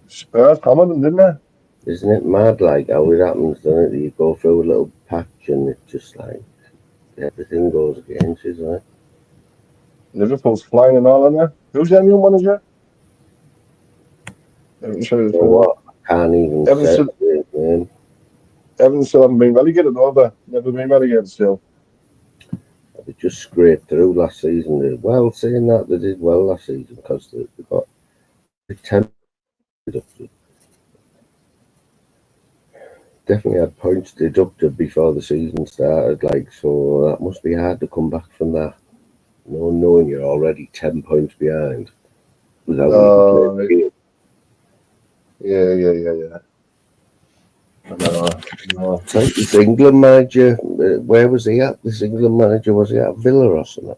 Spurs hammered them, didn't they? Isn't it mad? Like how it happens, doesn't it? You go through a little patch and it's just like everything goes against you, isn't it? Liverpool's flying and all, isn't they? Who's their new manager? Everton So what? I can't even say still, his name. Everton still haven't been relegated, though, have they? Never been relegated still. They just scraped through last season. Well, saying that they did well last season because they got 10. Definitely had points deducted before the season started, like, so that must be hard to come back from that. No, knowing you're already 10 points behind without even playing the game. Yeah. No. So this England manager, where was he at? This England manager, was he at Villa or something?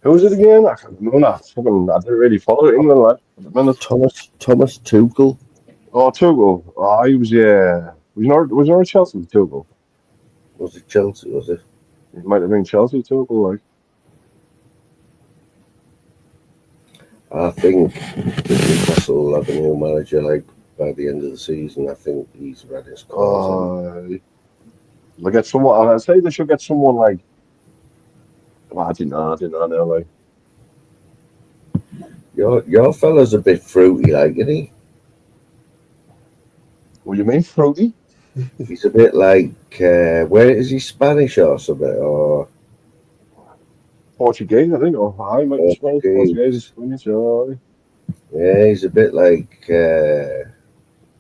Who was it again? I can't remember. I didn't really follow England, lad. Thomas Tuchel. Oh, Tuchel. Oh, he was, yeah. Was he not Chelsea, Tuchel? Was it Chelsea, was it? It might have been Chelsea, Tuchel, like. I think Newcastle will have a new manager, like, by the end of the season. I think he's read his course. They get someone, I'd say they should get someone like, well, I didn't know, like. Your fella's a bit fruity, like, isn't he? What do you mean, fruity? He's a bit like, where is he, Spanish or something? Or Portuguese, I think, or I might be Spanish. Portuguese, Spanish, yeah, he's a bit like,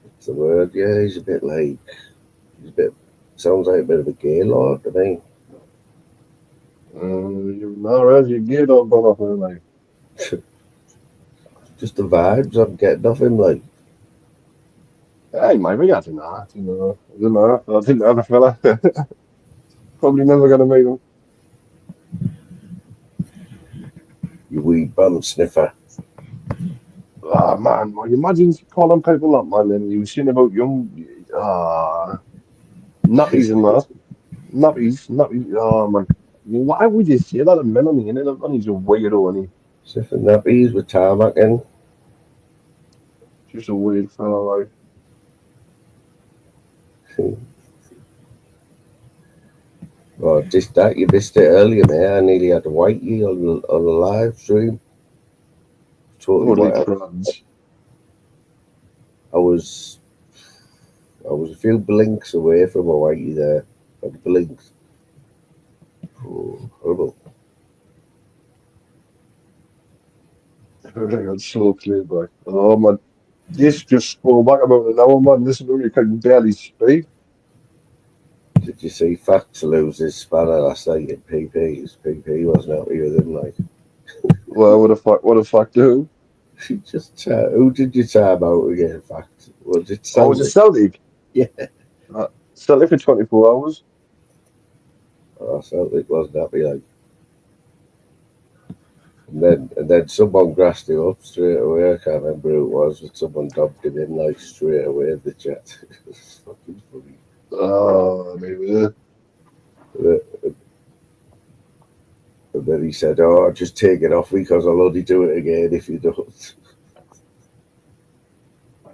what's the word? Yeah, he's a bit, sounds like a bit of a gaylord to me. You're not right, you're gay dog going off there, like. Just the vibes I'm getting off him, like. Hey, maybe, I don't know. I didn't know the fella. Probably never going to meet him. You weed bum sniffer. Ah, man, well, you imagine calling people up, man, and you were saying about young, nappies and that. Nappies, oh, man. Why would you say that? A man on the internet, man, he's a weirdo, and Sniffing nappies with tarmac in. just a weird fella, like. Oh, just that, you missed it earlier, man. I nearly had a whitey on the live stream. Totally white. I was a few blinks away from a whitey there. Like blinks. Oh, horrible. I got so clear back. Oh man, this just scroll back about an hour, man. Listen to me, I can barely speak. Did you see Fax lose his spanner last night in PP? His PP wasn't happy with him, like. Well, what the fuck do? He just who did you time out again, Fax? Was it Oh, was it Celtic? Celtic? Yeah. Celtic for 24 hours. Oh, Celtic wasn't happy, like. And then someone grassed him up straight away. I can't remember who it was, but someone dumped him in like straight away in the chat. It's fucking funny. Oh, maybe. And then he said, "Oh, just take it off because I'll only do it again if you don't."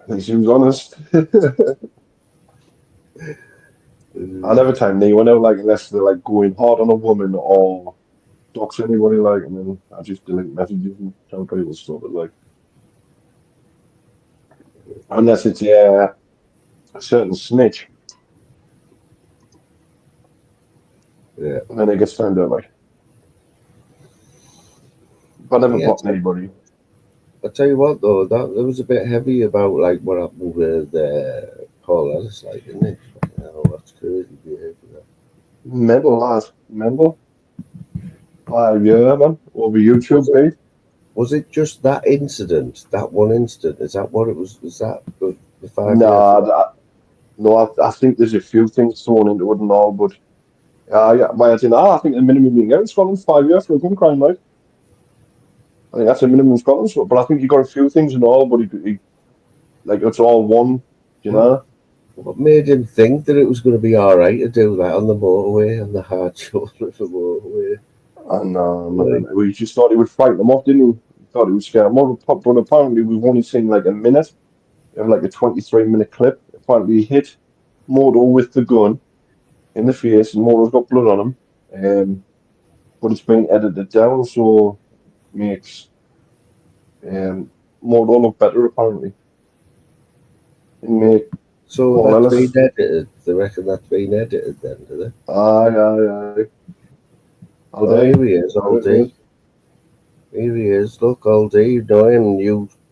He seems honest. I never time they went out like unless they're like going hard on a woman or dox anybody like, and then I just delete messages and tell people stuff. But like, unless it's a certain snitch, Yeah. and then it gets found out like. But I never Yeah. blocked anybody. I tell you what, though, that was a bit heavy about like what happened with Paul Ellis, like, isn't it? Oh, that's crazy behaviour. Mental lad, mental. 5 years, man, over YouTube, mate. Was it just that incident, that one incident? Is that what it was? Was that the 5 Nah, years? no, I think there's a few things thrown into it and all, but yeah, but I think the minimum you can get in Scotland is 5 years for a gun crime, like. I think that's the minimum in Scotland, so, but I think you got a few things and all, but like it's all one, you know. What made him think that it was going to be all right to do that on the motorway, on the hard shoulder of the motorway? And man, we just thought he would frighten them off, didn't he? We thought he would scare them off, but apparently we've only seen like a minute of like a 23-minute clip. Apparently he hit Moto with the gun in the face, and Moto's got blood on him. But it's been edited down, so makes Moto look better apparently. It make So Paul that's Ellis. been edited. They reckon that's been edited then, do they? Aye. All Oh, day. here he is, all day. Here he is. Look, all day. You know him,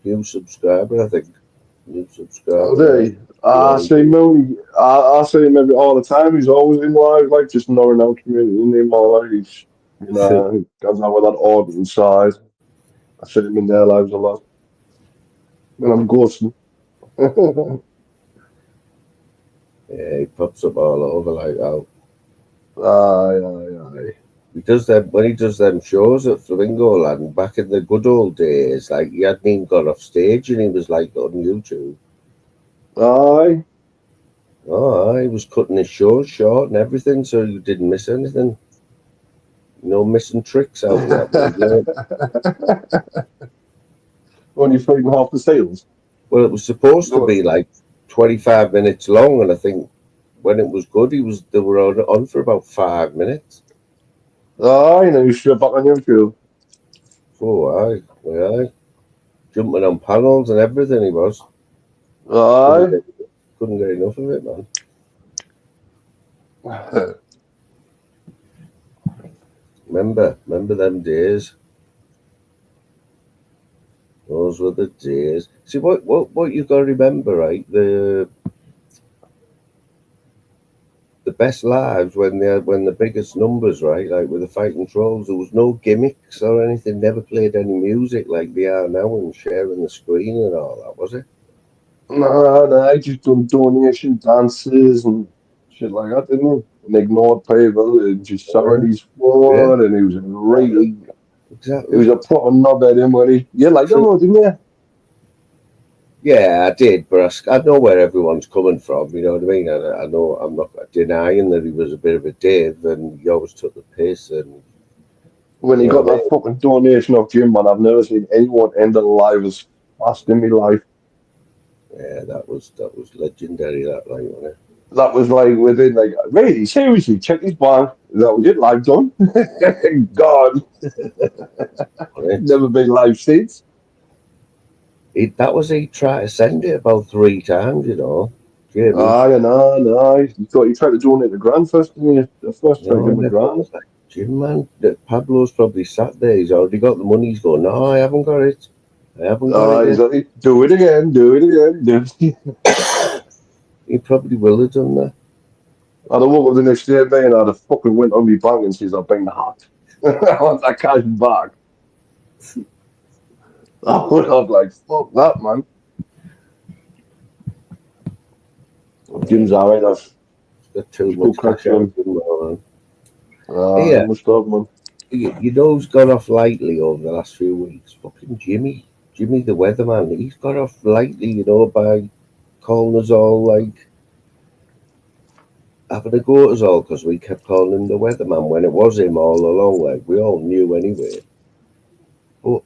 new subscriber, I think. New subscriber. All day. I see him. I see him all the time. He's always in live, like just knowing out community name all like he's he goes out with that odd inside. I see him in their lives a lot. When I'm ghosting. Yeah, he pops up all over like that. Aye. He does them when he does them shows at Flamingo Land back in the good old days. Like he hadn't even got off stage and he was like on YouTube. Aye. Oh, he was cutting his shows short and everything, so you didn't miss anything. No missing tricks out of that. Only feeding half the sales. Well, it was supposed to be like 25 minutes long, and I think when it was good, they were on for about 5 minutes. Aye, now you're straight back on YouTube. Oh, aye. Jumping on panels and everything he was. Aye. Couldn't get enough of it, man. Remember them days. Those were the days. See what you got to remember, right? The best lives when the biggest numbers, right? Like with the fighting trolls, there was no gimmicks or anything. Never played any music like they are now and sharing the screen and all that, was it? No, I just done donation dances and shit like that, didn't he? And ignored people and just sorry his fun, and he was really exactly. He was a proper knobhead him, when you like him, didn't you? Yeah, I did, but I know where everyone's coming from, you know what I mean? I know I'm not denying that he was a bit of a div and he always took the piss. And when he got that fucking donation of Jim, man, I've never seen anyone end their life as fast in my life. Yeah, that was legendary, that line, wasn't it? That was like within like, really, seriously, check his bank. That was it, live done. God. Never been live since. He tried to send it about 3 times, you know. Jim. No. You thought you tried to donate the grand first, didn't you? The first time in the grand. Jim, man, Pablo's probably sat there. He's already got the money. He's going, no, I haven't got it. I haven't got it yet. Exactly. Do it again. Do it again. He probably will have done that. I'd have woke up the next day, man, and I'd have fucking went on my bank and says I've been hacked. I want that cash back. I would have like, fuck that, man. Jim's alright, I've Got too still much cracks cash on. out of him, man. I must have, man. You know who's got off lightly over the last few weeks? Fucking Jimmy. Jimmy the weatherman. He's got off lightly, you know, by calling us all like having a go at us all because we kept calling him the weatherman when it was him all along. Like we all knew anyway. But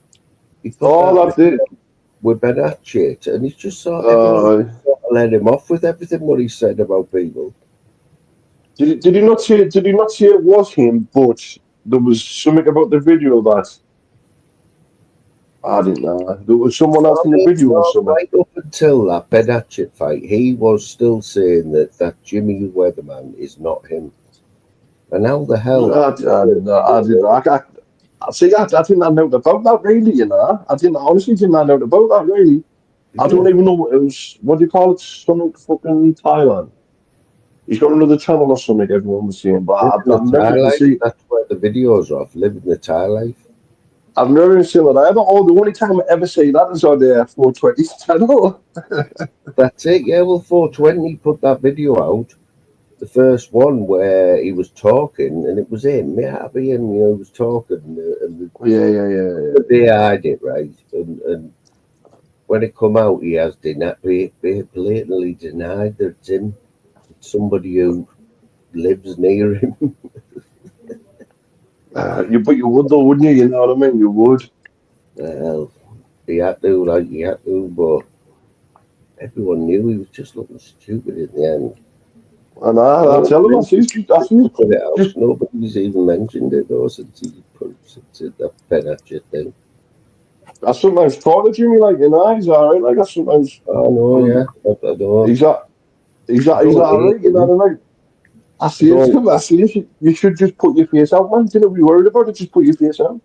he put That's it. with Ben Hatchett, and he's just everyone sort of let him off with everything what he said about people. Did he not say? Did he not say it was him? But there was something about the video that I didn't know. There was someone else in the video or something. Right up until that Ben Hatchett fight, he was still saying that Jimmy Weatherman is not him. And how the hell? I didn't know. I didn't know. I didn't know about that really. You know, honestly didn't know about that really. I don't even know what it was. What do you call it? Something fucking Thailand. He's got another channel or something. Everyone was saying, but I've never seen. That's where the videos are of living the Thai life. I've never even seen that either. Oh, the only time I ever see that is on the 420 channel. That's it. Yeah, well, 420 put that video out. The first one where he was talking, and it was him. Yeah, it'd be him. You know, he was talking, and they hide it, right? And when it come out, he has blatantly denied that it's him. It's somebody who lives near him. But you would though, wouldn't you? You know what I mean? You would. Well, he had to, but everyone knew he was just looking stupid in the end. And I tell him, just nobody's even mentioned it though since he put that Ben Hatchett thing. I sometimes talk to Jimmy like, you know, he's alright. Like I sometimes. I know, yeah. I know. He's alright. You know what I mean? I see it. You should just put your face out, man. Don't be worried about it. Just put your face out.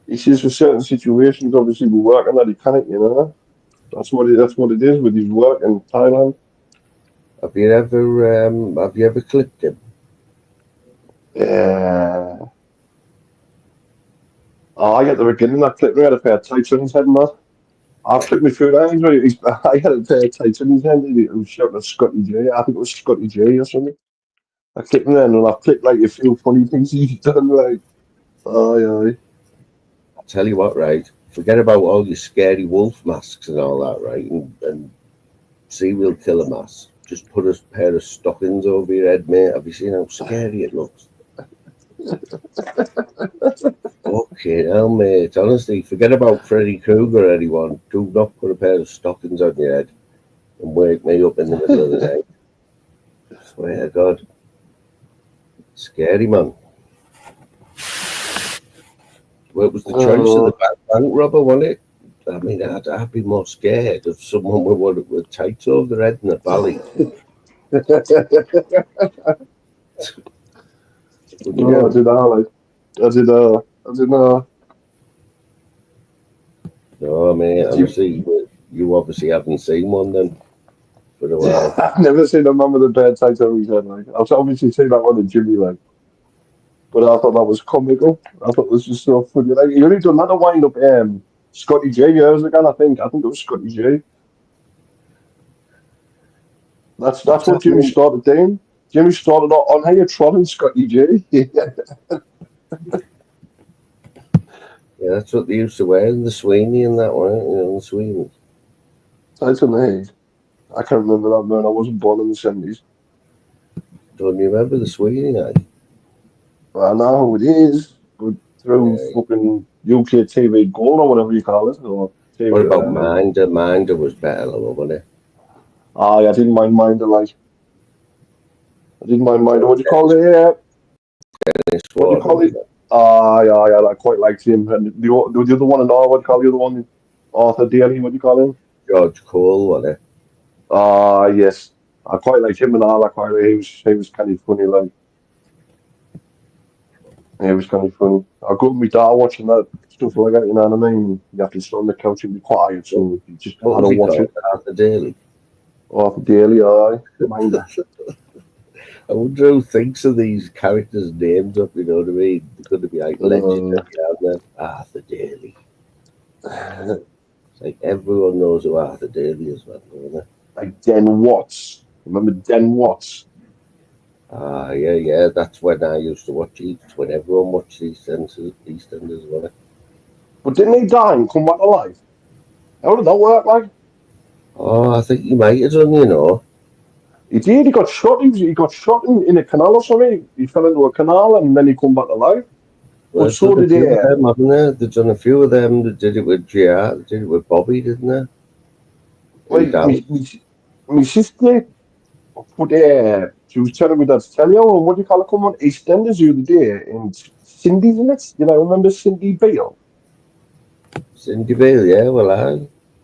He says for certain situations, obviously, we work on that. He can't, you know. That's what it is with his work in Thailand. Have you ever clipped him? Yeah. Oh, I get the beginning. I clipped me. I had a pair of tights on his head and that. I clipped me through that. I had a pair of tights on his head. It was shouting at Scotty J. I think it was Scotty J or something. I clipped him then, and I clipped like a few funny things he's done. Like, aye. I'll tell you what, right? Forget about all your scary wolf masks and all that, right? And serial killer masks. Just put a pair of stockings over your head, mate. Have you seen how scary it looks? Okay, hell, mate. Honestly, forget about Freddy Krueger, anyone. Do not put a pair of stockings on your head and wake me up in the middle of the night. I swear to God. Scary, man. Well, it was the choice of the bank robber, wasn't it? I mean, I'd be more scared of someone with tights over their head in the valley. I did not. No, mate, honestly, you obviously haven't seen one then for a while. I've never seen a man with a pair of tights over his head. Like, I've obviously seen that one in Jimmy, like. But I thought that was comical. I thought it was just so funny. Like, he only done another wind up Scotty J years ago, I think. I think it was Scotty J. That's what Jimmy started doing. Jimmy started on how you trotting Scotty J. Yeah, that's what they used to wear in the Sweeney and that one, you know, the Sweeney. Tights on the head. I can't remember that, man. I wasn't born in the 70s. Don't you remember the Sweeney night? I know how it is, but through fucking UK TV Gold or whatever you call it. Or TV, what about Minder? Minder was better, wasn't it? I didn't mind Minder, like. I didn't mind Minder. What do you call it? What do you call it? I quite liked him. And the other one and all, what do you call the other one? Arthur Daly, what do you call him? George Cole, wasn't it? Yes. I quite liked him and all. He was kind of funny, like. Yeah, it was kind of funny. I got my dad watching that stuff like that, you know what I mean? You have to sit on the couch and be quiet, so you just What had was to he watch called? it. Arthur Daly. Off daily, aye. Minder. I wonder who thinks of these characters' names up, you know what I mean? They're going to be like legendary, aren't they? Arthur Daly. It's like everyone knows who Arthur Daly is, man, don't they? Like Den Watts. Remember Den Watts? Ah, yeah, that's when I used to watch it, when everyone watched EastEnders, wasn't it? But didn't he die and come back alive? How did that work, like? Oh, I think he might have done, you know. He did, he got shot, he got shot in a canal or something. He fell into a canal and then he come back alive. Well, But they've so done a did he. few of them, haven't they? They've done a few of them. They did it with GR, they did it with Bobby, didn't they? In Like, Down. my sister put she was telling me that tell you what do you call it, come on, EastEnders the other day, and Cindy's in it. You know, remember Cindy Beale? Cindy Vale, yeah, well,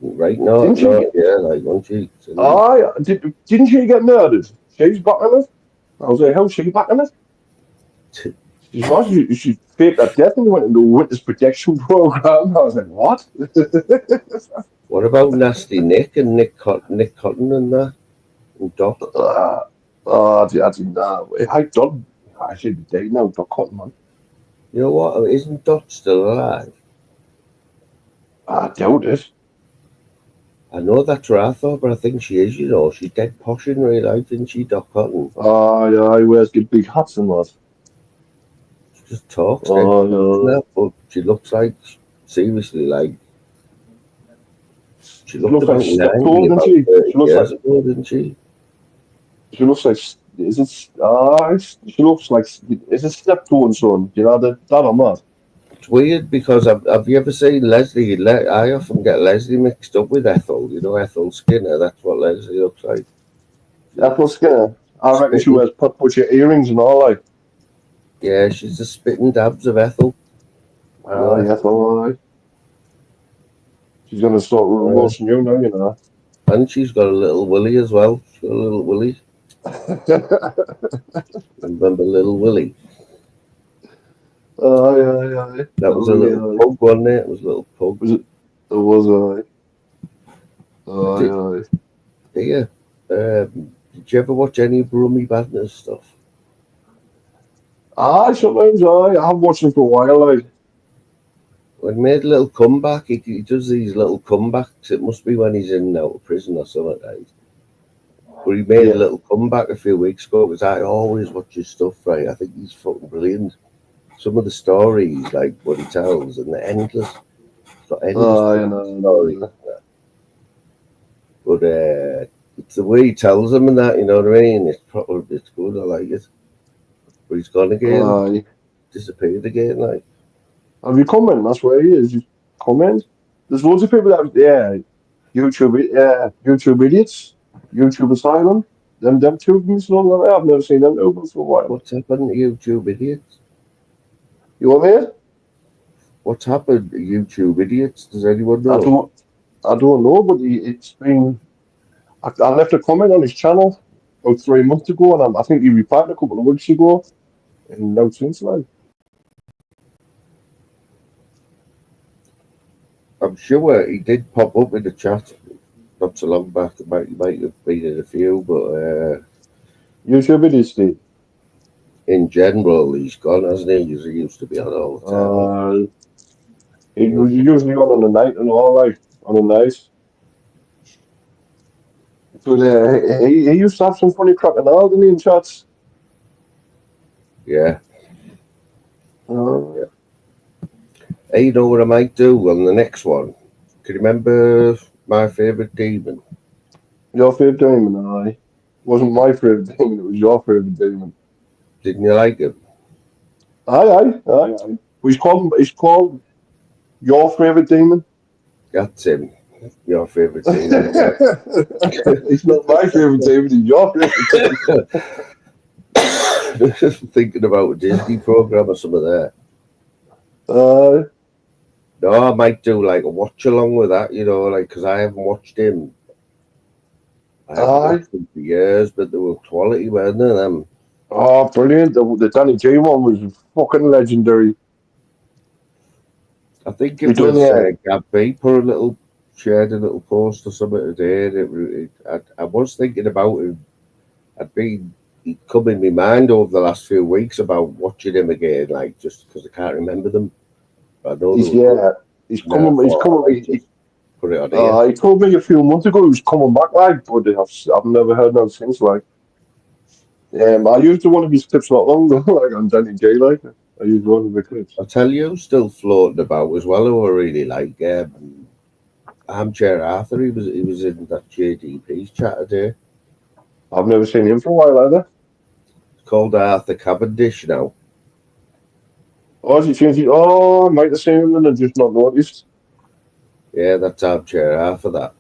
right, Didn't she no, get, yeah, like, wasn't she? Cindy. didn't she get murdered? She's back in it. I was like, how's she back in it? She's not. She faked that death and went into a witness protection program. I was like, what? What about Nasty Nick and Nick Cotton and that? And Doc? I didn't know. I done. I should be dead now. Doc Cotton, man. You know what? Isn't Dot still alive? I doubt it. I know that's what I thought, but I think she is, you know. She's dead posh in real life, isn't she, Doc Cotton? Yeah, he wears good big hats and that. She just talks dead Oh, posh, doesn't no. it? But she looks like, seriously, like, she She looked looks like about 90 steptoe, doesn't about she? 30 years ago, didn't she? She looks like, is it, she looks like, is it steptoe and son? You know, that or not? It's weird because have you ever seen Leslie? I often get Leslie mixed up with Ethel. You know, Ethel Skinner. That's what Leslie looks like. She's Ethel Skinner. I reckon she spitting, wears put your earrings and all, like. yeah, she's the spitting dabs of Ethel. You know, Yeah, Ethel, aye. She's going to start roasting you now, you know. and she's got a little Willie as well. She's got a little Willie. Remember Little Willie? Aye. That was a little Aye. pug, wasn't it? It was a little pug. Was it? It was, Did, aye. yeah. Did you ever watch any of Brummy Badner's stuff? Sometimes, aye. I haven't watched him for a while, like. When he made a little comeback, he does these little comebacks. It must be when he's in and out of prison or something like that. But he made a Yeah. little comeback a few weeks ago because I always watch his stuff, right? I think he's fucking brilliant. Some of the stories, like what he tells, and they're endless. It's got endless stories. No. But it's the way he tells them and that, you know what I mean? It's good, I like it. But he's gone again, Aye. disappeared again, like. Have you comment? That's where he is. You comment. There's loads of people that, YouTube idiots, YouTube asylum. Them two things and all that. I've never seen them over for a while. What's happened to YouTube idiots? You want me? What's happened to YouTube idiots? Does anyone I know? don't know, but it's been. I left a comment on his channel about 3 months ago, and I think he replied a couple of weeks ago, and now since then. I'm sure he did pop up in the chat not so long back. He might have been in a few, but YouTube idiots, Steve. in general, he's gone, hasn't he? He used to be on all the time. He was usually on the night and all, like on the night. But he used to have some funny crap and all, didn't he, in chats? Yeah. Yeah. Hey, you know what I might do on the next one? Can you remember my favourite demon? Your favourite demon, aye. Wasn't my favourite demon, it was your favourite demon. Didn't you like him? Aye. Well, he's called your favourite demon. That's him. Your favourite demon. He's not my favourite demon, he's your favourite demon. Thinking about a Disney program or something there. Aye. No, I might do like a watch along with that, you know, like because I haven't watched him. I haven't watched him for years, but they were quality, weren't they? Them. Oh, brilliant! The Danny G one was fucking legendary. I think We it done was yeah. Gab B put a little, shared a little post or something today. And I was thinking about him. He'd come in my mind over the last few weeks about watching him again, like just because I can't remember them. I know they He's were good. yeah. He's And I coming. He's thought I coming. might just put it on here. He told me a few months ago he was coming back, like, but I've never heard no since. Like, I used one of his clips not long ago, like on Danny J. Like, I used one of the clips. I'll tell you, still floating about as well. Who I really like. Armchair Arthur. He was in that JDP's chat today. I've never seen him for a while either. It's called Arthur Cavendish now. Oh, has he changed it? Oh, I might have seen him and I've just not noticed. Yeah, that's Armchair Arthur. That.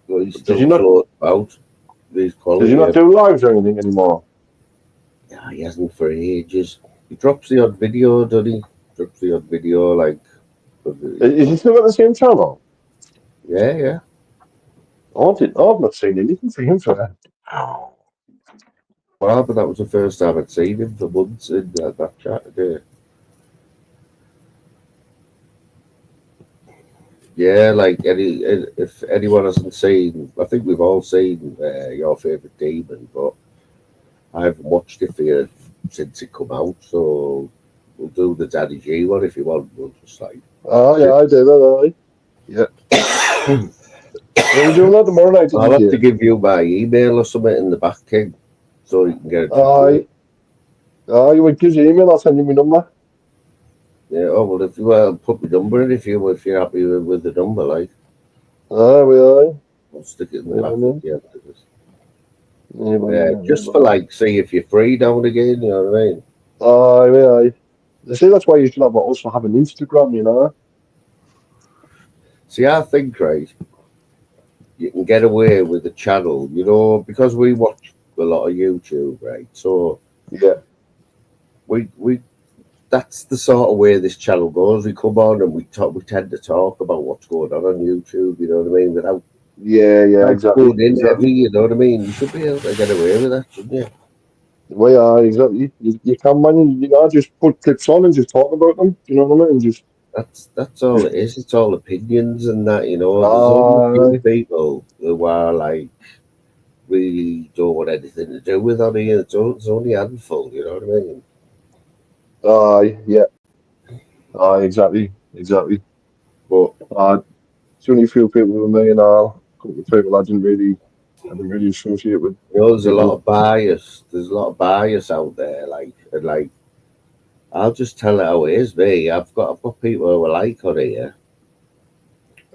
Well, he's Does he still not? floating about. He's Does he quality. not do lives or anything anymore? Yeah, he hasn't for ages. He drops the odd video, doesn't he? Drops the odd video, like. Is he still at the same channel? Yeah, yeah. I've not seen anything for him for that. Well, but that was the first time I'd seen him for months in that chat today. Yeah, like if anyone hasn't seen, I think we've all seen your favourite demon, but I haven't watched it for you since it come out. So we'll do the Daddy G one if you want. We'll just like. Oh, yeah, I did that. Yeah. Yeah, we're doing that tomorrow night, didn't I'll have to you? give you my email or something in the back, King, so you can get it. Aye. You would give your email, I'll send you my number. Yeah. Oh well, if you put my number in, if you're happy with the number, like Aye. I'll stick it in the Yeah, back. man. Yeah. Yeah, Just for like, see if you're free now and again. You know what I mean? Aye. They say that's why you should also have an Instagram, you know? See, I think right, you can get away with the channel, you know, because we watch a lot of YouTube, right? So Yeah. we that's the sort of way this channel goes. We come on and we tend to talk about what's going on YouTube. You know what I mean? Without Yeah, exactly. going in heavy, you know what I mean? You should be able to get away with that, shouldn't you? Well, yeah, exactly. You can, man. You know, just put clips on and just talk about them. You know what I mean? That's all Just it is. It's all opinions and that, you know. There's only a few aye, people who are like really don't want anything to do with on here. It's only a handful, you know what I mean? yeah, exactly. But It's only a few people with me and all. A couple of people I didn't really associate with you know, there's a lot people. of bias. There's a lot of bias out there. Like I'll just tell it how it is, me. I've got people who I like on here,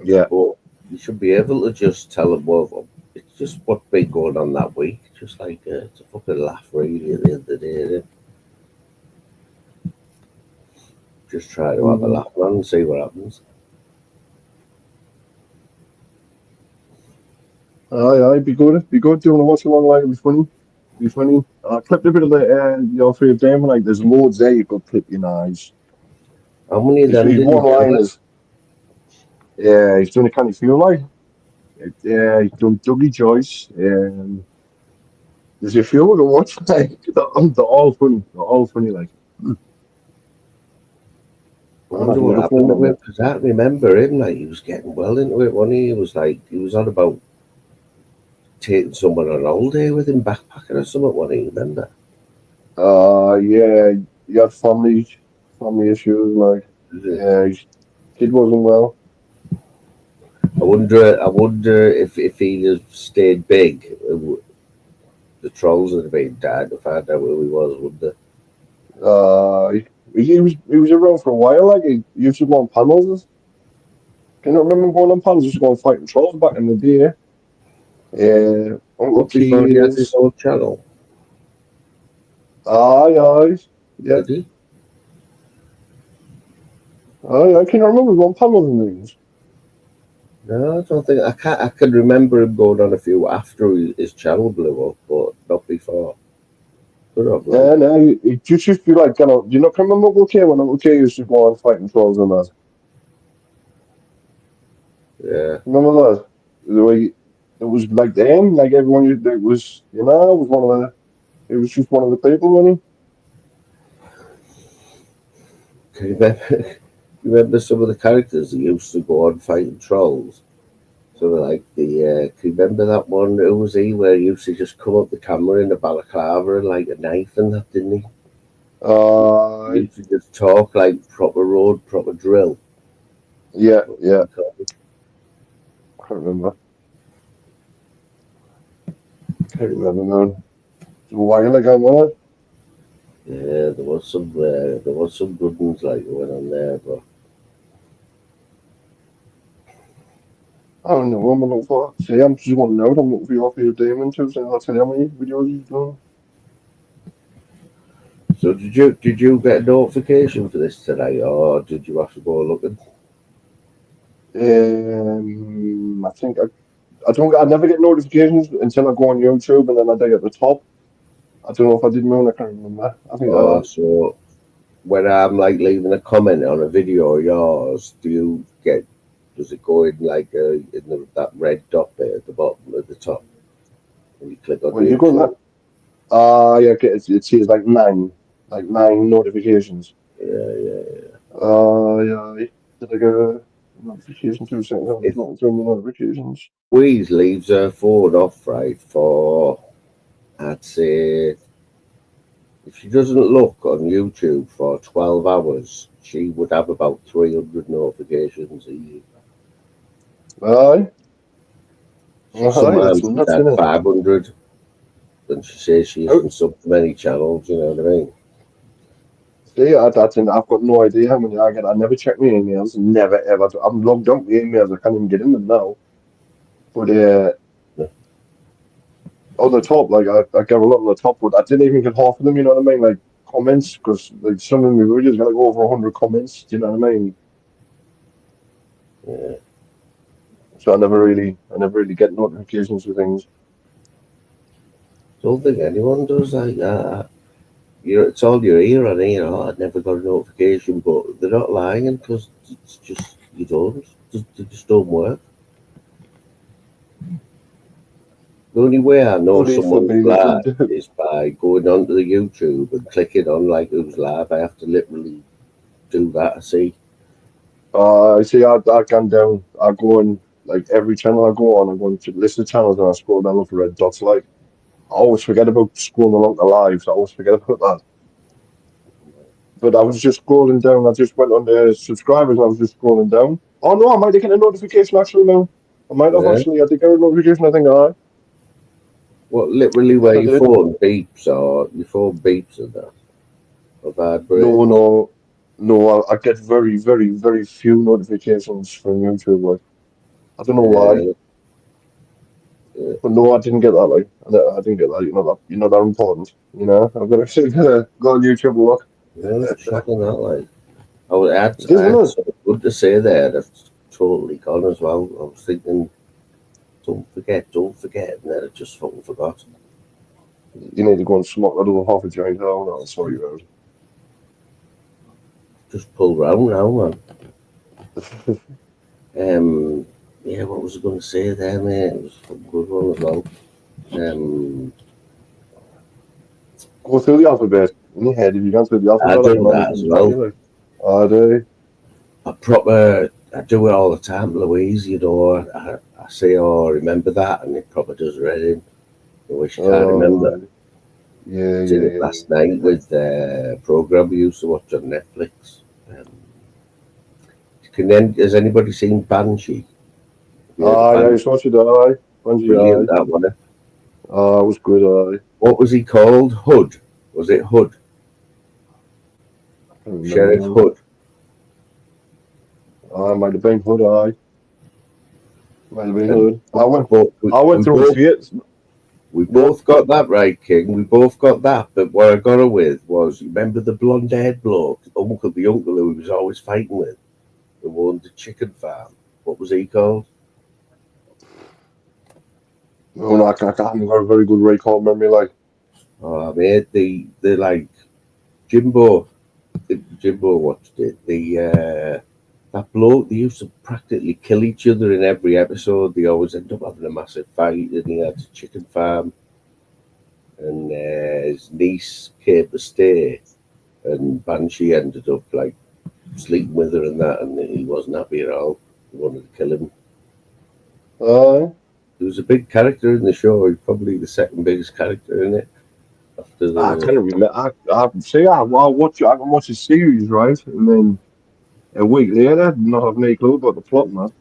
Yeah, but you should be able to just tell them, well, it's just what's been going on that week. Just like it's a fucking laugh, really. At the end of the day, innit? Just try to have a mm, laugh, man, and see what happens. Be good. Be good. Doing a watch along like be funny. I clipped a bit of the your favorite game. Like, there's loads there you could clip. You know, How many of them he's did he one do it? liners. Yeah, he's doing a kind of feel like. Yeah, he's done Dougie Joyce. There's a few of them watch like they're all funny. They're all funny. Like, I I'll have wonder a what look for happened to them. him because I remember him like he was getting well into it. When he was like he was on about taking someone on holiday with him, backpacking or something. What do you remember? Yeah, he had family issues. Like, yeah, his kid wasn't well. I wonder if he'd have stayed big, the trolls would have been dead to find out who he was, wouldn't they? He was around for a while. Like, he used to go on panels. Can you remember going on panels? He used to go and fight trolls back in the day. Yeah, Uncle What before he had his Piers. own channel? Aye. Yeah. Did he? I can remember going on panels and things. No, I don't think I can. I can remember him going on a few after his channel blew up, but not before. Could have like, Yeah, no, he just used to be like, do you not remember Uncle K when Uncle K used to go on fighting trolls and that? yeah. Remember that? The way it was like then, like everyone, it was, it was one of the He was just one of the people, wasn't Can you remember, you remember some of the characters that used to go on fighting trolls? So like can you remember that one? Who was he? Where he used to just come up the camera in a balaclava and like a knife and that, didn't he? He used to just talk like proper road, proper drill. yeah. I can't remember. Can't remember, man. It was a while ago, wasn't it? Yeah, there was some good ones like that went on there, but I don't know what I'm looking for. See, I'm just want to know. I'm looking for your favorite Damon too, so I'll tell you how many videos you've done. so did you get a notification for this today, or did you have to go looking? I think I never get notifications until I go on YouTube and then I dig at the top. I don't know if I did mine, I can't remember. I think I Oh, did. so when I'm like leaving a comment on a video of yours, does it go in like that red dot there at the bottom at the top when you click on Well, you got YouTube? that. Yeah, okay, it says like nine notifications. Yeah. Yeah. Did I get a notification 2 seconds? I'm just If looking through my notifications. Louise leaves her phone off right for, I'd say, if she doesn't look on YouTube for 12 hours, she would have about 300 notifications a year. Aye, that's Sometimes she's nuts, had isn't it? 500, and she says she Oh, isn't so many channels, you know what I mean? see, I've got no idea how many I get. I never check my emails, never ever. I'm logged on to my emails, I can't even get in them now. But on the top, like I get a lot on the top, but I didn't even get half of them. You know what I mean? Like comments, because like some of my videos got like over 100 comments. Do you know what I mean? Yeah. So I never really get notifications for things. Don't think anyone does like that. It's all you hear on here. Oh, I never got a notification, but they're not lying because it's just you don't. They just don't work. The only way I know Funny for someone's me, live is by going onto the YouTube and clicking on like who's live. I have to literally do that to see. I see. I can down. I go on like every channel I go on. I go into list of channels and I scroll down look for red dots. Like I always forget about scrolling along the lives. I always forget about that. But I was just scrolling down. I just went on the subscribers and I was just scrolling down. Oh no, I might have get a notification actually now. I might have Yeah. actually. I did get a notification. I think I. What literally Yes, where I your did. phone beeps or your phone beeps and that or vibrate. No. I get very few notifications from YouTube. Like I don't know why, Yeah, yeah. but no, I didn't get that. Like I didn't get that. You know that important. I'm gonna go on YouTube and look. Yeah, it's shocking that like. I Isn't had it? something good to say there. That's totally gone as well. I was thinking, don't forget, and then I just fucking forgot. You need to go and smoke a little half a joint. Oh no, I'll sort you Just pull round now, man. out. Yeah, what was I going to say there, mate? It was a good one as well. Um, Go through the alphabet in your head. If you go through the I alphabet, I can do that as honestly tell well. you. Like, I do. I do it all the time, Louise. I say, oh, remember that, and it probably does reading. I wish I can't remember. Yeah, Did yeah, it yeah. last night with the program we used to watch on Netflix. Has anybody seen Banshee? Have you heard of Yeah, Banshee? you watch it, aye. Bungie, Brilliant, aye. that one. It was good, aye. What was he called? Hood. Was it Hood? I can't remember Sheriff now. Hood. Might have been good, aye. Might have been And good. I went, we, I went we through both it. we Yeah. both got that right, King. We both got that. But what I got her with was, you remember the blonde-haired bloke, the uncle who he was always fighting with, who owned the chicken farm. What was he called? No, I haven't got a very good recall memory. Like, Oh, mate, the like Jimbo. Jimbo watched it. That bloke, they used to practically kill each other in every episode. They always end up having a massive fight, and he had a chicken farm. and his niece came to stay, and Banshee ended up like sleeping with her and that, and he wasn't happy at all. He wanted to kill him. He was a big character in the show. He's probably the second biggest character in it. After I the can't remember. I see. I watch. I can watch a series, right, and then a week later, not have any clue about the plot, man.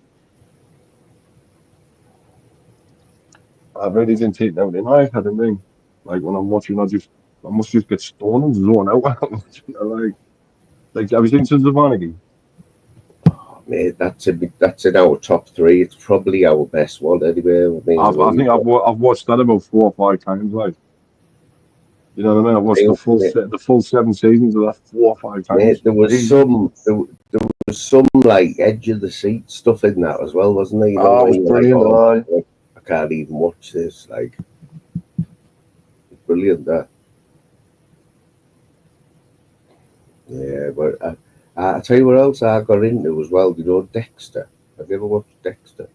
I really didn't take that in. I had a thing. Like when I'm watching, I must just get stoned and zone out when I'm watching. Like have you seen Sons of Anarchy? mate, that's in our top three. It's probably our best one anyway. I think I've watched that about 4 or 5 times. Like you know what I mean? I watched the full 7 seasons of that 4 or 5 times. Mate, there was some like edge of the seat stuff in that as well, wasn't there? You know, It was brilliant. oh, I can't even watch this. Like, it's brilliant that. Yeah, but I tell you what else I got into as well. You know, Dexter. Have you ever watched Dexter?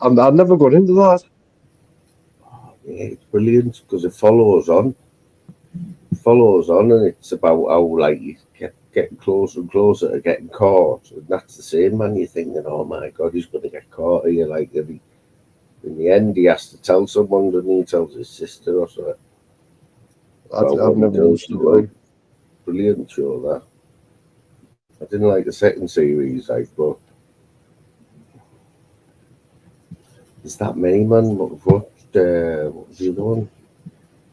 I've never got into that. Yeah, it's brilliant because it follows on, and it's about how like you getting closer and closer to getting caught, and that's the same, man. You're thinking, oh my god, he's going to get caught here. Like, in the end, he has to tell someone, doesn't he? He tells his sister or something. I've never watched it. Like. Brilliant show that. I didn't like the second series, like, but there's that many, man. What was the other one?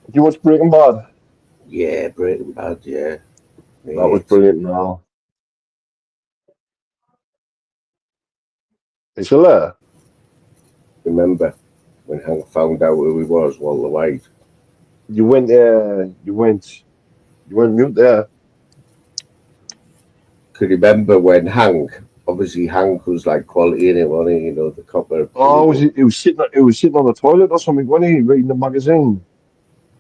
Did you watch Breaking Bad? Yeah, Breaking Bad. Yeah, that was brilliant. Now, is still there? Remember when Hank found out who he was, Walter White? You went mute there. Could you remember when Hank was like quality in it, wasn't he? You know, the copper. Oh, he was sitting on the toilet or something, wasn't he, reading the magazine?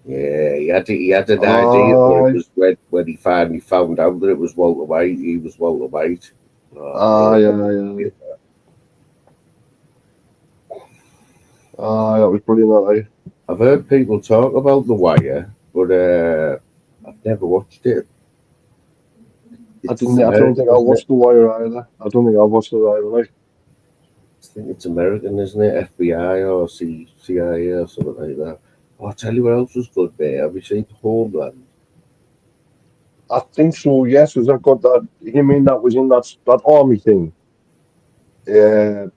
Yeah, he had an idea, but it was when he finally found out that it was Walter White. He was Walter White. Yeah. That was brilliant. I've heard people talk about The Wire, but I've never watched it. I don't think I watched The Wire either. I don't think I watched it either. Like. I think it's American, isn't it? FBI or CIA or something like that. Oh, I'll tell you what else was good, mate. Have you seen Homeland? I think so, yes. Was that got that? You mean that was in that army thing? Yeah.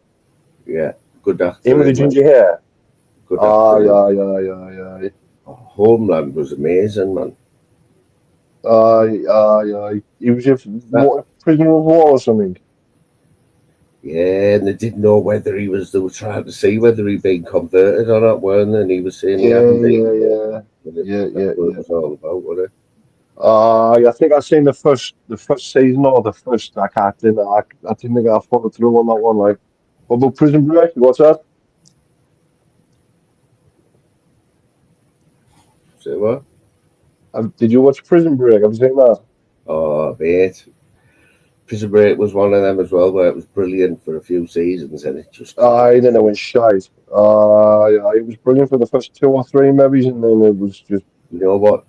Yeah, good actor. Him with the ginger hair. Good actor. Yeah. Oh, Homeland was amazing, man. Yeah. He was a prisoner of war or something. Yeah, and they didn't know whether they were trying to see whether he'd been converted or not, weren't they? And he was saying he hadn't been. Yeah. That's what it was all about, wasn't it? I think I've seen the first season or the first. I didn't think I followed through on that one. Like, what about Prison Break? What's that? Say what? Did you watch Prison Break? Have you seen that? Oh, mate. Prison Break was one of them as well, where it was brilliant for a few seasons, and it just. And then it went shite. Yeah, it was brilliant for the first 2 or 3 maybe, and then it was just. You know what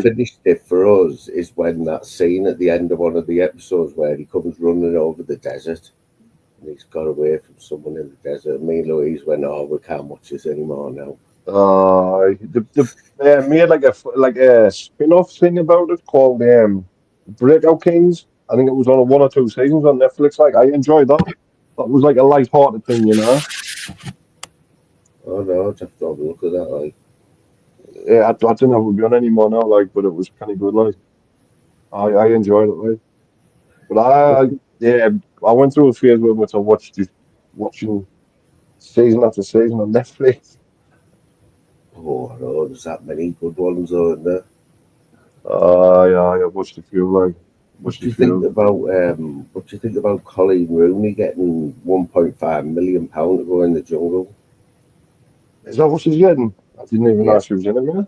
finished it for us is when that scene at the end of one of the episodes where he comes running over the desert, and he's got away from someone in the desert. And me and Louise went, "Oh, we can't watch this anymore now." They made like a spin-off thing about it called Breakout Kings. I think it was on 1 or 2 seasons on Netflix. Like, I enjoyed that. That was like a light-hearted thing, you know. Oh no, I'd have to have a look at that. Like, yeah, I don't know if it would be on anymore now. Like, but it was kind of good. Like, I enjoyed it. Like, but I went through a phase where I watched just watching season after season on Netflix. oh no, there's that many good ones, though, isn't there? Yeah, I watched a few. Like, What do you think about Colleen Rooney getting £1.5 million to go in the jungle? Is that what she's getting? I didn't even know she was in it, man.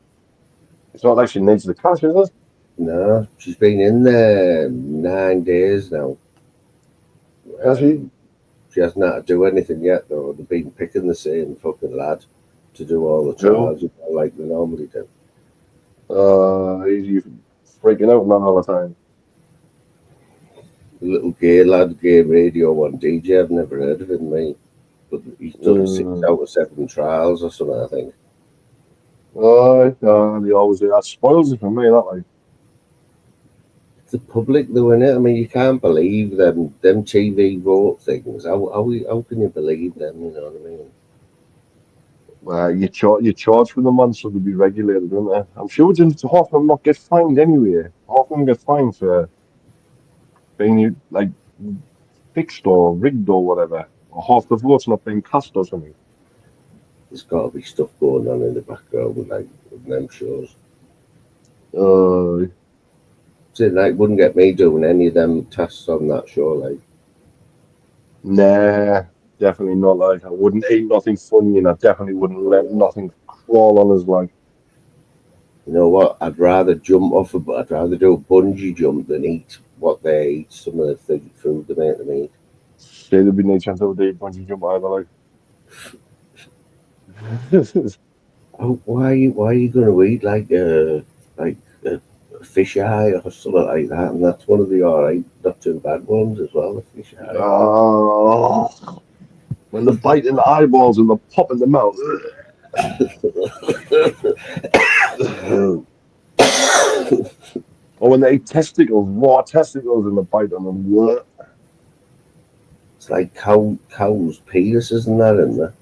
It's not like she needs the cash, is it? No, she's been in there 9 days now. Has she? She hasn't had to do anything yet, though. They've been picking the same fucking lad to do all the charges like they normally do. He's freaking out man all the time. The little gay lad, gay radio one DJ. I've never heard of him, mate. But he's done 6 out of 7 trials or something, I think. He always do. That spoils it for me, that like. The public doing it. I mean, you can't believe them TV vote things. How can you believe them? You know what I mean? You charge for them, man, so they'll be regulated, don't they? I'm sure half of them not get fined anyway. Half of them get fined for being like fixed or rigged or whatever. Or half the votes not being cast or something. There's got to be stuff going on in the background with like with them shows. So like wouldn't get me doing any of them tasks on that show, like. Nah, definitely not. Like I wouldn't eat nothing funny, and I definitely wouldn't let nothing crawl on us. Like, You know what? I'd rather jump off I'd rather do a bungee jump than eat what they eat. Some of the food they make them eat. say there'd be no chance I would eat bungee jump either. Like, Oh, why are you going to eat like a fish eye or something like that? And that's one of the alright, not too bad ones as well. The fish eye. When they're biting the eyeballs and they're popping them out. Or when they eat testicles, raw testicles, and they bite on them. It's like cows' penises and that in there.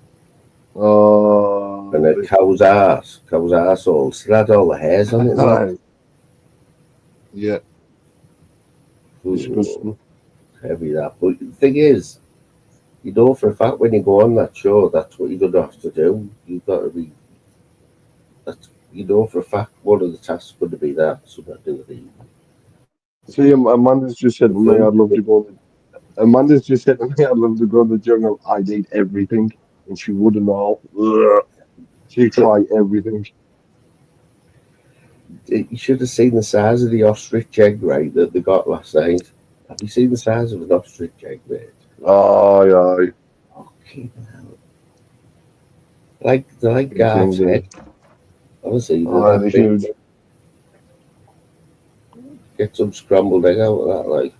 And a cow's arsehole. Still had all the hairs on it. Right? Yeah. Disgusting. Heavy that. But the thing is, you know for a fact when you go on that show, that's what you're going to have to do. You've got to be. You know for a fact one of the tasks is going to be that. Something to do with it. See, Amanda's just said to me, I'd love to go. Amanda's just said to me, I'd love to go to the jungle. I'd eat everything, and she wouldn't know. She'd try everything. You should have seen the size of the ostrich egg, right, that they got last night. Have you seen the size of an ostrich egg, mate? Aye. Oh, keep it out. They're like Garth's head. Honestly, they're huge. Get some scrambled egg out of that, like.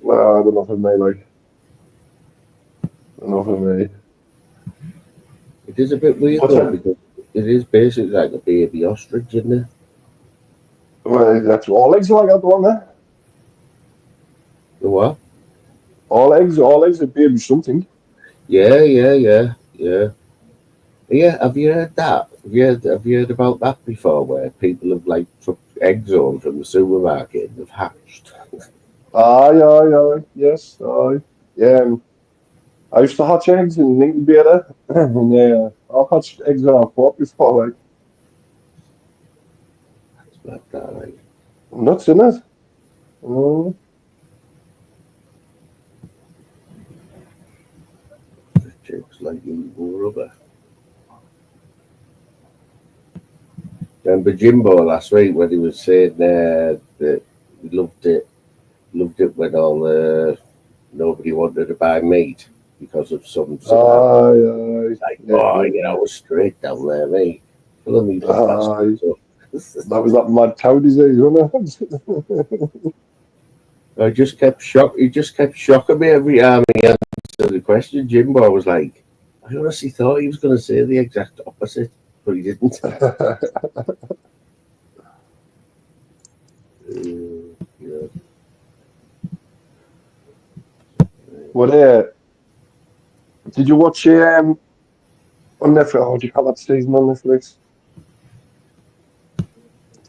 Nah, they're not for me, like. They're not for me. It is a bit weird, though, because it is basically like a baby ostrich, isn't it? Well, that's all eggs are like that one there. The what? All eggs are baby something. Yeah. Have you heard that? Have you heard about that before, where people have like took eggs home from the supermarket and have hatched? Aye. Yes, aye. Yeah. I used to hatch eggs in incubator, and yeah, I've hatched eggs around port before, like. It's like that, like. Nuts in it. Mm. The chicks like eating rubber. Remember Jimbo last week when he was saying that he loved it when nobody wanted to buy meat because of some Aye. Like, I was straight down there, mate. Follow me for That was that mad cow disease, wasn't it? He just kept shocking me every time he answered the question. Jimbo was like, I honestly thought he was going to say the exact opposite, but he didn't. Yeah. What? Did you watch on Netflix? Oh, do you call that season on Netflix? Did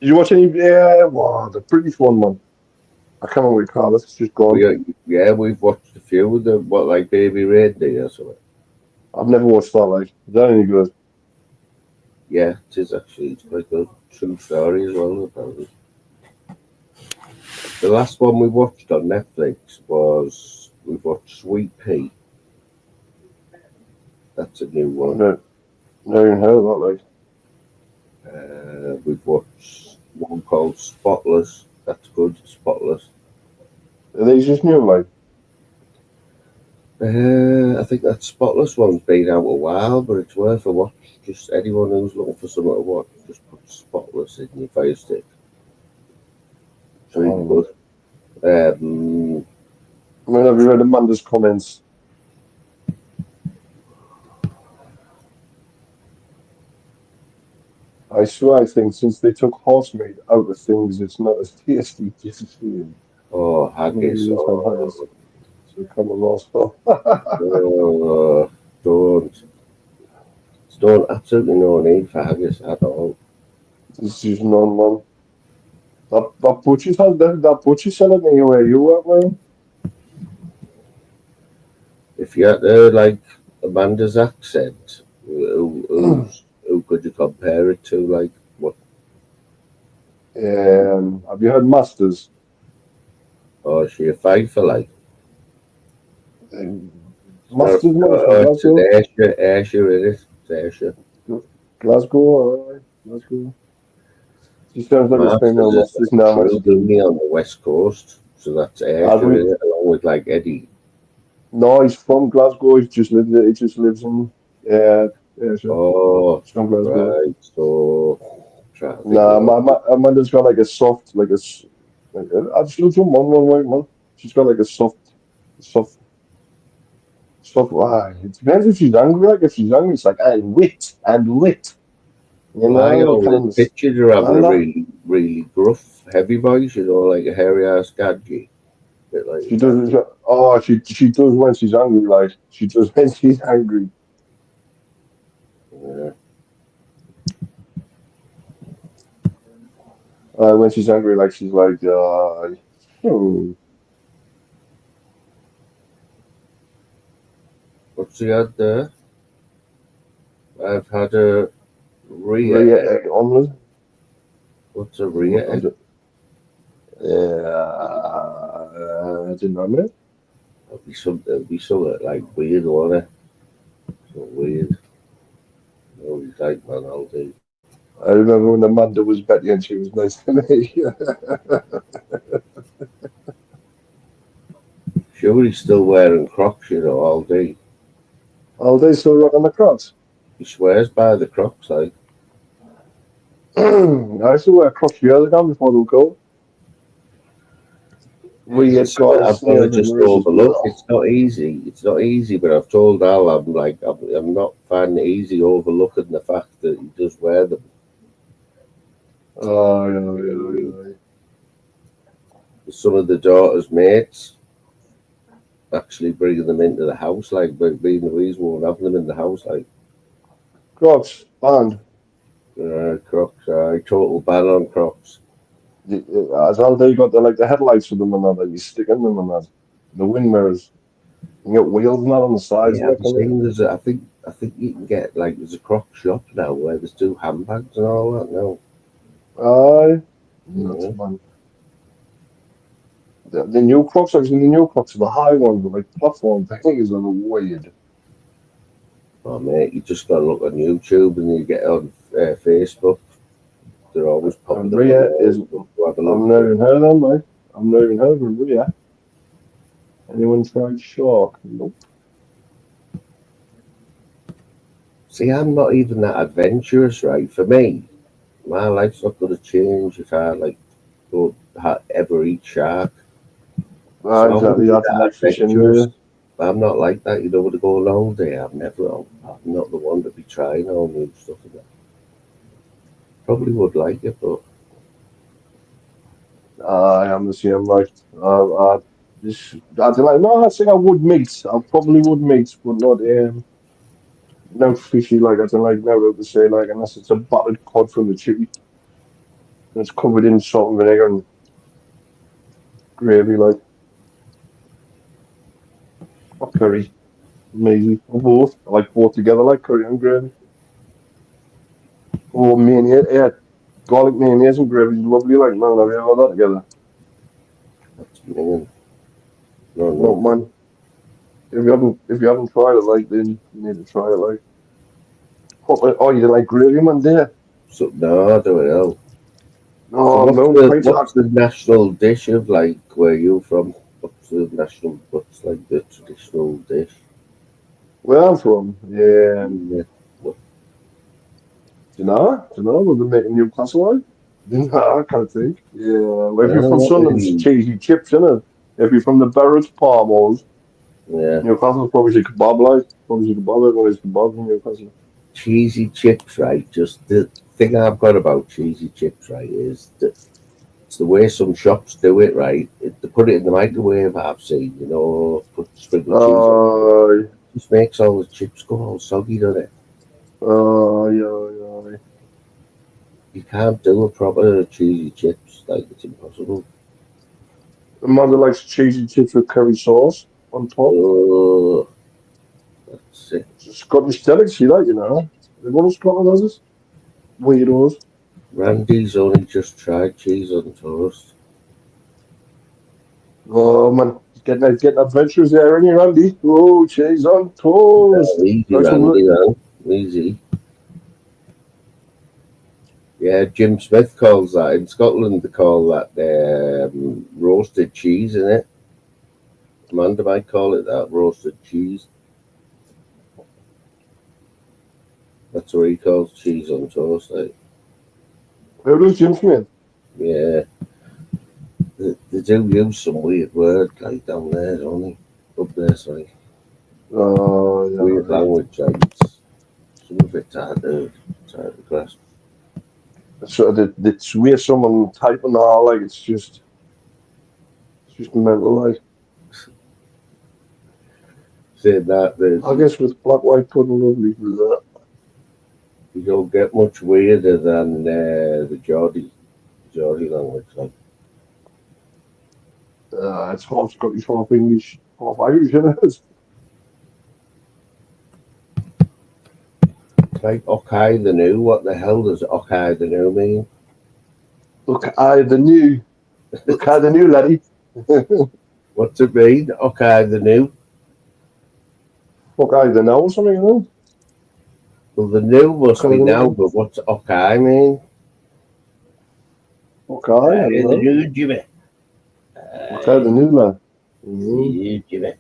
you watch any? The British one, man. I can't remember what you call it. It's just gone. Yeah, we've watched a few of them. What, like Baby Reindeer or something? I've never watched that. Like, is that any good? Yeah, it is actually. It's quite good. True story as well, apparently. The last one we watched on Netflix we watched Sweet Pea. That's a new one. No, never even heard of that. Like, we've watched one called Spotless. That's good, Spotless. are these just new, like? I think that Spotless one's been out a while, but it's worth a watch. Just anyone who's looking for something to watch, just put Spotless in your Fire Stick. It's really good. I mean, have you read Amanda's comments? I swear, I think since they took horse meat out of things, it's not as tasty as it's been. Oh, haggis. Maybe it's had haggis. So come along, so. Don't. Don't absolutely no need for haggis at all. This is none, man. That butcher's had that butcher selling me where you at, man. If you had to like Amanda's accent, who could you compare it to? Like what? Have you heard Masters? Oh, is she a fifer like? Masters, It's an Ayrshire, it is. It's Ayrshire. Glasgow, alright. Glasgow. She sounds like a female Masters now. Me on the west coast, so that's Ayrshire, isn't it? Along with like Eddie. No, he's from Glasgow. He just lives in Ayrshire. Oh, he's from Glasgow. Right. So, Amanda's got like a soft, like a. I've still done one, man. She's got like a soft. Why? It depends if she's angry. Like if she's angry, it's like and wit. You know, I always pictured her having a really, really gruff, heavy voice. You know, like a hairy ass gadgie. Like she does. Oh, she does when she's angry. Like she does when she's angry. Yeah. When she's angry, like she's like, What's she had there? I've had a Rhea egg omelette. What's a Rhea egg? I didn't know it. It'll be something like weird, won't it? So weird. Always like, man, I'll do. I remember when Amanda was Betty and she was nice to me. Sure, he's still wearing Crocs, you know, all day. All day still rocking the Crocs? He swears by the Crocs, like. I used to wear Crocs years ago before they were cool. I've got to just overlook. It's not easy. It's not easy, but I've told Al, I'm not finding it easy overlooking the fact that he does wear them. Oh, yeah. Some of the daughter's mates actually bringing them into the house, like being the reason we won't have them in the house, like. Crocs, banned. Crocs, total ban on Crocs. As well, they got the headlights for them and that you stick in them and that. The wing mirrors. You get wheels and that on the sides. Yeah, I think you can get like there's a Croc shop now where there's two handbags and all that now. Aye. That's fun. The new Crocs, I've seen the new Crocs, the high ones, like platform things are weird. Oh mate, you just gotta look on YouTube and you get on Facebook. They're always popping up. Rhea is. I've never even heard of them, mate. I've never even heard of Rhea. Anyone tried Shark? Nope. See, I'm not even that adventurous, right? For me, my life's not going to change if I like go ever eat shark. Exactly. That's like fishing. I'm not like that. You know, to go all day. I'm not the one to be trying all new stuff like that. Probably would like it, but I am the same. Like, I don't like. No, I think I would meet. I probably would meet, but not fishy. Like I don't like never to say like unless it's a battered cod from the chippy. And it's covered in salt and vinegar and gravy, like. Or curry, maybe or both. I like both together, like curry and gravy. Or mayonnaise, garlic mayonnaise and gravy is lovely. Like, man, have you ever had that together? that's brilliant. No, man. If you haven't tried it, like, then you need to try it, like. Oh, you didn't like gravy, man, dear? So no, I don't know. No, what's the national dish of like where you from? the national, what's like the traditional dish? Where I'm from, yeah. Yeah. Do you know? What they make in Newcastle, like? No, I can't think. Yeah. Well, if you're from Not Sunderland, it's really. cheesy chips, isn't it? If you're from the Barrett's Palmos, Yeah. Newcastle's probably a kebab, like. Probably a kebab, everyone is kebab in Newcastle. Cheesy chips, right? Just the thing I've got about cheesy chips, right, is that it's the way some shops do it, right? They put it in the microwave, I've seen, put sprinkle cheese on. Uh, It just makes all the chips go all soggy, doesn't it? yeah. You can't do a proper cheesy chips, like it's impossible. Amanda likes cheesy chips with curry sauce on top. Oh, that's it. It's a Scottish delicacy, like, Everyone in Scotland has this. Weirdos. Randy's only just tried cheese on toast. Oh, man. Getting adventurous there, ain't you, Randy? Oh, cheese on toast. Easy, Nice one, Randy, man. Easy. Yeah, Jim Smith calls that. In Scotland, they call that roasted cheese, innit? Amanda might call it that, roasted cheese. That's what he calls cheese on toast, like. Where does Jim Smith? Yeah. They do use some weird word, like, down there, don't they? Up there, sorry. Oh, Weird yeah. language, like, some of it's hard to grasp. So it's weird someone typing out, like, it's just mental, like. Saying that, I guess with black, white pudding, lovely with that. you don't get much weirder than the Geordie language, like. It's half Scottish, half English, half Irish, isn't it? Like Okay the New, what the hell does Okay the New mean? Look, the new. Look, the new laddie. What's it mean? Okay the New? Fuck, the now or something, Well, the new must Look, be the now, new. but what's Okay mean? Okay, I don't The know. new Jimmy. Okay, the new lad. Mm-hmm. Jimmy.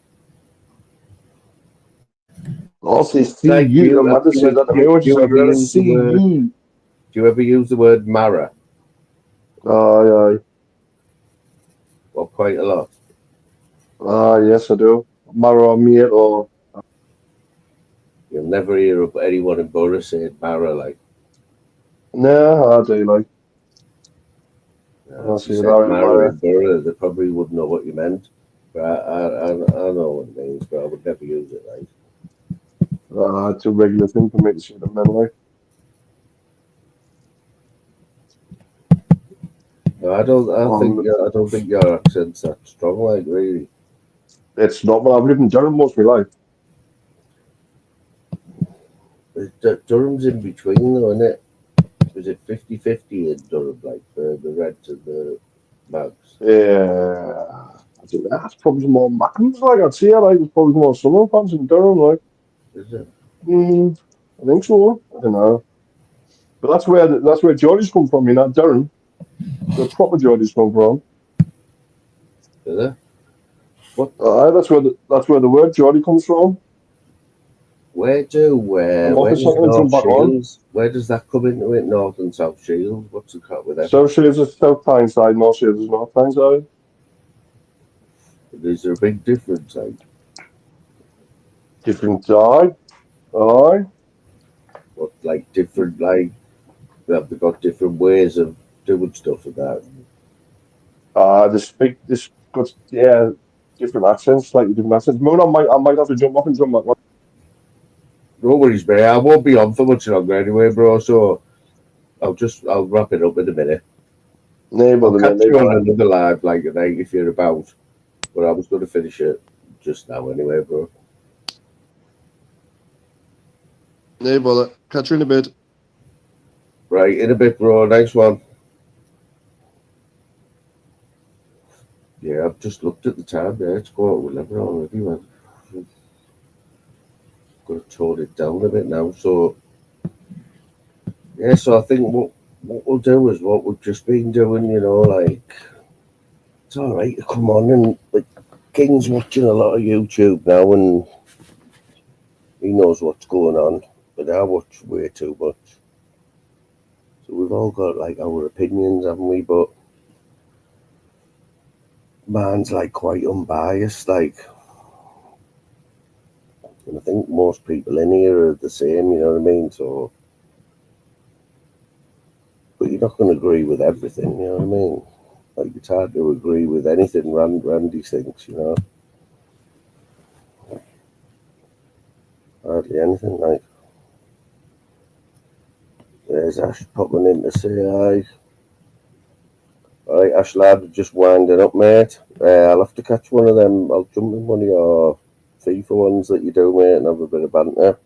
I'll say It's see like you. you, The mother says that to me when do she's you like, ever let us use the see word, you. do you ever use the word Mara? Aye, Well, quite a lot. yes, I do. Marrow meat or. You'll never hear of anyone in Borough saying Mara, like, Nah, I do, like. I if you see it said out in Mara my. in Borough, they probably wouldn't know what you meant. But I know what it means, but I would never use it, like. It's a regular thing for me to see the men, like. No, I don't. Um, I don't think your accent's that strong, like, really. it's not, but I've lived in Durham most of my life. Durham's in between, though, isn't it? Was it 50-50 in Durham, like, for the Reds and the Mags? Yeah. I think that's probably more Mackens, like, I'd say, like, it's probably more Sunderland fans in Durham, like. Is it? I think so. I don't know. But that's where Geordies come from, Durham. The proper Geordies come from. Is it? What? That's where the word Geordie comes from. Where I'm off a does second and North jump back on. Shields? Where does that come into it? North and South Shields. What's the cut with them? South Shields is South Tyneside, North Shields is North Tyneside. Is there a big difference? Like, Different side. Aye. what, like different, like have they got different ways of doing stuff with that? This got different accents, slightly different accents. Moon, I might have to jump off and jump back on. No worries, mate. I won't be on for much longer anyway, bro. So I'll wrap it up in a minute. Nay, I'll brother, mate, catch nay, you on brother. another live like tonight if you're about. But I was going to finish it just now anyway, bro. Nay, brother. Catch you in a bit. Right, in a bit, bro. Nice one. Yeah, I've just looked at the time there. It's 11 already, man. Got to tone it down a bit now. So, yeah, so I think what we'll do is what we've just been doing, like, it's all right to come on and, like, King's watching a lot of YouTube now, and he knows what's going on, but I watch way too much. So we've all got like our opinions, haven't we? But mine's like quite unbiased, like, and I think most people in here are the same, you know what I mean? So, but you're not going to agree with everything, you know what I mean? Like, it's hard to agree with anything Randy thinks, you know? Hardly anything, like. There's Ash popping in to say hi. Alright, Ash lad, just winding up, mate. I'll have to catch one of them. I'll jump in one of your FIFA ones that you do, mate, and have a bit of banter.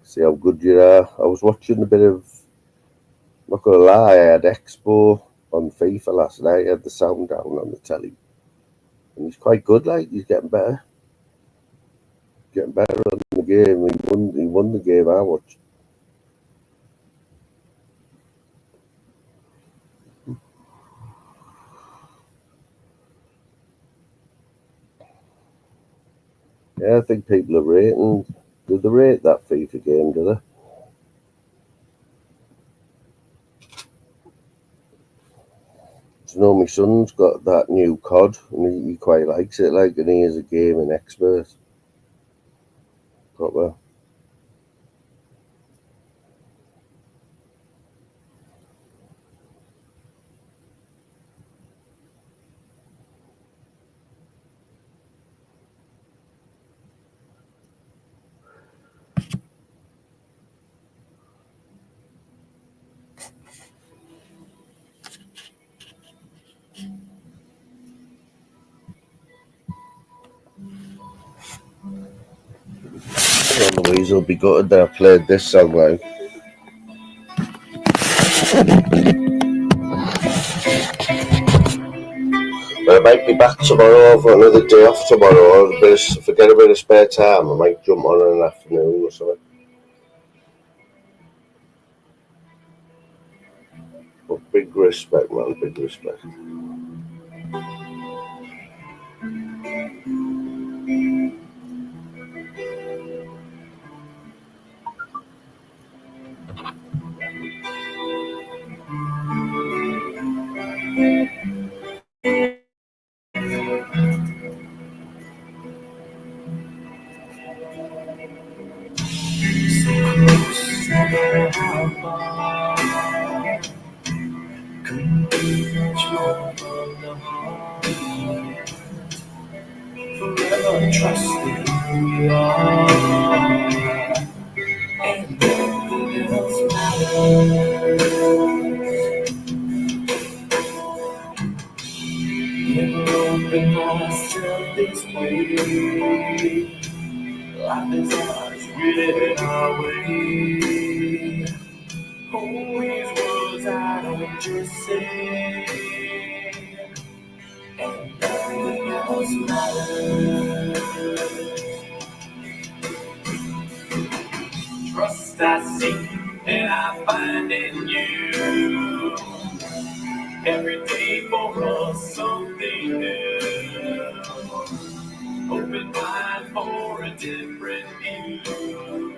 See how good you are. I was watching a bit of, not gonna lie, I had Expo on FIFA last night. I had the sound down on the telly. And he's quite good, like, he's getting better. Getting better on the game. He won the game I watched. Yeah, I think people are rating. Do they rate that FIFA game, do they? You know, my son's got that new COD, and he quite likes it, like, and he is a gaming expert. Proper. Well, Louise will be gutted that I played this song, like. But I might be back tomorrow for another day off tomorrow. If I get a bit of spare time, I might jump on in an afternoon or something. But big respect, man, big respect. Couldn't be much more from the heart. Forever trusting who you are, and nothing else matters. Never open myself this way. Life is ours, written our way. Always words I don't just say, and nothing else matters. Trust I seek and I find in you. Every day for us something new. Open mind for a different view,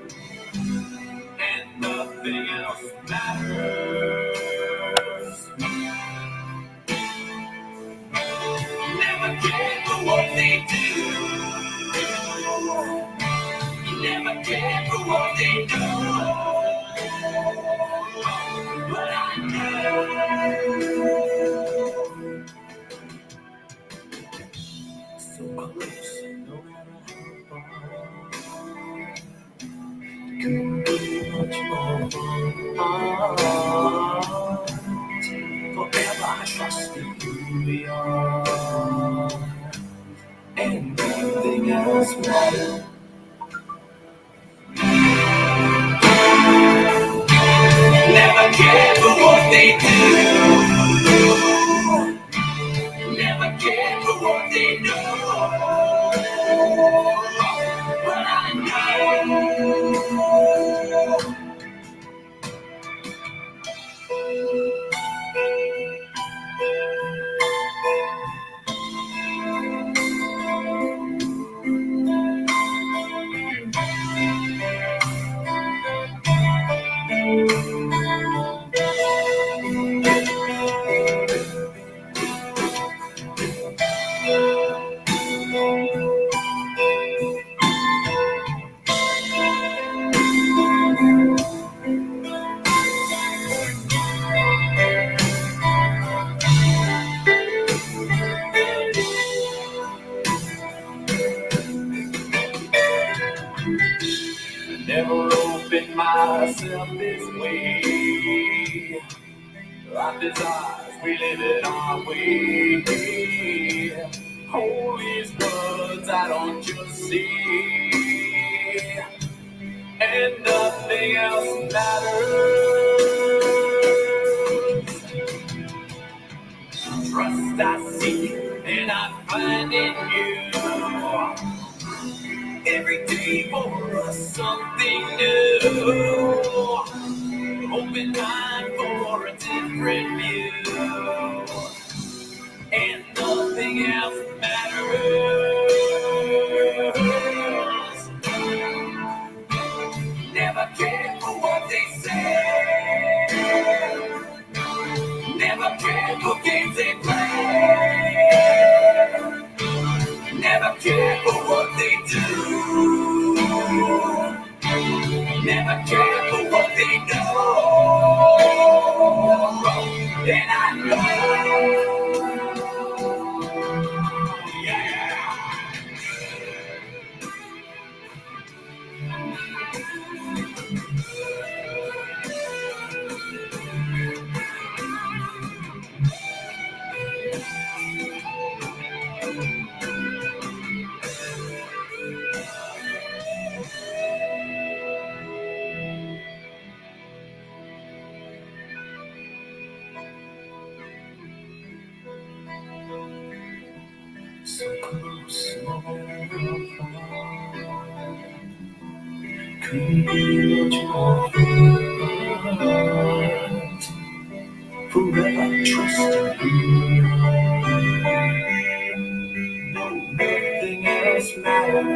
and nothing else matters. Never care for what they do. Never care for what they do. But I know. So close, no matter how far. Couldn't be much more from our heart. Forever I trust in who we are, and nothing else matters. Never care for what they do. Never care for what they know. But I know. never opened myself this way. Life is ours, we live it our way. Holy words I don't just see, and nothing else matters. Trust I see, and I find in you. Every day for us something new. Open mind for a different view, and nothing else matters. Never care for what they say. Never care for games they play. Never care for what they do. Never care for what they know. And I know, yeah. So close, so far. Create your heart. Forever trust in you. No, nothing else matters.